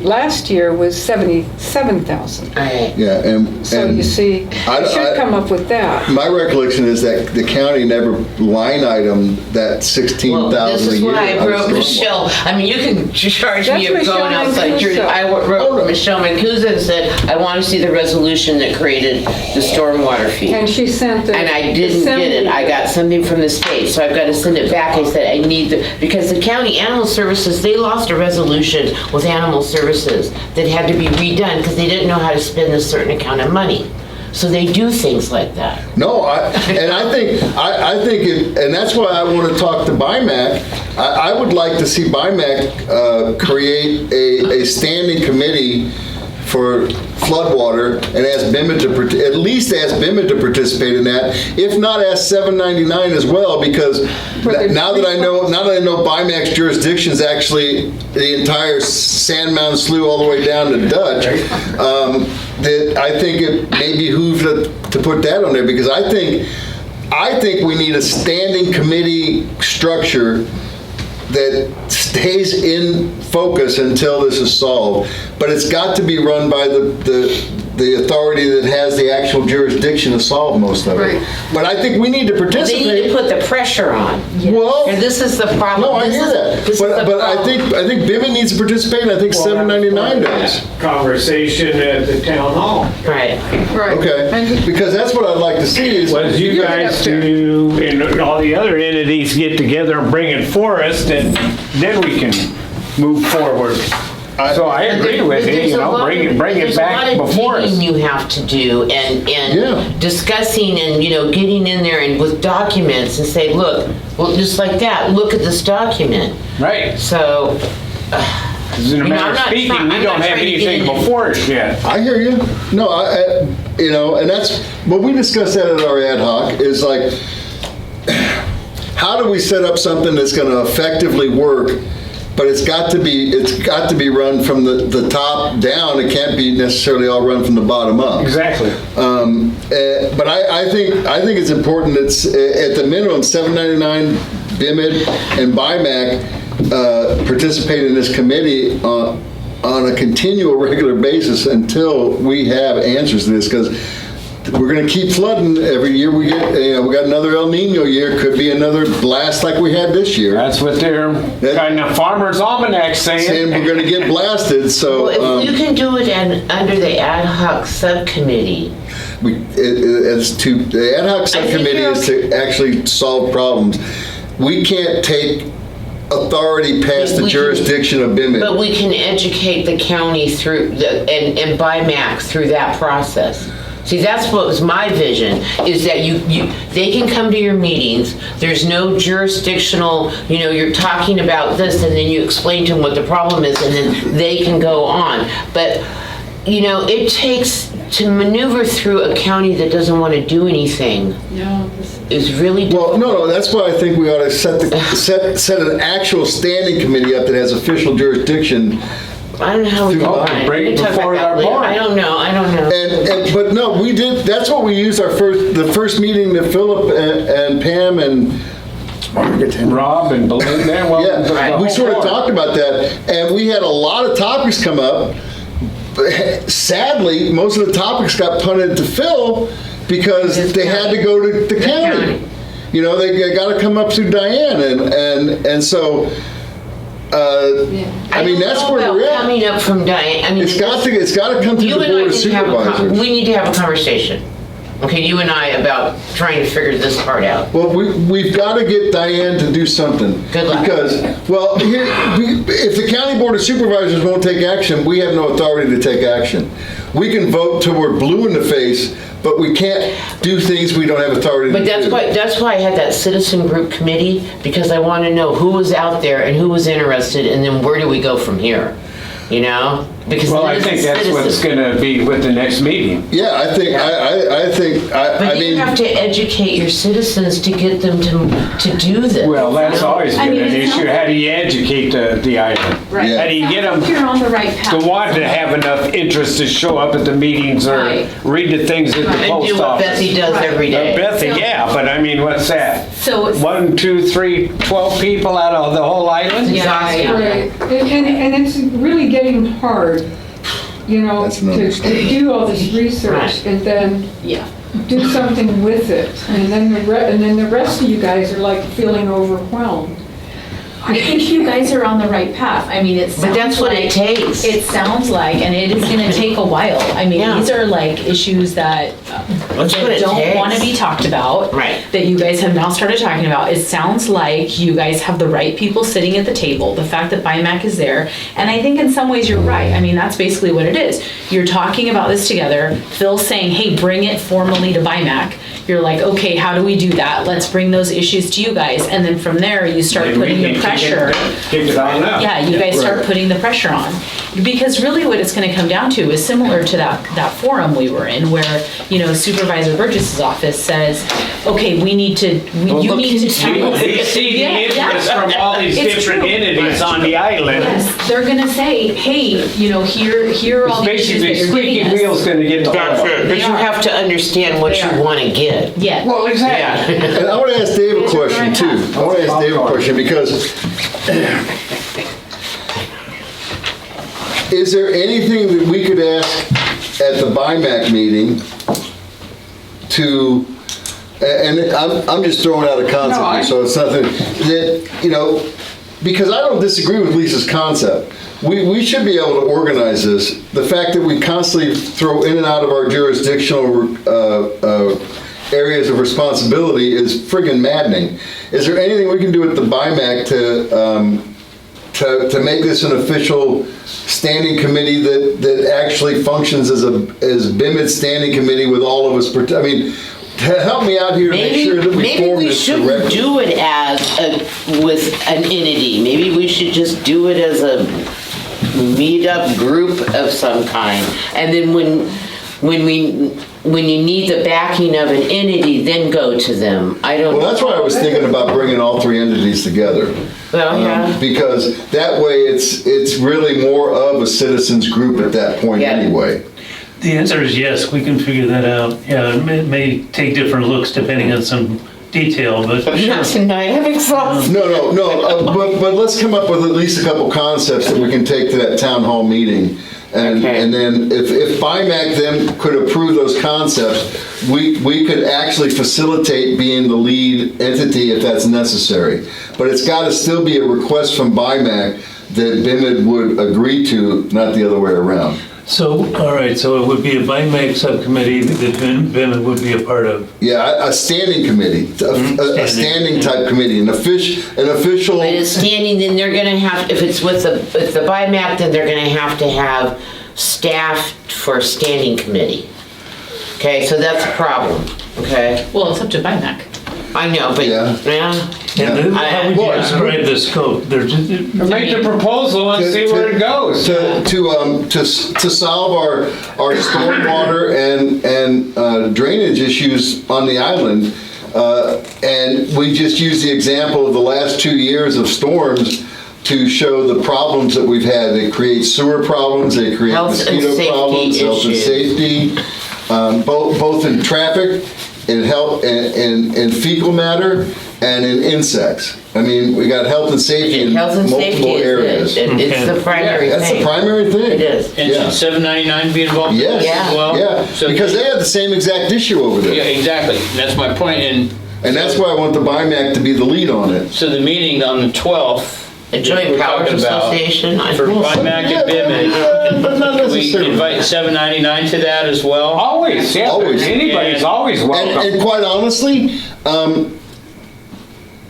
last year was 77,000. Right. Yeah, and So you see, I should come up with that. My recollection is that the county never line item that 16,000 a year. This is why I wrote Michelle. I mean, you can charge me of going outside. I wrote Michelle Mancuso and said, I want to see the resolution that created the stormwater fee. And she sent it. And I didn't get it. I got something from the state, so I've got to send it back. I said I need because the county animal services, they lost a resolution with animal services that had to be redone because they didn't know how to spend a certain amount of money. So they do things like that. No, I think, and that's why I want to talk to BIMAC. I would like to see BIMAC create a standing committee for floodwater and ask BIMA to, at least ask BIMA to participate in that, if not ask 799 as well, because now that I know BIMAC's jurisdiction is actually the entire Sand Mountain Slough all the way down to Dutch, that I think it may behoove to put that on there, because I think we need a standing committee structure that stays in focus until this is solved. But it's got to be run by the authority that has the actual jurisdiction to solve most of it. But I think we need to participate. They need to put the pressure on. Well, and this is the problem. No, I hear that. But I think BIMA needs to participate, and I think 799 does. Conversation at the town hall. Right. Okay, because that's what I'd like to see is. Was you guys do, and all the other entities get together and bring it for us, then we can move forward. So I agree with you, bring it back before us. There's a lot of digging you have to do, and discussing, and getting in there and with documents and say, look, well, just like that, look at this document. Right. So, in a matter of speaking, we don't have anything before us yet. I hear you. No, and that's what we discussed that at our ad hoc is like, how do we set up something that's going to effectively work? But it's got to be run from the top down. It can't be necessarily all run from the bottom up. Exactly. But I think it's important. It's at the minimum 799 BIMID and BIMAC participate in this committee on a continual, regular basis until we have answers to this, because we're going to keep flooding every year. We got another El Nino year. Could be another blast like we had this year. That's what their kind of Farmer's Almanac saying we're going to get blasted. So well, if you can do it under the ad hoc subcommittee. The ad hoc subcommittee is to actually solve problems. We can't take authority past the jurisdiction of BIMID. But we can educate the county through and BIMAC through that process. See, that's what was my vision, is that they can come to your meetings, there's no jurisdictional, you're talking about this, and then you explain to them what the problem is, and then they can go on. But, it takes, to maneuver through a county that doesn't want to do anything is really difficult. Well, no, that's why I think we ought to set an actual standing committee up that has official jurisdiction. I don't know how we can bring it before our board. I don't know. But no, we did. That's what we used the first meeting that Philip and Pam and Rob and Belinda. We sort of talked about that, and we had a lot of topics come up. Sadly, most of the topics got punted to Phil because they had to go to the county. They got to come up through Diane, and so. I mean, that's where we're at. Coming up from Diane. I mean, it's got to come through the board of supervisors. We need to have a conversation. Okay, you and I, about trying to figure this part out. Well, we've got to get Diane to do something. Good luck. Because, if the county board of supervisors won't take action, we have no authority to take action. We can vote till we're blue in the face, but we can't do things we don't have authority to do. But that's why I had that citizen group committee, because I want to know who was out there and who was interested, and then where do we go from here? Because I think that's what's going to be with the next meeting. Yeah, I think. But you have to educate your citizens to get them to do this. Well, that's always been an issue. How do you educate the item? Right. How do you get them You're on the right path. to want to have enough interest to show up at the meetings or read the things at the post office? And do what Betsy does every day. Betsy, but I mean, what's that? So 1, 2, 3, 12 people out of the whole island? Right. And it's really getting hard, to do all this research and then do something with it. And then the rest of you guys are like feeling overwhelmed. I think you guys are on the right path. I mean, But that's what it takes. It sounds like, and it is going to take a while. I mean, these are like issues that don't want to be talked about. Right. That you guys have now started talking about. It sounds like you guys have the right people sitting at the table. The fact that BIMAC is there, and I think in some ways you're right. I mean, that's basically what it is. You're talking about this together. Phil's saying, "Hey, bring it formally to BIMAC." you're like, okay, how do we do that? Let's bring those issues to you guys. And then from there, you start Maybe we putting the can pressure. kick it on up. Yeah, you guys start putting the pressure on. Because really what it's gonna come down to is similar to that forum we were in where, Supervisor Burgess's office says, okay, you need to. We see the Yeah, interest yeah. from all these It's different true. entities on the island. Yes, they're gonna say, hey, here are all the issues that Basically, you're squeaky giving us. wheel's gonna get the oil. But you have to understand what They you are. want to get. Yeah. Well, exactly. And I want to ask Dave a question too. I want to ask Dave a question because is there anything that we could ask at the BIMAC meeting to, and I'm just throwing out a concept here, so it's nothing that, because I don't disagree with Lisa's concept. We should be able to organize this. The fact that we constantly throw in and out of our jurisdictional areas of responsibility is friggin' maddening. Is there anything we can do at the BIMAC to make this an official standing committee that actually functions as BIMID standing committee with all of us? Help me out here to make sure that we form this shouldn't correctly. do it as with an entity. Maybe we should just do it as a meet-up group of some kind. And then when you need the backing of an entity, then go to them. I don't know. Well, that's why I was thinking about bringing all three entities together. Well, yeah. Because that way it's really more of a citizens group at that point Yeah. anyway. The answer is yes, we can figure that out. Yeah, it may take different looks depending on some detail, but Not tonight, I'm exhausted. No, but let's come up with at least a couple concepts that we can take to that town hall meeting. And then if BIMAC then could approve those concepts, we could actually facilitate being the lead entity if that's necessary. But it's got to still be a request from BIMAC that BIMID would agree to, not the other way around. so, all right, so it would be a BIMAC subcommittee that BIM would be a part of. Yeah, a standing committee, a standing type committee, an official. But it's standing, then they're gonna have, if it's with the BIMAC, then they're gonna have to have staff for a standing committee. Okay, so that's a problem, okay? Well, it's up to BIMAC. I know, but, Yeah. And how would you describe the scope? They're just, Make the proposal and see where it goes. To solve our stormwater and drainage issues on the island, and we just use the example of the last 2 years of storms to show the problems that we've had. They create sewer problems, they create Health and mosquito safety problems, health and issues. safety, both in traffic, in health, and fecal matter, and in insects. I mean, we got health and safety in Health and safety multiple areas. it's the primary thing. That's the primary thing. It is. And Yeah. should 799 be involved in Yes, this as well? yeah, So- because they have the same exact issue over Yeah, there. exactly. That's my point. And that's why I want the BIMAC to be the lead on it. So the meeting on the 12th. The Joint we're Powers talking about Association. For BIMAC and BIMID. But not Can we necessarily. invite 799 to that as well? Always, yeah. Always. Anybody's always welcome. And quite honestly,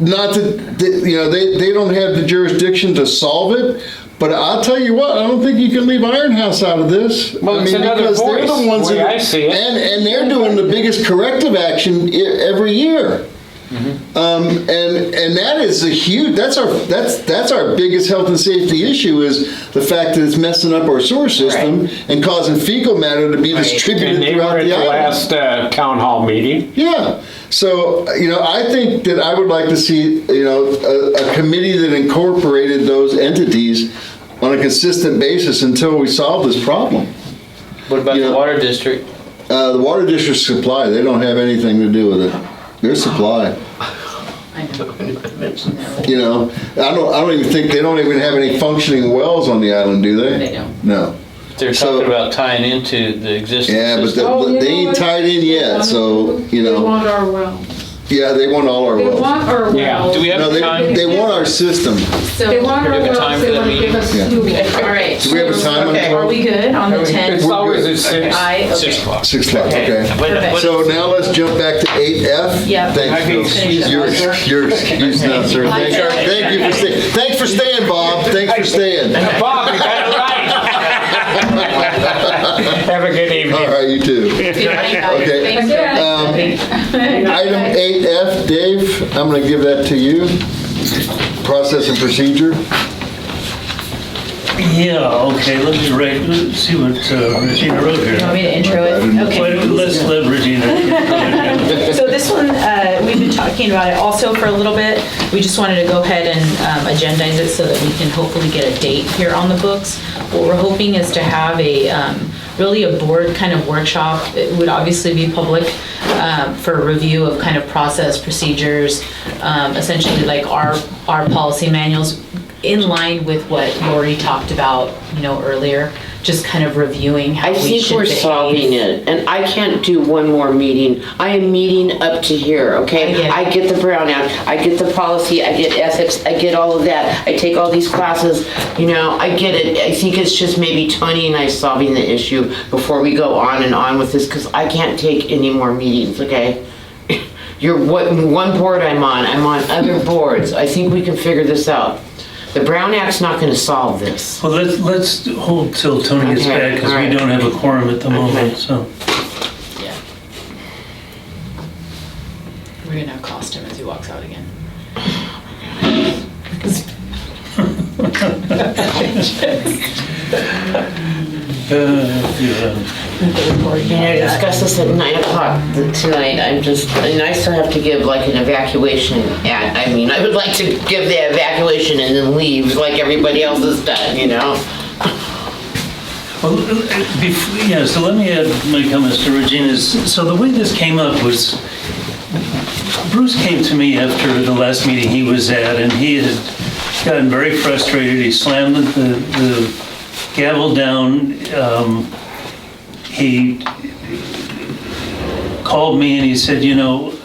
not that, they don't have the jurisdiction to solve it, but I'll tell you what, I don't think you can leave Ironhouse out of this. Well, it's another because they're voice, the ones the way that- I see it. And they're doing the biggest corrective action every year. And that is a huge, that's our biggest health and safety issue, is the fact that it's messing up our sewer system and causing fecal matter to be distributed And they throughout were at the the island. last town hall meeting. Yeah, so, I think that I would like to see, a committee that incorporated those entities on a consistent basis until we solve this problem. What about the water district? The water district supply, they don't have anything to do with it. Their supply. I know. Mention that. I don't even think, they don't even have any functioning wells on the island, do they? They don't. No. They're talking about tying into the existing Yeah, but system. they ain't tied in yet, so, They want our wells. yeah, they want all our They wells. want our Yeah. wells. Do we have No, time? they want our system. They want our Do we have a wells, time they for that want to give meeting? us Yeah. new Okay, wells. all right. Do we have a time on Okay. Are we good on the 10th? It's always at 6. Okay. 6 o'clock. 6 o'clock, okay. Perfect. So now let's jump back to 8F. Yep. Thanks, I can Phil. excuse You're myself. you're excused now, sir. Thank you for staying. Thanks for staying, Bob. Thanks for staying. Bob, you got it right. Have a good evening. All right, you too. Good night, guys. Okay. Thanks for Item 8F, Dave, I'm going to give that to you. Process and procedure. Yeah, okay, let me see what Regina wrote here. You want me to intro it? Okay. Wait, let's let Regina. So this one, we've been talking about it also for a little bit. We just wanted to go ahead and agendize it so that we can hopefully get a date here on the books. What we're hoping is to have really a board kind of workshop. It would obviously be public for a review of kind of process, procedures, essentially like our policy manuals, in line with what Lori talked about, earlier, just kind of reviewing how we should behave. I think we're solving it, and I can't do one more meeting. I am meeting up to here, okay? I get the Brown Act, I get the policy, I get ethics, I get all of that. I take all these classes, I get it. I think it's just maybe Tony and I solving the issue before we go on and on with this, because I can't take any more meetings, okay? You're one board I'm on other boards. I think we can figure this out. The Brown Act's not going to solve this. Well, let's hold till Tony gets back, because we don't have a quorum at the moment, so. Yeah. We're going to accost him as he walks out again. Discuss this at 9 o'clock tonight. And I still have to give like an evacuation I would like to give the evacuation and then leave like everybody else has done, Well, so let me add my comments to Regina's. So the way this came up was, Bruce came to me after the last meeting he was at, and he had gotten very frustrated. He slammed the gavel down. He called me and he said,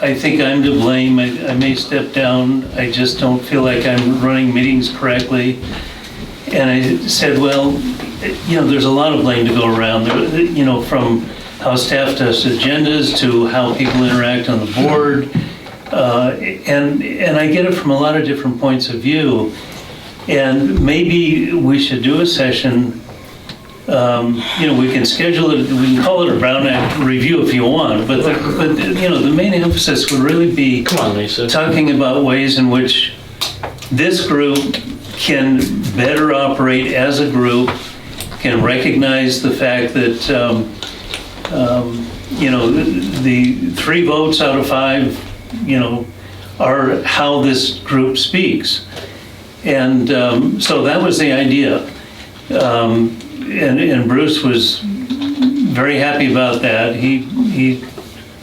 I think I'm to blame. I may step down. I just don't feel like I'm running meetings correctly. And I said, well, there's a lot of blame to go around, from how staff does agendas to how people interact on the board. And I get it from a lot of different points of view. And maybe we should do a session. We can schedule it, we can call it a Brown Act review if you want, but the main emphasis would really be talking about ways in which this group can better operate as a group, can recognize the fact that, the 3 votes out of 5, are how this group speaks. And so that was the idea. And Bruce was very happy about that. He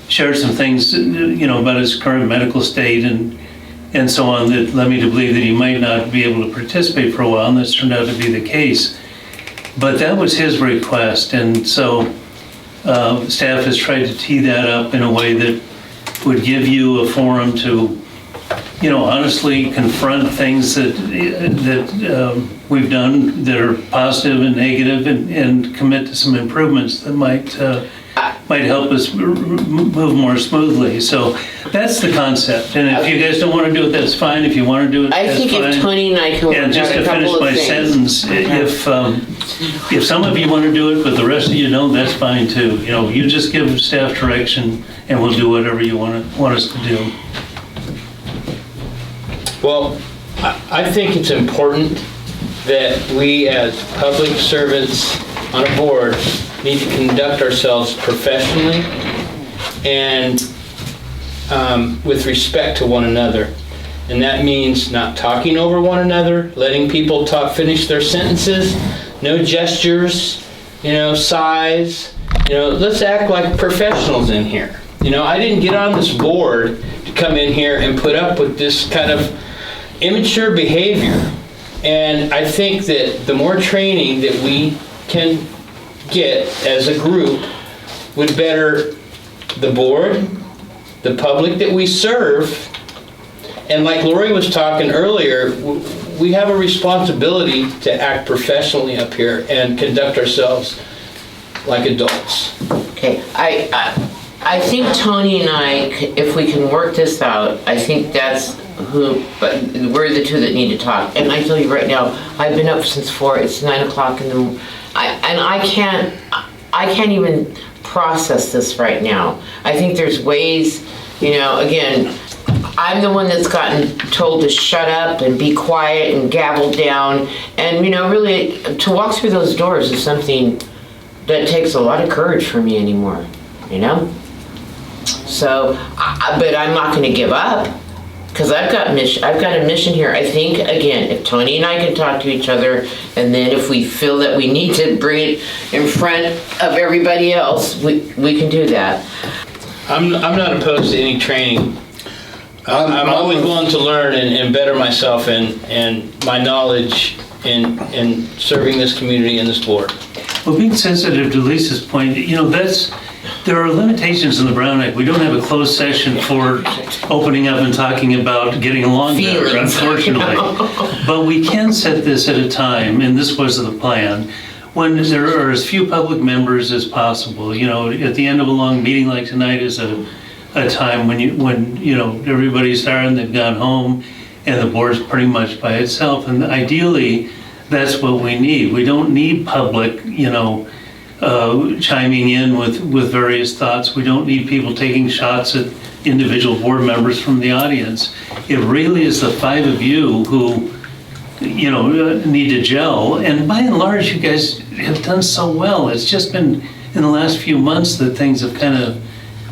shared some things, about his current medical state and so on that led me to believe that he might not be able to participate for a while, and that's turned out to be the case. But that was his request, and so staff has tried to tee that up in a way that would give you a forum to, honestly confront things that we've done that are positive and negative, and commit to some improvements that might help us move more smoothly. So that's the concept. And if you guys don't want to do it, that's fine. If you want to do it, that's fine. I think if Tony and I can work out a couple of things. And just to finish my sentence, if some of you want to do it, but the rest of you don't, that's fine too. You just give staff direction, and we'll do whatever you want us to do. Well, I think it's important that we as public servants on a board need to conduct ourselves professionally and with respect to one another. And that means not talking over one another, letting people finish their sentences, no gestures, sighs. Let's act like professionals in here. I didn't get on this board to come in here and put up with this kind of immature behavior. And I think that the more training that we can get as a group would better the board, the public that we serve. And like Lori was talking earlier, we have a responsibility to act professionally up here and conduct ourselves like adults. Okay, I think Tony and I, if we can work this out, I think but we're the two that need to talk. And I tell you right now, I've been up since 4. It's 9 o'clock in the morning, and I can't even process this right now. I think there's ways, again, I'm the one that's gotten told to shut up and be quiet and gavel down. And, really, to walk through those doors is something that takes a lot of courage for me anymore, So, but I'm not going to give up. Because I've got a mission here. I think, again, if Tony and I can talk to each other, and then if we feel that we need to bring it in front of everybody else, we can do that. I'm not opposed to any training. I'm always willing to learn and better myself and my knowledge in serving this community and this board. Well, being sensitive to Lisa's point, there are limitations in the Brown Act. We don't have a closed session for opening up and talking about getting along better, unfortunately. But we can set this at a time, and this was the plan, when there are as few public members as possible. At the end of a long meeting like tonight is a time when everybody's tired and they've gone home, and the board's pretty much by itself. And ideally, that's what we need. We don't need public, chiming in with various thoughts. We don't need people taking shots at individual board members from the audience. It really is the five of you who, need to gel. And by and large, you guys have done so well. It's just been in the last few months that things have kind of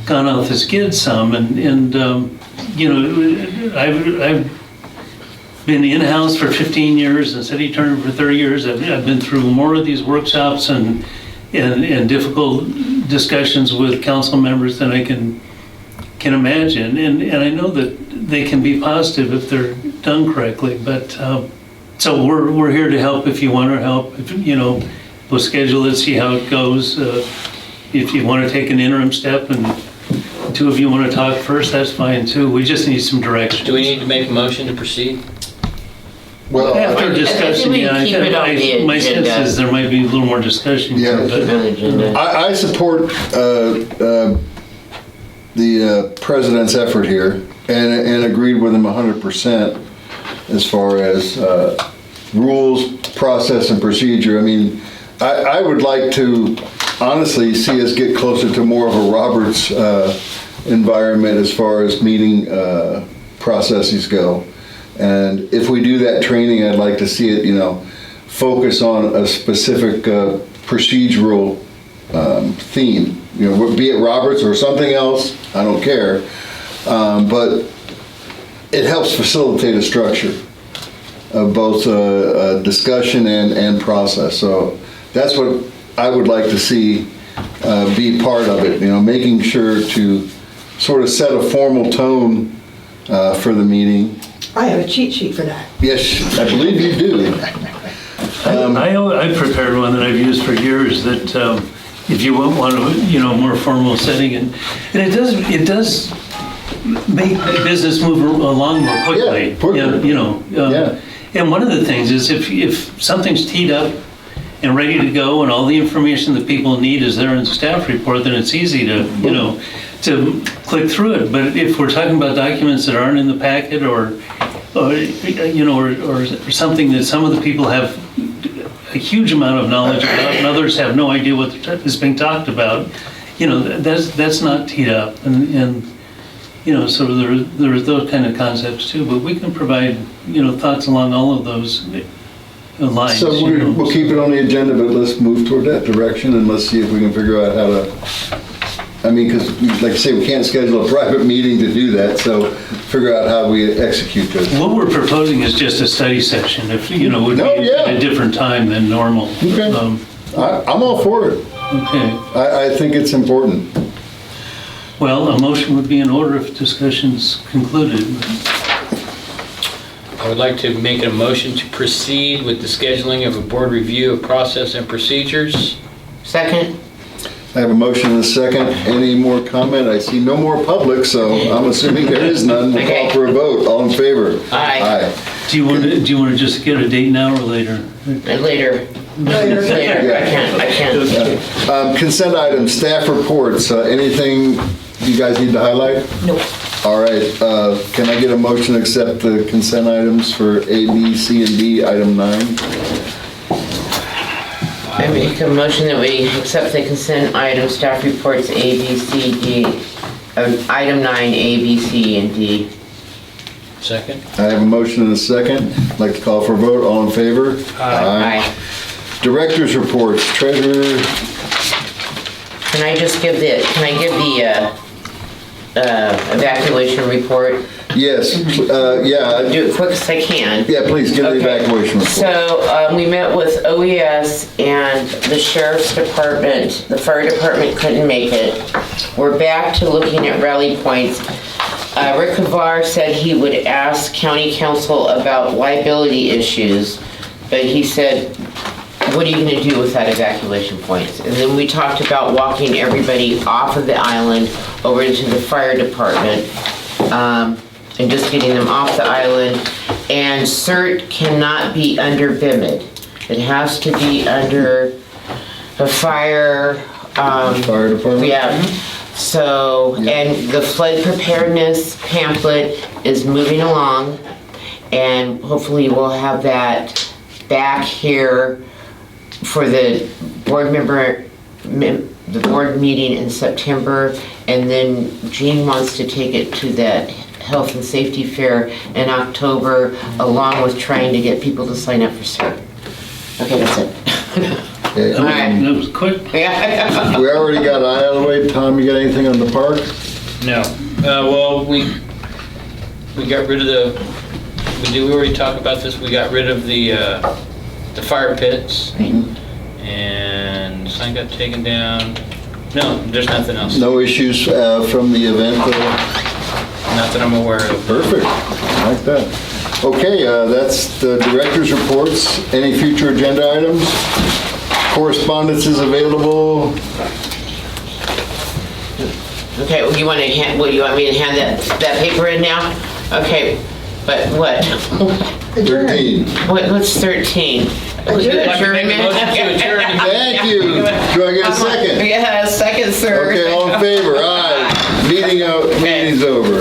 gone off the skid some. And I've been in-house for 15 years and city attorney for 30 years. I've been through more of these workshops and difficult discussions with council members than I can imagine. And I know that they can be positive if they're done correctly. But so we're here to help if you want our help. We'll schedule it, see how it goes. If you want to take an interim step and two of you want to talk first, that's fine too. We just need some direction. Do we need to make a motion to proceed? Well, after discussion, my sense is there might be a little more discussion. Yeah, I support the president's effort here and agreed with him 100% as far as rules, process, and procedure. I mean, I would like to honestly see us get closer to more of a Roberts environment as far as meeting processes go. And if we do that training, I'd like to see it, focus on a specific procedural theme. Be it Roberts or something else, I don't care. But it helps facilitate a structure of both discussion and process. So that's what I would like to see be part of it. Making sure to sort of set a formal tone for the meeting. I have a cheat sheet for that. Yes, I believe you do. I prepared one that I've used for years that if you want to, more formal setting, and it does make business move along more quickly. Yeah, quicker. And one of the things is if something's teed up and ready to go and all the information that people need is there in the staff report, then it's easy to, to click through it. But if we're talking about documents that aren't in the packet or something that some of the people have a huge amount of knowledge about and others have no idea what is being talked about, that's not teed up. And so there's those kind of concepts too, but we can provide, thoughts along all of those lines. So we'll keep it on the agenda, but let's move toward that direction and let's see if we can figure out how to, because like I say, we can't schedule a private meeting to do that, so figure out how we execute this. What we're proposing is just a study session, if, would be at a different time than normal. Okay. I'm all for it. Okay. I think it's important. Well, a motion would be in order if discussion's concluded. I would like to make a motion to proceed with the scheduling of a board review of process and procedures. Second. I have a motion and a second. Any more comment? I see no more public, so I'm assuming there is none. We'll call for a vote. All in favor? Aye. Do you want to just get a date now or later? Later. I can't. Consent items, staff reports. Anything you guys need to highlight? Nope. All right. Can I get a motion to accept the consent items for A, B, C, and D, item 9? I make a motion that we accept the consent item, staff reports A, B, C, D, item 9, A, B, C, and D. Second? I have a motion and a second. I'd like to call for a vote. All in favor? Aye. Director's reports, treasurer. Can I give the evacuation report? Yes, yeah. I'll do it quick as I can. Yeah, please give the evacuation report. So we met with OES and the sheriff's department. The fire department couldn't make it. We're back to looking at rally points. Rick Kavar said he would ask county council about liability issues, but he said, what are you gonna do with that evacuation points? And then we talked about walking everybody off of the island over into the fire department, and just getting them off the island. And CERT cannot be under BIMID. It has to be under the fire. Fire department? Yeah. So, and the flood preparedness pamphlet is moving along, and hopefully we'll have that back here for the board meeting in September, and then Jean wants to take it to that health and safety fair in October, along with trying to get people to sign up for CERT. Okay, that's it. Okay. All right. That was quick. Yeah. We already got I out of the way. Tom, you got anything on the park? No. Well, we got rid of we already talk about this? We got rid of the fire pits. And sign got taken down. No, there's nothing else. No issues from the event? Not that I'm aware of. Perfect. I like that. Okay, that's the director's reports. Any future agenda items? Correspondence is available. Okay, well, you want me to hand that paper in now? Okay, but what? 13. What's 13? Adjournment. Thank you. Do I get a second? Yeah, second, sir. Okay, all in favor? Aye. Meeting's over.